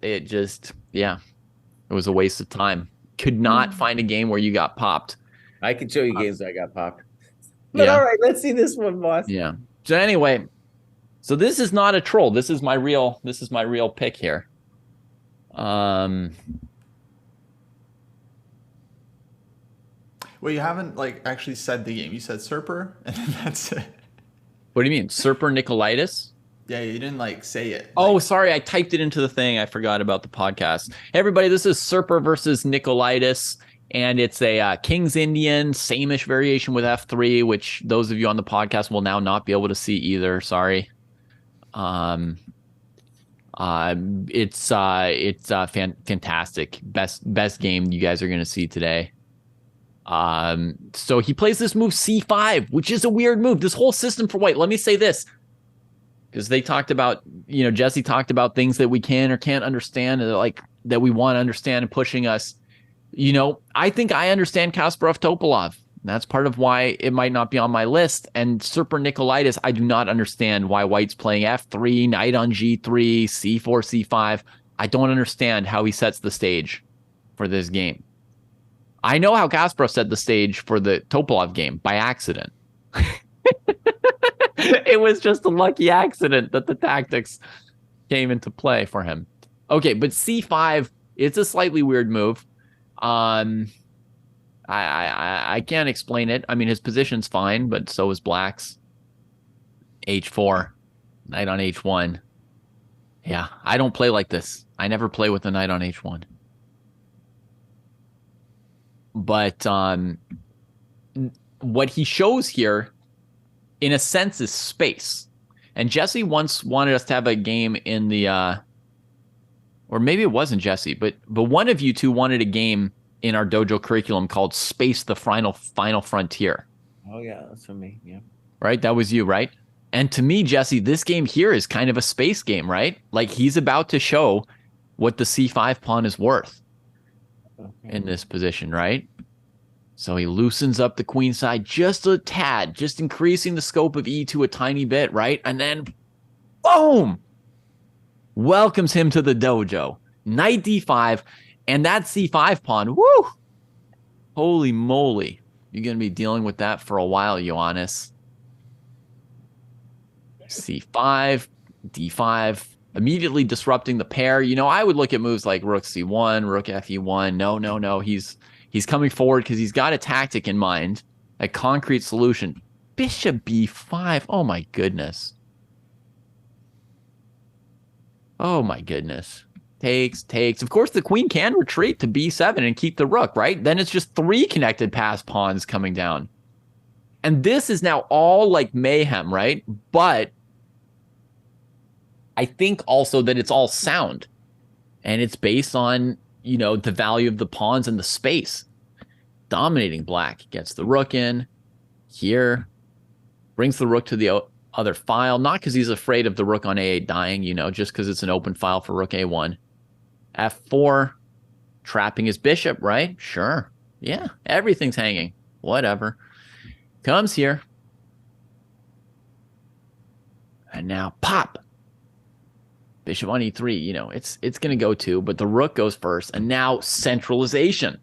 a waste of time. Could not find a game where you got popped. I can show you games that I got popped. But all right, let's see this one, boss. Yeah. So anyway, this is not a troll. This is my real pick here. Well, you haven't actually said the game. You said Serper, and then that's it. What do you mean, Serper Nicolaitis? Yeah, you didn't say it. Oh, sorry, I typed it into the thing. I forgot about the podcast. Hey, everybody, this is Serper versus Nicolaitis, and it's a King's Indian, same-ish variation with F3, which those of you on the podcast will now not be able to see either. Sorry. It's fantastic. Best game you guys are going to see today. So he plays this move C5, which is a weird move. This whole system for white. Let me say this, because they talked about, Jesse talked about things that we can or can't understand, like that we want to understand and pushing us. I think I understand Kasparov Topalov. That's part of why it might not be on my list. And Serper Nicolaitis, I do not understand why white's playing F3, knight on G3, C4, C5. I don't understand how he sets the stage for this game. I know how Kasparov set the stage for the Topalov game by accident. It was just a lucky accident that the tactics came into play for him. Okay, but C5, it's a slightly weird move. I can't explain it. I mean, his position's fine, but so is Black's. H4, knight on H1. Yeah, I don't play like this. I never play with the knight on H1. But what he shows here, in a sense, is space. And Jesse once wanted us to have a game in the, or maybe it wasn't Jesse, but one of you two wanted a game in our dojo curriculum called Space: The Final Frontier. Oh yeah, that's for me. Yeah. Right, that was you, right? And to me, Jesse, this game here is kind of a space game, right? Like he's about to show what the C5 pawn is worth in this position, right? So he loosens up the queen side just a tad, just increasing the scope of E2 a tiny bit, right? And then, boom! Welcomes him to the dojo. Knight D5, and that C5 pawn, woo! Holy moly. You're going to be dealing with that for a while, Ioannis. C5, D5, immediately disrupting the pair. I would look at moves like rook c1, rook fe1. No. He's coming forward because he's got a tactic in mind, a concrete solution. Bishop b5. Oh my goodness. Oh my goodness. Takes. Of course, the queen can retreat to b7 and keep the rook, right? Then it's just 3 connected pass pawns coming down. And this is now all like mayhem, right? But I think also that it's all sound. And it's based on, the value of the pawns and the space. Dominating black. Gets the rook in. Here. Brings the rook to the other file. Not because he's afraid of the rook on a8 dying, just because it's an open file for rook a1. f4. Trapping his bishop, right? Sure. Yeah, everything's hanging. Whatever. Comes here. And now pop. Bishop on e3, it's going to go too, but the rook goes first. And now centralization.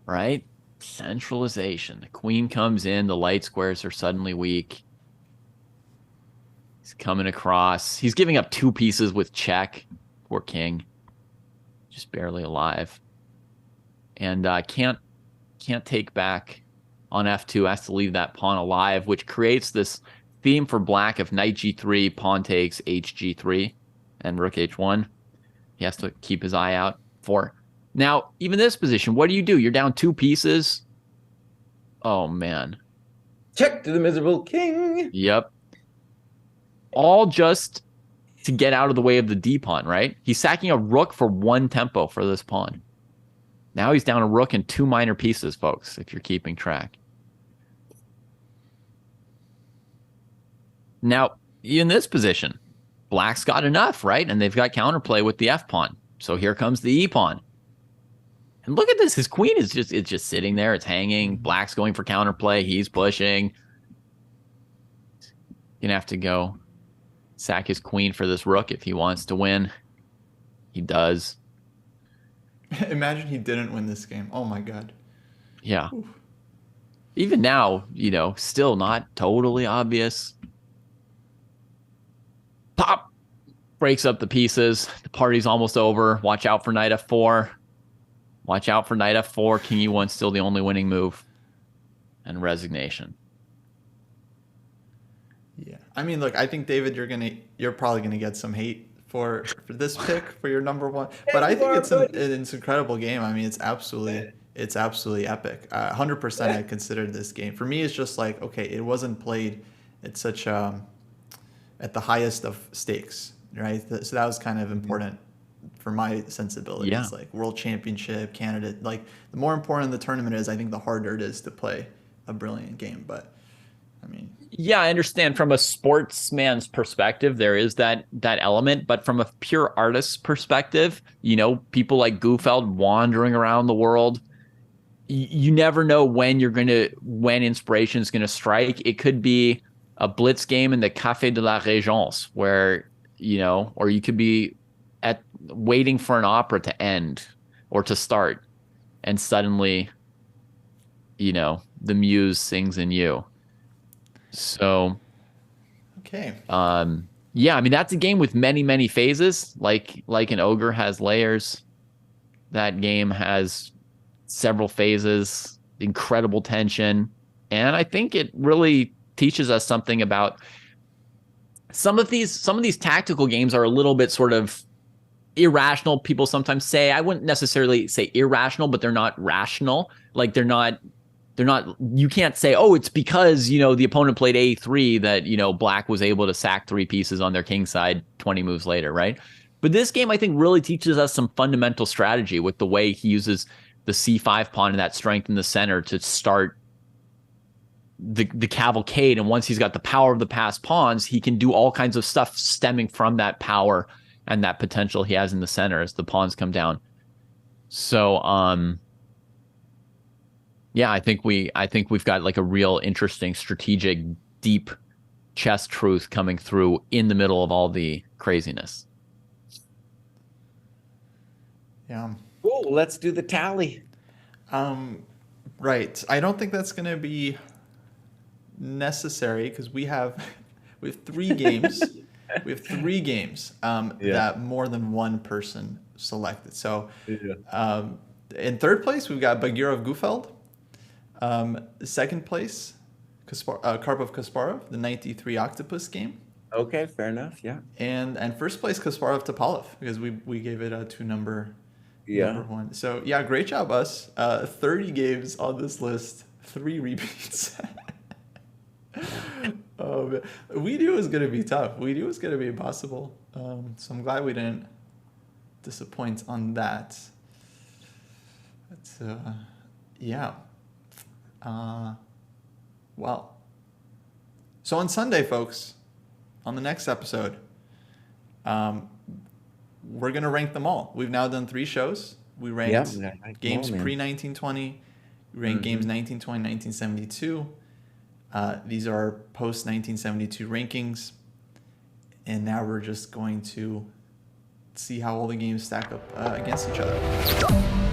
Right? Centralization. The queen comes in. The light squares are suddenly weak. He's coming across. He's giving up 2 pieces with check. Poor king. Just barely alive. And can't take back on f2. Has to leave that pawn alive, which creates this theme for black of knight g3, pawn takes, hg3, and rook h1. He has to keep his eye out for. Now, even this position, what do? You're down 2 pieces. Oh, man. Check to the miserable king. Yep. All just to get out of the way of the d pawn, right? He's sacking a rook for 1 tempo for this pawn. Now he's down a rook and 2 minor pieces, folks, if you're keeping track. Now, in this position, black's got enough, right? And they've got counterplay with the f-pawn. So here comes the e-pawn. And look at this. His queen is just sitting there. It's hanging. Black's going for counterplay. He's pushing. Gonna have to go sack his queen for this rook if he wants to win. He does. Imagine he didn't win this game. Oh my god. Yeah. Oof. Even now, still not totally obvious. Pop! Breaks up the pieces. The party's almost over. Watch out for knight f4. Watch out for knight f4. King e1 still the only winning move. And resignation. Yeah. I mean, look, I think David, you're probably gonna get some hate for this pick for your number 1. But I think it's an incredible game. I mean, it's absolutely epic. 100% I considered this game. For me, it's just like, okay, it wasn't played at such at the highest of stakes, right? So that was kind of important for my sensibilities. Yeah. Like world championship candidate. Like the more important the tournament is, I think the harder it is to play a brilliant game. But I mean, yeah, I understand from a sportsman's perspective, there is that element, but from a pure artist's perspective, people like Gufeld wandering around the world, you never know when inspiration is gonna strike. It could be a blitz game in the Café de la Régence where, or you could be waiting for an opera to end or to start, and suddenly, the muse sings in you. So, okay. Yeah, I mean, that's a game with many, many phases. Like an ogre has layers. That game has several phases, incredible tension. And I think it really teaches us something about some of these tactical games are a little bit sort of irrational. People sometimes say, I wouldn't necessarily say irrational, but they're not rational. Like they're not, you can't say, oh, it's because, the opponent played a3 that, black was able to sack 3 pieces on their king side 20 moves later, right? But this game, I think, really teaches us some fundamental strategy with the way he uses the c5 pawn and that strength in the center to start the cavalcade. And once he's got the power of the passed pawns, he can do all kinds of stuff stemming from that power and that potential he has in the center as the pawns come down. So, yeah, I think we've got like a real interesting, strategic, deep chess truth coming through in the middle of all the craziness. Yeah. Cool. Let's do the tally. Right. I don't think that's going to be necessary because we have 3 games. We have 3 games that more than one person selected. So in third place, we've got Bagheera of Gufeld. Second place, Karpov Kasparov, the 93 Octopus game. Okay, fair enough. Yeah. And first place, Kasparov Topalov, because we gave it a number one. So yeah, great job, us. 30 games on this list, 3 repeats. We knew it was going to be tough. We knew it was going to be impossible. So I'm glad we didn't disappoint on that. But, yeah. Well. So on Sunday, folks, on the next episode, we're going to rank them all. We've now done 3 shows. We ranked games pre-1920. We ranked games 1920, 1972. These are our post-1972 rankings. And now we're just going to see how all the games stack up against each other.